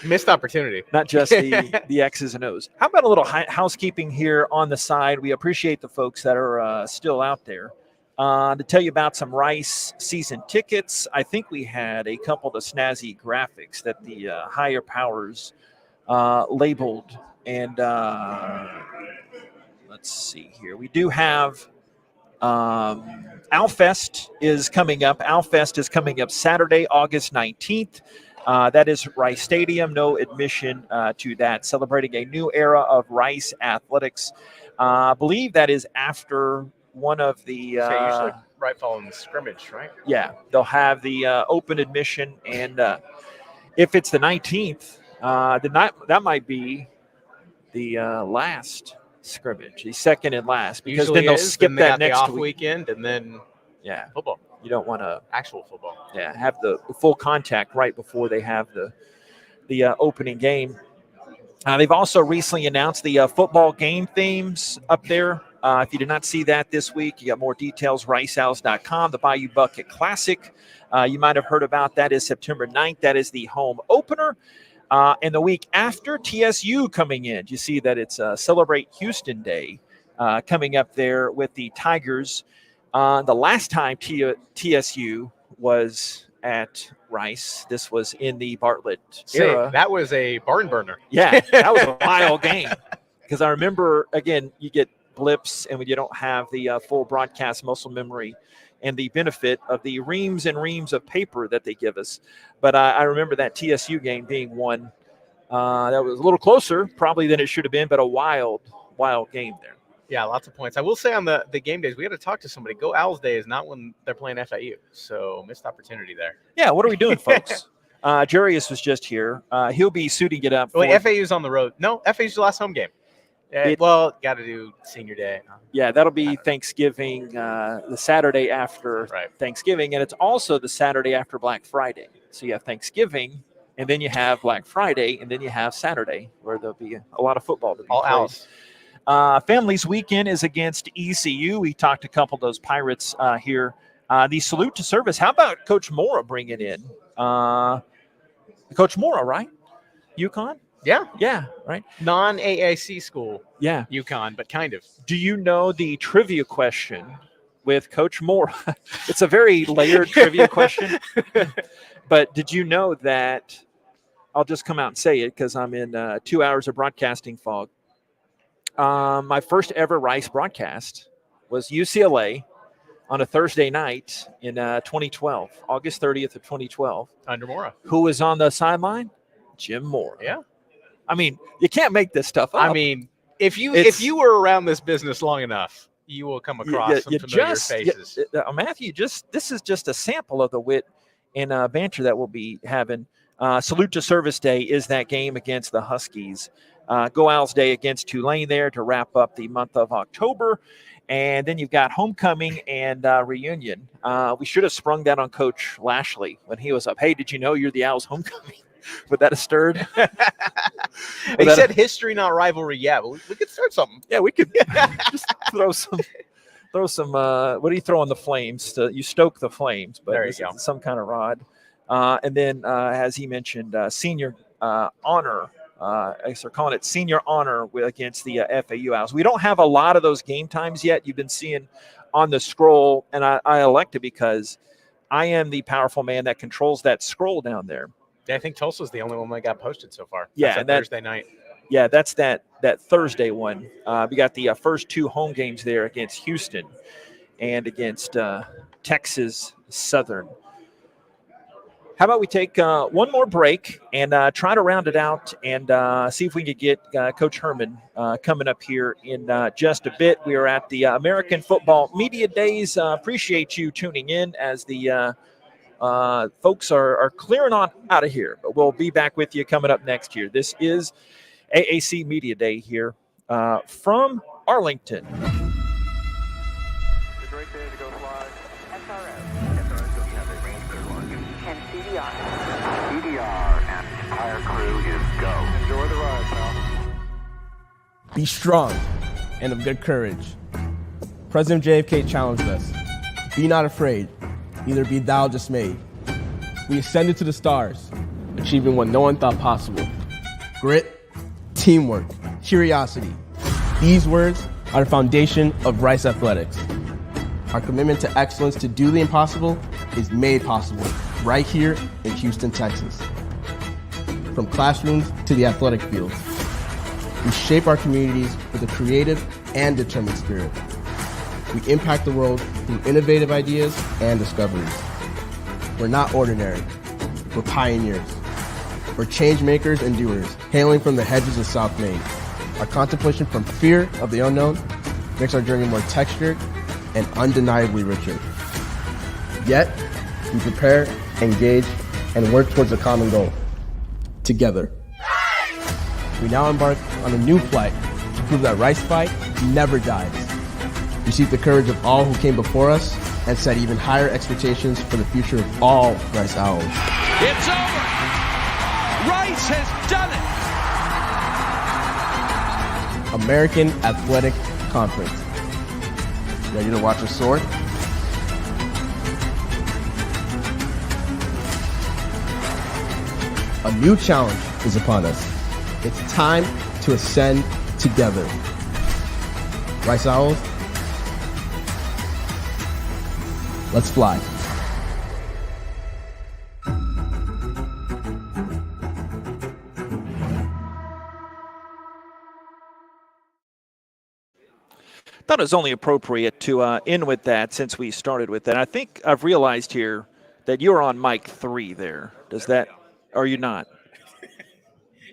Missed opportunity. Not just the X's and O's. How about a little housekeeping here on the side? We appreciate the folks that are still out there. To tell you about some Rice season tickets, I think we had a couple of snazzy graphics that the higher powers labeled. And let's see here. We do have Alfest is coming up. Alfest is coming up Saturday, August 19th. That is Rice Stadium. No admission to that. Celebrating a new era of Rice athletics. I believe that is after one of the usually right following the scrimmage, right? Yeah, they'll have the open admission, and if it's the 19th, that might be the last scrimmage, the second and last, because Usually then they'll is, skip then they that got the next off week. weekend, and then football. You don't want to Actual football. have the full contact right before they have the opening game. They've also recently announced the football game themes up there. If you did not see that this week, you got more details, ricehouse.com. The Bayou Bucket Classic, you might have heard about that, is September 9th. That is the home opener. And the week after, TSU coming in. You see that it's Celebrate Houston Day coming up there with the Tigers. The last time TSU was at Rice, this was in the Bartlett era. That was a barn burner. Yeah, that was a wild game. Because I remember, again, you get blips, and when you don't have the full broadcast muscle memory and the benefit of the reams and reams of paper that they give us. But I remember that TSU game being one that was a little closer probably than it should have been, but a wild game there. Yeah, lots of points. I will say on the game days, we got to talk to somebody. Go Owls Day is not when they're playing FAU, so missed opportunity there. Yeah, what are we doing, folks? Jarius was just here. He'll be suiting it up. Wait, FAU's on the road. No, FAU's the last home game. Well, got to do senior day. Yeah, that'll be Thanksgiving, the Saturday after Thanksgiving, and it's also the Saturday after Black Friday. So you have Thanksgiving, and then you have Black Friday, and then you have Saturday, where there'll be a lot of football to be all played. Owls. Families Weekend is against ECU. We talked to a couple of those Pirates here. The salute to service. How about Coach Mora bringing in? Coach Mora, right? UConn? Yeah, right. Non-AAC school. Yeah. UConn, but kind of. Do you know the trivia question with Coach Mora? It's a very layered trivia question. But did you know that, I'll just come out and say it because I'm in 2 hours of broadcasting fog. My first ever Rice broadcast was UCLA on a Thursday night in 2012, August 30th of 2012. Under Mora. Who was on the sideline? Jim Mora. Yeah. I mean, you can't make this stuff up. I mean, if you were around this business long enough, you will come across some familiar faces. Matthew, this is just a sample of the wit and banter that we'll be having. Salute to Service Day is that game against the Huskies. Go Owls Day against Tulane there to wrap up the month of October. And then you've got homecoming and reunion. We should have sprung that on Coach Lashley when he was up. Hey, did you know you're the Owls homecoming? Would that have stirred? He said history, not rivalry. Yeah, but we could start something. Yeah, we could just throw some. What do you throw on the flames? You stoke the flames, but there you go. Some kind of rod. And then, as he mentioned, senior honor. I guess they're calling it senior honor against the FAU Owls. We don't have a lot of those game times yet. You've been seeing on the scroll, and I elected because I am the powerful man that controls that scroll down there. Yeah, I think Tulsa's the only one that got posted so far. Yeah, that's Thursday night. Yeah, that's that Thursday one. We got the first two home games there against Houston and against Texas Southern. How about we take one more break and try to round it out and see if we can get Coach Herman coming up here in just a bit. We are at the American Football Media Days. Appreciate you tuning in as the folks are clearing on out of here. But we'll be back with you coming up next year. This is AAC Media Day here from Arlington. It's a great day to go fly. SRO. And CDR and entire crew is go. Enjoy the ride, pal. Be strong and of good courage. President JFK challenged us. Be not afraid, neither be thou dismayed. We ascended to the stars. achieving what no one thought possible. Grit, teamwork, curiosity. These words are the foundation of Rice Athletics. Our commitment to excellence to do the impossible is made possible right here in Houston, Texas. From classrooms to the athletic fields, we shape our communities with a creative and determined spirit. We impact the world through innovative ideas and discoveries. We're not ordinary, we're pioneers. We're change makers and doers, hailing from the hedges of South Main. Our contemplation from fear of the unknown makes our journey more textured and undeniably richer. Yet, we prepare, engage, and work towards a common goal. Together. We now embark on a new flight to prove that Rice Fight never dies. We seek the courage of all who came before us and set even higher expectations for the future of all Rice Owls. It's over. Rice has done it. American Athletic Conference. Ready to watch us soar? A new challenge is upon us. It's time to ascend together. Rice Owls, let's fly. Thought it was only appropriate to end with that since we started with that. I think I've realized here that you're on mic 3 there. Does that, or are you not?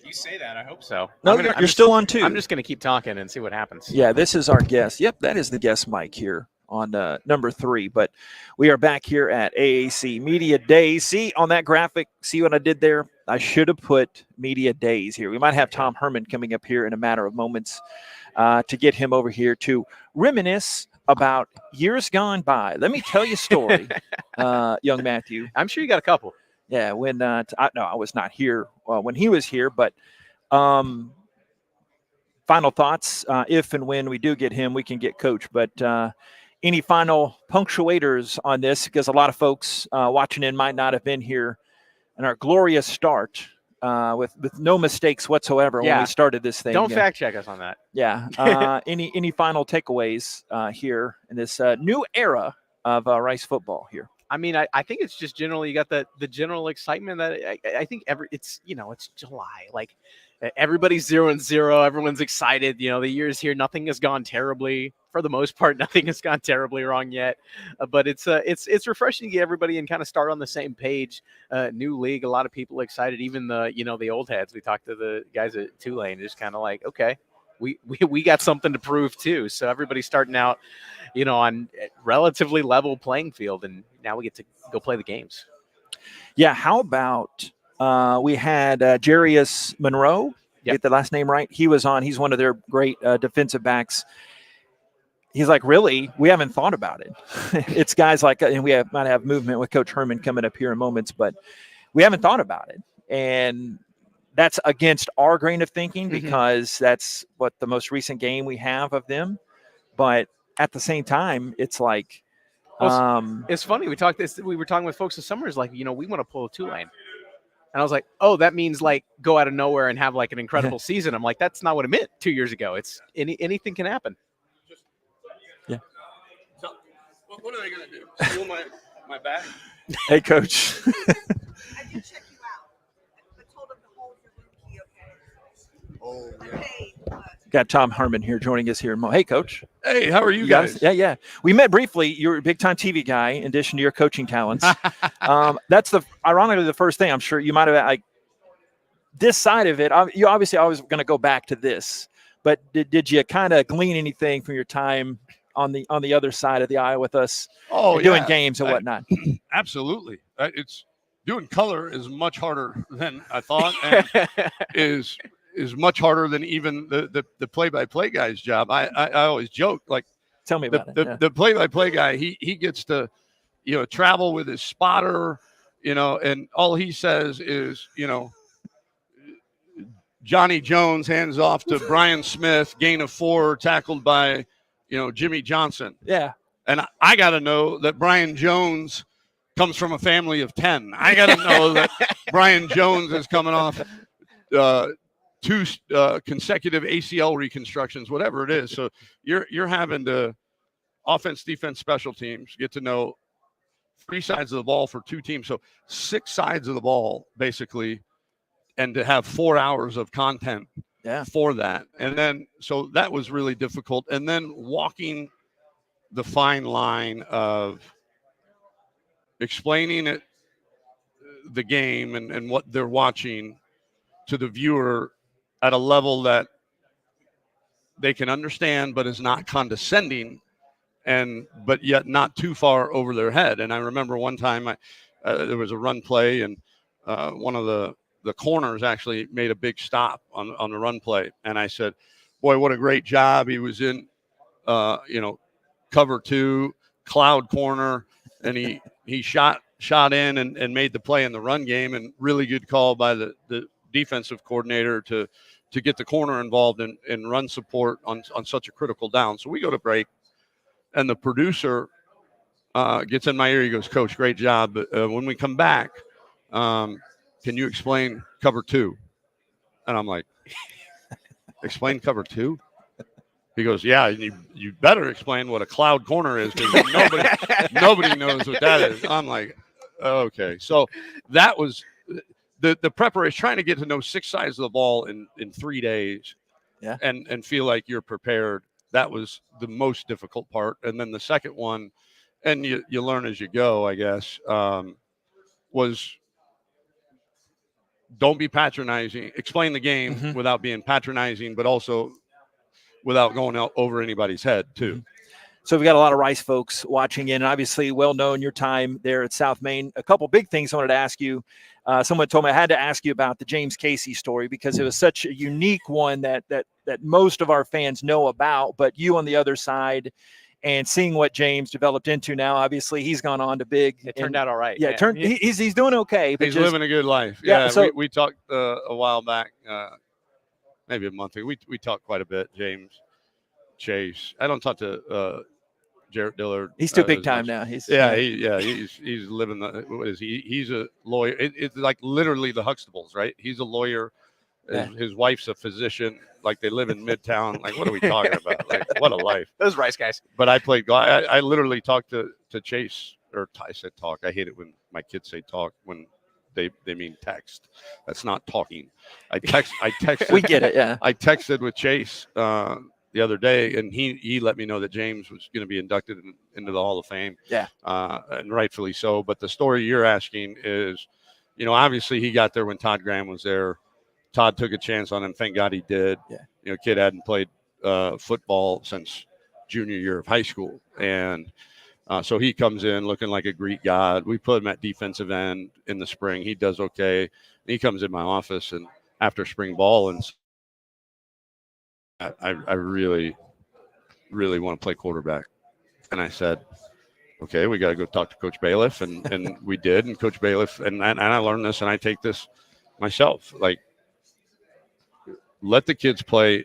You say that, I hope so. No, you're still on 2. I'm just going to keep talking and see what happens. Yeah, this is our guest. Yep, that is the guest mic here on number 3. But we are back here at AAC Media Days. See on that graphic, see what I did there? I should have put Media Days here. We might have Tom Herman coming up here in a matter of moments to get him over here to reminisce about years gone by. Let me tell you a story, young Matthew. I'm sure you got a couple. Yeah, when no, I was not here when he was here, but final thoughts. If and when we do get him, we can get Coach. But any final punctuators on this? Because a lot of folks watching in might not have been here in our glorious start with no mistakes whatsoever when we started this thing. Don't fact check us on that. Yeah. Any final takeaways here in this new era of Rice football here? I mean, I think it's just generally you got the general excitement that I think it's July. Like everybody's 0-0. Everyone's excited. The year's here. Nothing has gone terribly. For the most part, nothing has gone terribly wrong yet. But it's refreshing to get everybody and kind of start on the same page. New league, a lot of people excited. Even the old heads. We talked to the guys at Tulane, just kind of like, okay, we got something to prove too. So everybody's starting out, on a relatively level playing field, and now we get to go play the games. Yeah. How about we had Jarius Monroe? Get the last name right. He was on. He's one of their great defensive backs. He's like, really? We haven't thought about it. It's guys like, and we might have movement with Coach Herman coming up here in moments, but we haven't thought about it. And that's against our grain of thinking because that's what the most recent game we have of them. But at the same time, it's like, it's funny. We were talking with folks this summer. Is like, we want to pull a Tulane. And I was like, oh, that means like go out of nowhere and have like an incredible season. I'm like, that's not what it meant 2 years ago. It's anything can happen. Yeah. So, what are they going to do? Steal my bag? Hey, Coach. I did check you out. I told him to hold your room key, okay? Oh, yeah. Got Tom Herman here joining us here. Hey, Coach. Hey, how are you guys? Yeah. We met briefly. You're a big-time TV guy in addition to your coaching talents. That's ironically the first thing I'm sure you might have this side of it. You obviously always going to go back to this, but did you kind of glean anything from your time on the other side of the aisle with us doing games and whatnot? Absolutely. It's doing color is much harder than I thought, and is much harder than even the play-by-play guy's job. I always joke, like, tell me about it. The play-by-play guy, he gets to, travel with his spotter, and all he says is, Johnny Jones hands off to Brian Smith, gain of 4, tackled by, Jimmy Johnson. Yeah. And I got to know that Brian Jones comes from a family of 10. I got to know that Brian Jones is coming off 2 consecutive ACL reconstructions, whatever it is. So you're having to offense, defense, special teams, get to know 3 sides of the ball for 2 teams. So 6 sides of the ball, basically, and to have 4 hours of content for that. And then, so that was really difficult. And then walking the fine line of explaining it, the game and what they're watching to the viewer at a level that they can understand, but is not condescending, but yet not too far over their head. And I remember one time there was a run play, and one of the corners actually made a big stop on the run play. And I said, boy, what a great job. He was in, cover 2, cloud corner, and he shot in and made the play in the run game, and really good call by the defensive coordinator to get the corner involved in run support on such a critical down. So we go to break, and the producer gets in my ear. He goes, Coach, great job. But when we come back, can you explain cover 2? And I'm like, explain cover 2? He goes, yeah, you better explain what a cloud corner is, because nobody knows what that is. I'm like, okay. So that was the preparation, trying to get to know 6 sides of the ball in 3 days, and feel like you're prepared. That was the most difficult part. And then the second one, and you learn as you go, I guess, was don't be patronizing. Explain the game without being patronizing, but also without going out over anybody's head too. So we got a lot of Rice folks watching in, and obviously well known your time there at South Main. A couple big things I wanted to ask you. Someone told me I had to ask you about the James Casey story, because it was such a unique one that most of our fans know about, but you on the other side, and seeing what James developed into now. Obviously he's gone on to big. It turned out all right. Yeah, he's doing okay. But He's living a good life. Yeah, so, we talked a while back, maybe a month ago. We talked quite a bit, James, Chase. I don't talk to Jarrett Dillard. He's too big time now. He's living what is he? He's a lawyer. It's like literally the Huxtables, right? He's a lawyer. Yeah. His wife's a physician. Like, they live in Midtown. Like, what are we talking about? Like, what a life. Those Rice guys. But I played golf. I literally talked to Chase, or I said talk. I hate it when my kids say talk when they mean text. That's not talking. I texted. We get it. Yeah. I texted with Chase the other day, and he let me know that James was going to be inducted into the Hall of Fame. Yeah. And rightfully so. But the story you're asking is, obviously he got there when Todd Graham was there. Todd took a chance on him. Thank God he did. Yeah. Kid hadn't played football since junior year of high school. And so he comes in looking like a Greek god. We put him at defensive end in the spring. He does okay. He comes in my office, and after spring ball, and I really, really want to play quarterback. And I said, okay, we got to go talk to Coach Bailiff. And we did. And Coach Bailiff, and I learned this, and I take this myself. Like, let the kids play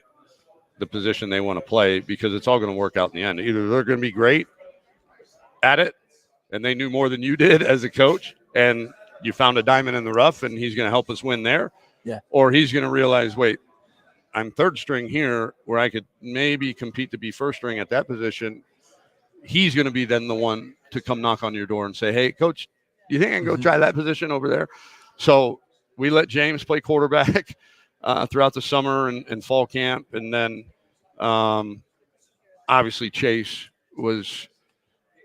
the position they want to play, because it's all going to work out in the end. Either they're going to be great at it, and they knew more than you did as a coach, and you found a diamond in the rough, and he's going to help us win there. Yeah. Or he's going to realize, wait, I'm third string here, where I could maybe compete to be first string at that position. He's going to be then the one to come knock on your door and say, hey, Coach, do you think I can go try that position over there? So we let James play quarterback throughout the summer and fall camp. And then obviously Chase was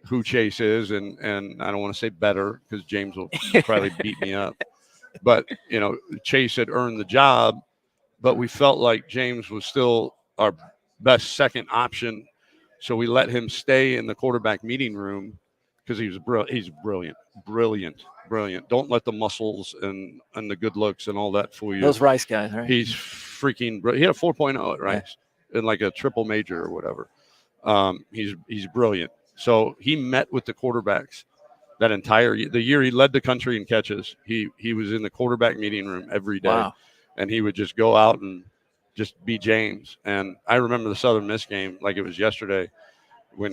who Chase is. And I don't want to say better, because James will probably beat me up. But, Chase had earned the job, but we felt like James was still our best second option. So we let him stay in the quarterback meeting room, because he's brilliant. Don't let the muscles and the good looks and all that fool you. Those Rice guys, right? He's freaking brilliant. He had a 4.0 at Rice in like a triple major or whatever. He's brilliant. So he met with the quarterbacks that the year he led the country in catches. He was in the quarterback meeting room every day. Wow. And he would just go out and just be James. And I remember the Southern Miss game like it was yesterday, when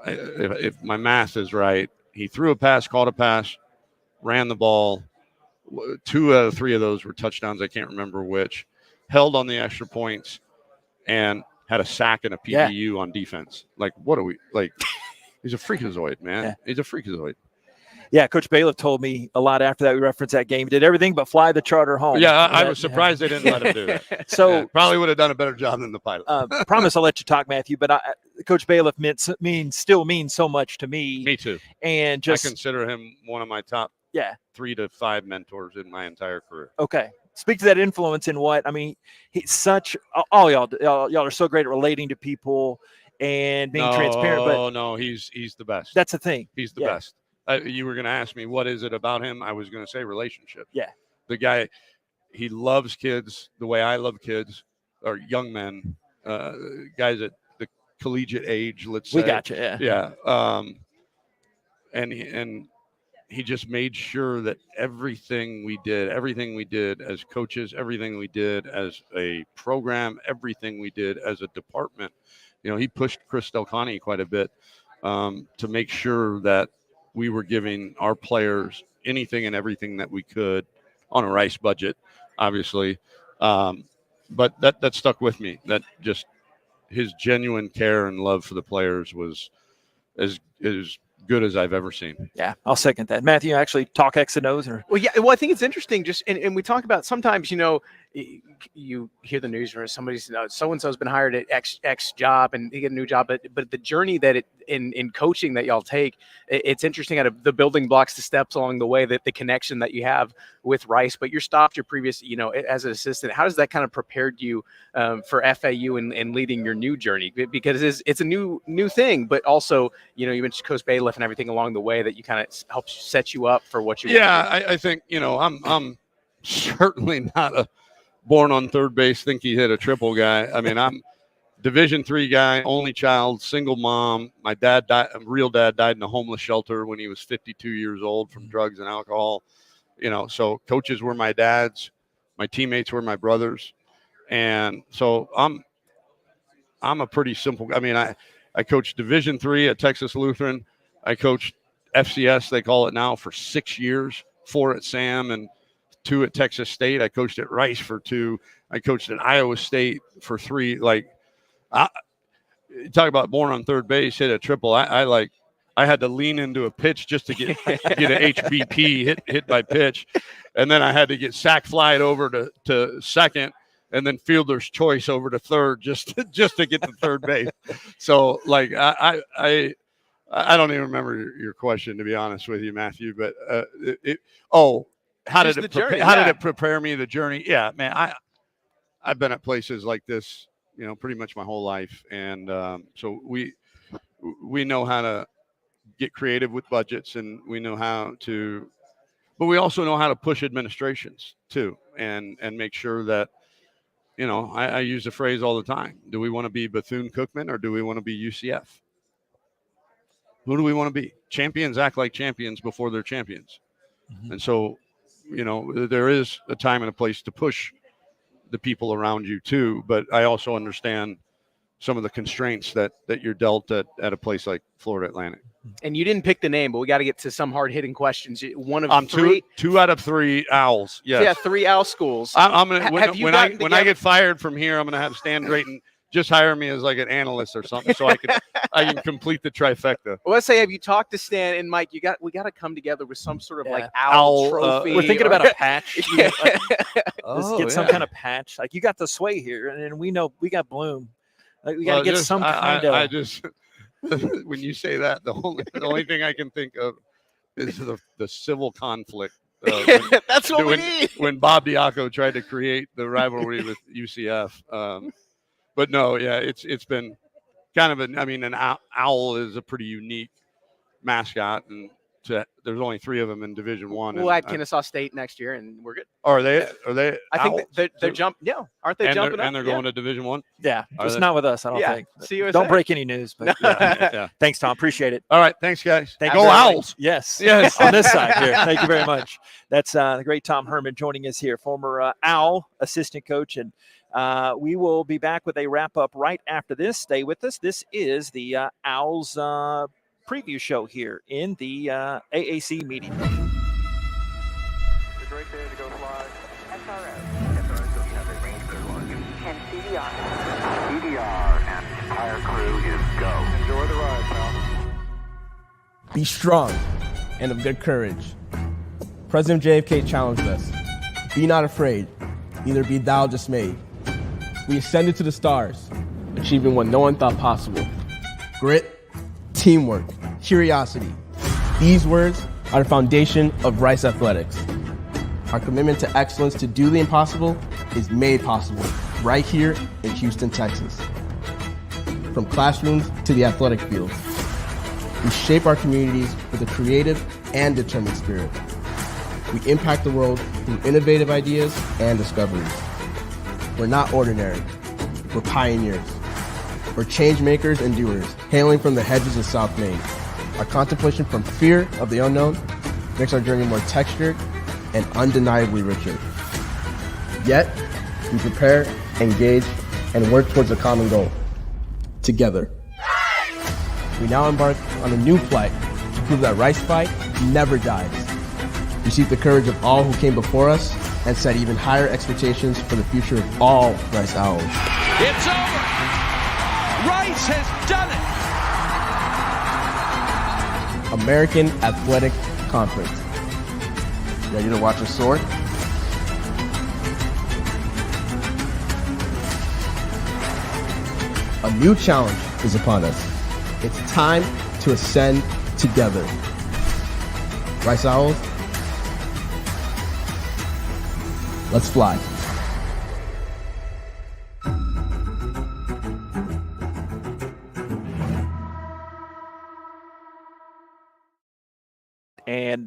if my math is right, he threw a pass, caught a pass, ran the ball. 2 out of 3 of those were touchdowns. I can't remember which. Held on the extra points and had a sack and a PBU on defense. Like, what are we like? He's a freakazoid, man. Yeah. He's a freakazoid. Yeah, Coach Bailiff told me a lot after that. We referenced that game. He did everything but fly the charter home. Yeah, I was surprised they didn't let him do that. So probably would have done a better job than the pilot. Promise I'll let you talk, Matthew. But Coach Bailiff still means so much to me. Me too. And just I consider him one of my top 3 to 5 mentors in my entire career. Okay. Speak to that influence in what I mean. He's such all y'all are so great at relating to people and being transparent. But no, he's the best. That's the thing. He's the best. You were going to ask me what is it about him? I was going to say relationship. Yeah. The guy, he loves kids the way I love kids, or young men, guys at the collegiate age. Let's say. We got you. Yeah. Yeah. And he just made sure that everything we did as coaches, everything we did as a program, everything we did as a department, he pushed Chris Delcani quite a bit to make sure that we were giving our players anything and everything that we could on a Rice budget, obviously. But that stuck with me. That just his genuine care and love for the players was as good as I've ever seen. Yeah, I'll second that. Matthew, actually talk X and O's or? Well, yeah. Well, I think it's interesting. And we talk about sometimes, you hear the news where somebody's so-and-so's been hired at X job and they get a new job, but the journey that in coaching that y'all take, it's interesting out of the building blocks, the steps along the way, that the connection that you have with Rice, but you're stopped your previous, as an assistant. How does that kind of prepared you for FAU and leading your new journey? Because it's a new thing, but also, you mentioned Coach Bailiff and everything along the way that you kind of helps set you up for what you want to do. I think, I'm certainly not a born on third base, think he hit a triple guy. I mean, I'm Division III guy, only child, single mom. My dad died, real dad died in a homeless shelter when he was 52 years old from drugs and alcohol. So coaches were my dads, my teammates were my brothers. And so I'm a pretty simple, I coached Division III at Texas Lutheran. I coached FCS, they call it now, for 6 years, 4 at Sam and 2 at Texas State. I coached at Rice for 2. I coached at Iowa State for 3. Talk about born on third base, hit a triple. I had to lean into a pitch just to get an HBP hit by pitch, and then I had to get sack flied over to second, and then fielder's choice over to third just to get to third base. So I don't even remember your question, to be honest with you, Matthew. But how did it prepare me, the journey? Yeah, man, I've been at places like this, pretty much my whole life. And so we know how to get creative with budgets, and we know how to, but we also know how to push administrations too, and make sure that, I use the phrase all the time. Do we want to be Bethune-Cookman or do we want to be UCF? Who do we want to be? Champions act like champions before they're champions. Mm-hmm. And so, there is a time and a place to push the people around you too, but I also understand some of the constraints that you're dealt at a place like Florida Atlantic. And you didn't pick the name, but we got to get to some hard-hitting questions. One of 3. Two out of 3 Owls. Yes. Yeah, 3 Owl schools. I'm gonna when I get fired from here, I'm gonna have Stan Drayton just hire me as like an analyst or something, so I can complete the trifecta. Well, let's say, have you talked to Stan and Mike? We got to come together with some sort of owl trophy. We're thinking about a patch. Get some kind of patch. Like, you got the sway here, and then we know we got Bloom. Like, we got to get some kind of. I just when you say that, the only thing I can think of is the civil conflict. That's what we need. When Bob Diaco tried to create the rivalry with UCF. But no, yeah, it's been kind of an owl is a pretty unique mascot, and there's only 3 of them in Division I. We'll add Kennesaw State next year, and we're good. Are they? I think they're jumping. Yeah, aren't they jumping up? And they're going to Division I. Yeah, just not with us. I don't think. CUSA. Don't break any news. But yeah. Thanks, Tom. Appreciate it. All right, thanks, guys. Go Owls. Yes. On this side here. Thank you very much. That's the great Tom Herman joining us here, former Owl assistant coach, and we will be back with a wrap up right after this. Stay with us. This is the Owls preview show here in the AAC Media Day. It's a great day to go fly. SRO, so we have a range crew on you. And CDR. CDR and the entire crew is go. Enjoy the ride, pal. Be strong and of good courage. President JFK challenged us. Be not afraid, neither be thou dismayed. We ascended to the stars, achieving what no one thought possible. Grit, teamwork, curiosity. These words are the foundation of Rice Athletics. Our commitment to excellence to do the impossible is made possible right here in Houston, Texas. From classrooms to the athletic field, we shape our communities with a creative and determined spirit. We impact the world through innovative ideas and discoveries. We're not ordinary. We're pioneers. We're change makers and doers, hailing from the hedges of South Main. Our contemplation from fear of the unknown makes our journey more textured and undeniably richer. Yet, we prepare, engage, and work towards a common goal. Together. We now embark on a new flight to prove that Rice Fight never dies. We seek the courage of all who came before us and set even higher expectations for the future of all Rice Owls. It's over. Rice has done it. American Athletic Conference. Ready to watch us soar? A new challenge is upon us. It's time to ascend together. Rice Owls, let's fly. And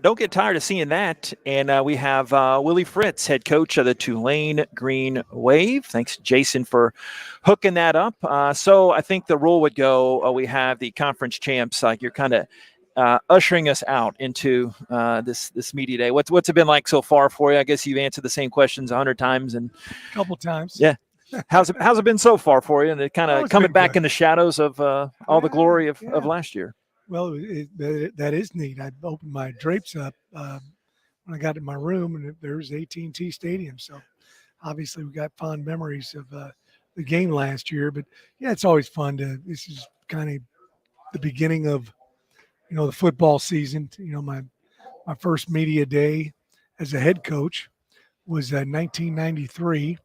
don't get tired of seeing that. And we have Willie Fritz, head coach of the Tulane Green Wave. Thanks, Jason, for hooking that up. So I think the rule would go, we have the conference champs. You're kind of ushering us out into this media day. What's it been like so far for you? I guess you've answered the same questions 100 times. And a couple times. Yeah. How's it been so far for you? And it kind of coming back in the shadows of all the glory of last year. Well, that is neat. I opened my drapes up when I got in my room, and there's AT&T Stadium. So obviously we got fond memories of the game last year. But yeah, it's always fun this is kind of the beginning of, the football season. My first media day as a head coach was 1993.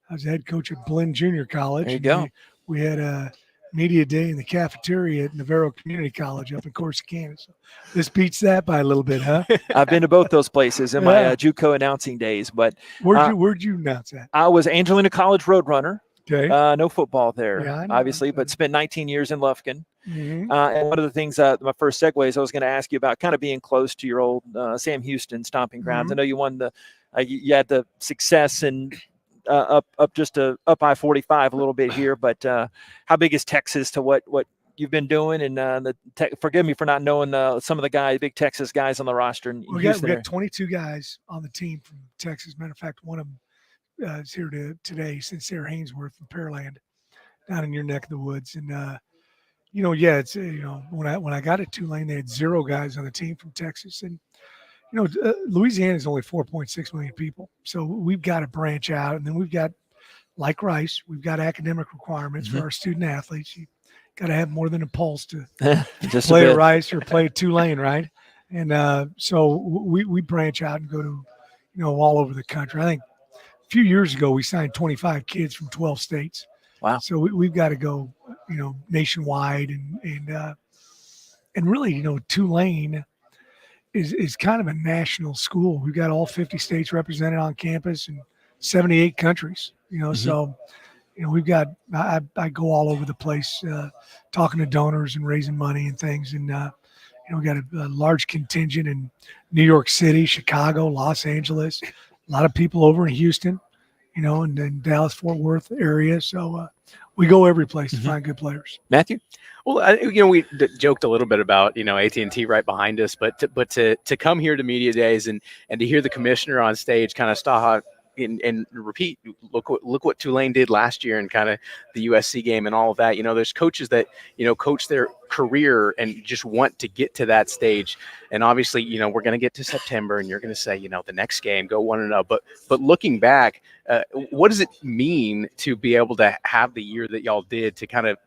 I was a head coach at Blinn Junior College. There you go. We had a media day in the cafeteria at Navarro Community College up in Corsicana. So this beats that by a little bit, huh? I've been to both those places in my JUCO announcing days. But where'd you announce at? I was Angelina College Roadrunner. Okay. No football there, Yeah, I know. obviously, but spent 19 years in Lufkin. Mhm. And one of the things, my first segue is I was going to ask you about kind of being close to your old Sam Houston stomping grounds. I know you won you had the success and up I-45 a little bit here, but how big is Texas to what you've been doing? And forgive me for not knowing some of the big Texas guys on the roster. In We Houston got 22 guys on the team from Texas. Matter of fact, one of them is here today, Sincere Hainsworth from Pearland, down in your neck of the woods. And it's when I got at Tulane, they had 0 guys on the team from Texas, and Louisiana is only 4.6 million people, so we've got to branch out. And then we've got, like Rice, we've got academic requirements for our student athletes. You got to have more than a pulse to play at Rice or play at Tulane, right? And so we branch out and go to all over the country. I think a few years ago we signed 25 kids from 12 states. Wow! So we've got to go nationwide and really Tulane is kind of a national school. We've got all 50 states represented on campus and 78 countries, so, we've got, I go all over the place, talking to donors and raising money and things. And, we got a large contingent in New York City, Chicago, Los Angeles, a lot of people over in Houston, and then Dallas, Fort Worth area. So we go every place to find good players. Matthew? Well, we joked a little bit about, AT&T right behind us, but to come here to media days and to hear the commissioner on stage kind of and repeat, look what Tulane did last year and kind of the USC game and all of that. There's coaches that, coach their career and just want to get to that stage. And obviously, we're going to get to September and you're going to say, the next game, go 1-0. But looking back, what does it mean to be able to have the year that y'all did to kind of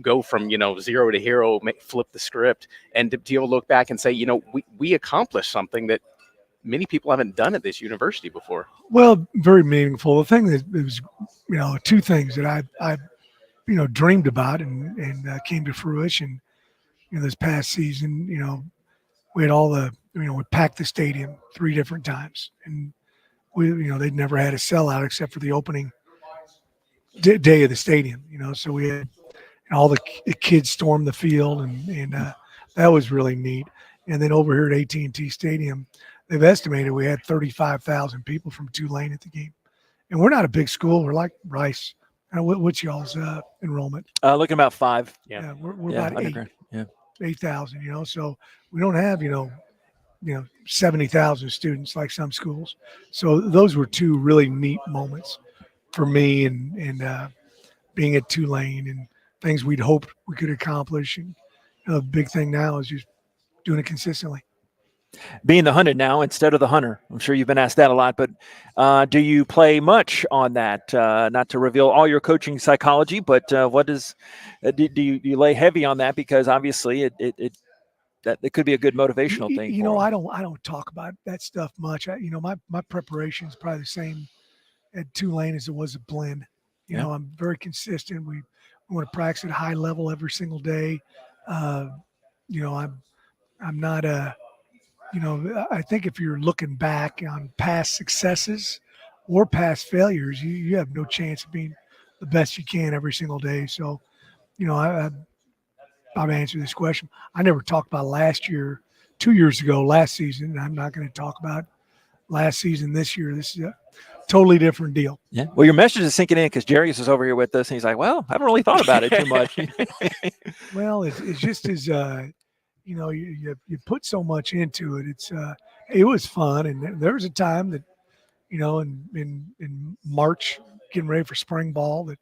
go from, 0 to hero, flip the script, and to be able to look back and say, we accomplished something that many people haven't done at this university before? Well, very meaningful. The thing that it was, two things that I dreamed about and came to fruition, this past season. We had all the, we packed the stadium 3 different times, and they'd never had a sellout except for the opening day of the stadium. So we had all the kids storm the field, and that was really neat. And then over here at AT&T Stadium, they've estimated we had 35,000 people from Tulane at the game. And we're not a big school. We're like Rice. What's y'all's enrollment? Looking about 5. Yeah, we're about 8,000, So we don't have, 70,000 students like some schools. So those were 2 really neat moments for me and being at Tulane and things we'd hoped we could accomplish. And the big thing now is just doing it consistently. Being the hunted now instead of the hunter. I'm sure you've been asked that a lot, but do you play much on that? Not to reveal all your coaching psychology, but what does do you lay heavy on that? Because obviously it could be a good motivational thing. I don't talk about that stuff much. My preparation is probably the same at Tulane as it was at Blinn. I'm very consistent. We want to practice at a high level every single day. I'm not I think if you're looking back on past successes or past failures, you have no chance of being the best you can every single day. So, I've answered this question. I never talked about last year, 2 years ago, last season. And I'm not going to talk about last season this year. This is a totally different deal. Yeah. Well, your message is sinking in because Jarius is over here with us, and he's like, "Well, I haven't really thought about it too much." Well, it's just as you put so much into it. It was fun, and there was a time that in March, getting ready for spring ball, that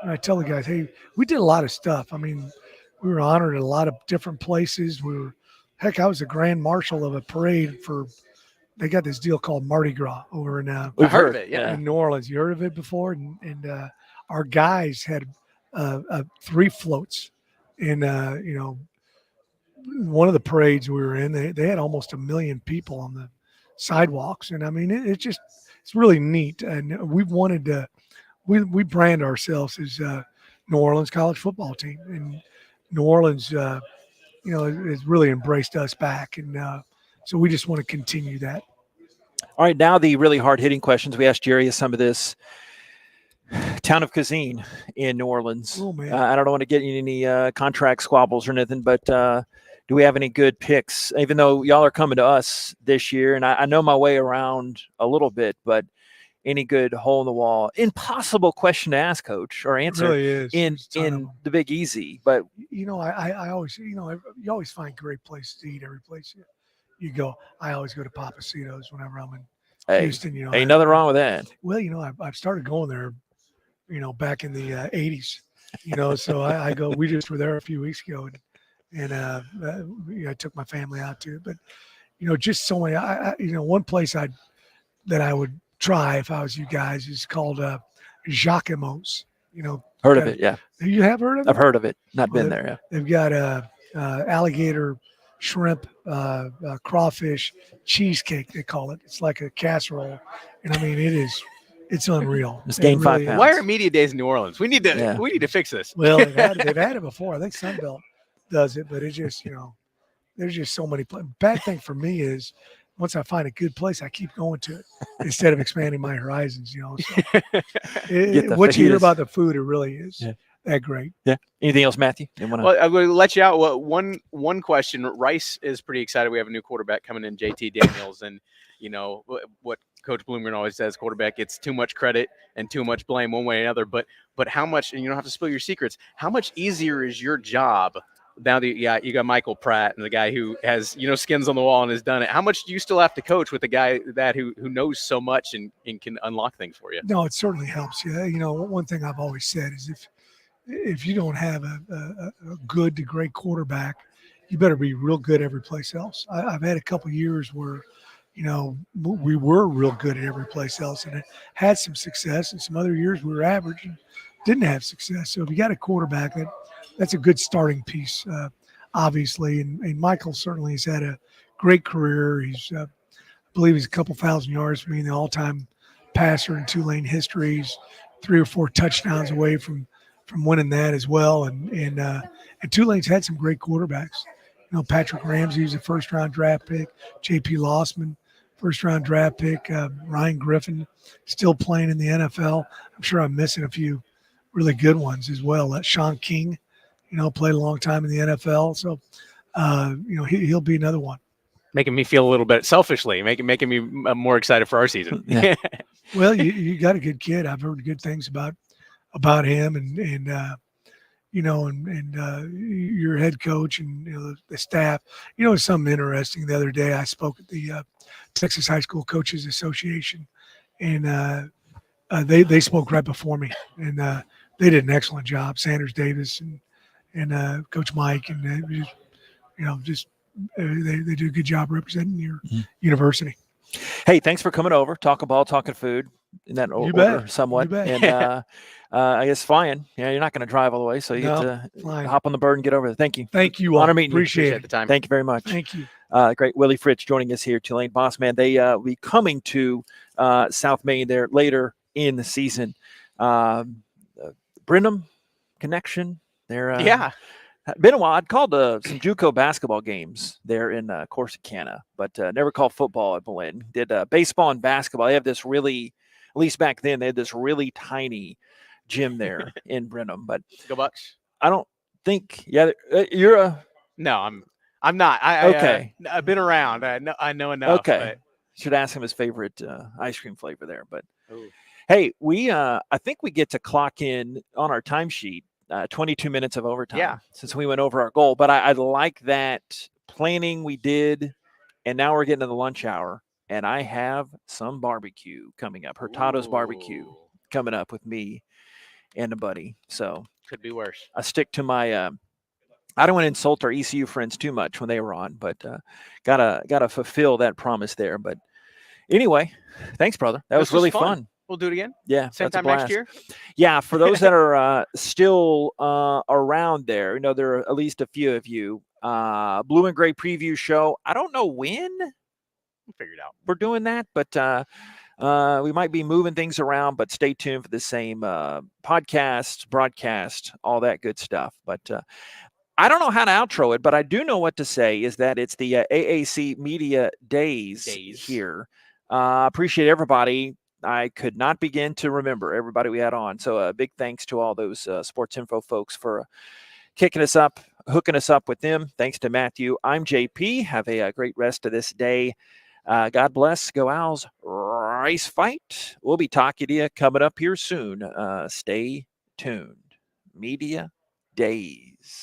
I tell the guys, hey, we did a lot of stuff. I mean, we were honored at a lot of different places. I was a grand marshal of a parade for. They got this deal called Mardi Gras over in We've heard of it, yeah, in New Orleans. You heard of it before? And our guys had 3 floats in one of the parades we were in. They had almost 1 million people on the sidewalks, and I mean it's really neat. And we've wanted to we brand ourselves as New Orleans college football team, and New Orleans has really embraced us back, and so we just want to continue that. All right, now the really hard-hitting questions. We asked Jarius some of this. Town of Kazeen in New Orleans. Oh, man. I don't want to get in any contract squabbles or anything, but do we have any good picks? Even though y'all are coming to us this year, and I know my way around a little bit, but any good hole-in-the-wall, impossible question to ask, Coach, or answer really is. in the Big Easy. But I always, you always find great places to eat every place you go. I always go to Papacito's whenever I'm in Houston. Ain't nothing wrong with that. Well, I've started going there, back in the 80s. So I go. We just were there a few weeks ago, and I took my family out to it. But just so many. One place that I would try if I was you guys is called Jacquemus. Heard of it? Yeah. You have heard of it? I've heard of it. Not been there. Yeah. They've got alligator, shrimp, crawfish, cheesecake. They call it. It's like a casserole, and I mean it's unreal. It's gained 5 pounds. Why are media days in New Orleans? We need to fix this. Well, they've had it before. I think Sunbelt does it, but it's just there's just so many. Bad thing for me is once I find a good place, I keep going to it instead of expanding my horizons. So what you hear about the food, it really is that great. Yeah. Anything else, Matthew? Well, I'm going to let you out. One question. Rice is pretty excited. We have a new quarterback coming in, JT Daniels, and what Coach Bloomgren always says: quarterback gets too much credit and too much blame one way or another. But how much? And you don't have to spill your secrets. How much easier is your job now that you got Michael Pratt and the guy who has, skins on the wall and has done it. How much do you still have to coach with the guy who knows so much and can unlock things for you? No, it certainly helps you. One thing I've always said is if you don't have a good to great quarterback, you better be real good every place else. I've had a couple of years where, we were real good at every place else and it had some success, and some other years we were average and didn't have success. So if you got a quarterback, that's a good starting piece, obviously. And Michael certainly has had a great career. I believe he's a couple thousand yards from being the all-time passer in Tulane history. He's 3 or 4 touchdowns away from winning that as well. And Tulane's had some great quarterbacks. Patrick Ramsey was a first-round draft pick. J.P. Lossman, first-round draft pick. Ryan Griffin, still playing in the NFL. I'm sure I'm missing a few really good ones as well. Sean King, played a long time in the NFL. So, he'll be another one. Making me feel a little bit selfishly, making me more excited for our season. Yeah. Well, you got a good kid. I've heard good things about him and your head coach and the staff. Something interesting. The other day I spoke at the Texas High School Coaches Association, and they spoke right before me, and they did an excellent job. Sanders Davis and Coach Mike, and they do a good job representing your university. Hey, thanks for coming over. Talking ball, talking food. In that order, somewhat. And I guess flying. Yeah, you're not going to drive all the way, so you get to hop on the bird and get over there. Thank you. Thank you. Honor meeting you. Appreciate the time. Thank you very much. Thank you. Great. Willie Fritz joining us here, Tulane Boss Man. They will be coming to South Main there later in the season. Brenham connection. They're been a while. I'd called some JUCO basketball games there in Corsicana, but never called football at Belen. Did baseball and basketball. They have this really, at least back then, they had this really tiny gym there in Brenham. But Go Bucks. I don't think. Yeah, you're a. No, I'm not. Okay. I've been around. I know enough. Okay. Should ask him his favorite ice cream flavor there. But hey, I think we get to clock in on our timesheet 22 minutes of overtime since we went over our goal. But I like that planning we did, and now we're getting to the lunch hour, and I have some barbecue coming up. Hurtado's barbecue coming up with me and a buddy. So could be worse. I stick to my I don't want to insult our ECU friends too much when they were on, but gotta fulfill that promise there. But anyway, thanks, brother. That was really fun. We'll do it again. Yeah, same that's a time next blast. year. Yeah, for those that are still around there, there are at least a few of you. Blue and Gray preview show. I don't know when We'll figure it out. we're doing that, but we might be moving things around. But stay tuned for the same podcast, broadcast, all that good stuff. But I don't know how to outro it, but I do know what to say is that it's the AAC Media Days here. Appreciate everybody. I could not begin to remember everybody we had on. So a big thanks to all those Sports Info folks for kicking us up, hooking us up with them. Thanks to Matthew. I'm JP. Have a great rest of this day. God bless. Go Owls. Race fight. We'll be talking to you coming up here soon. Stay tuned. Media Days.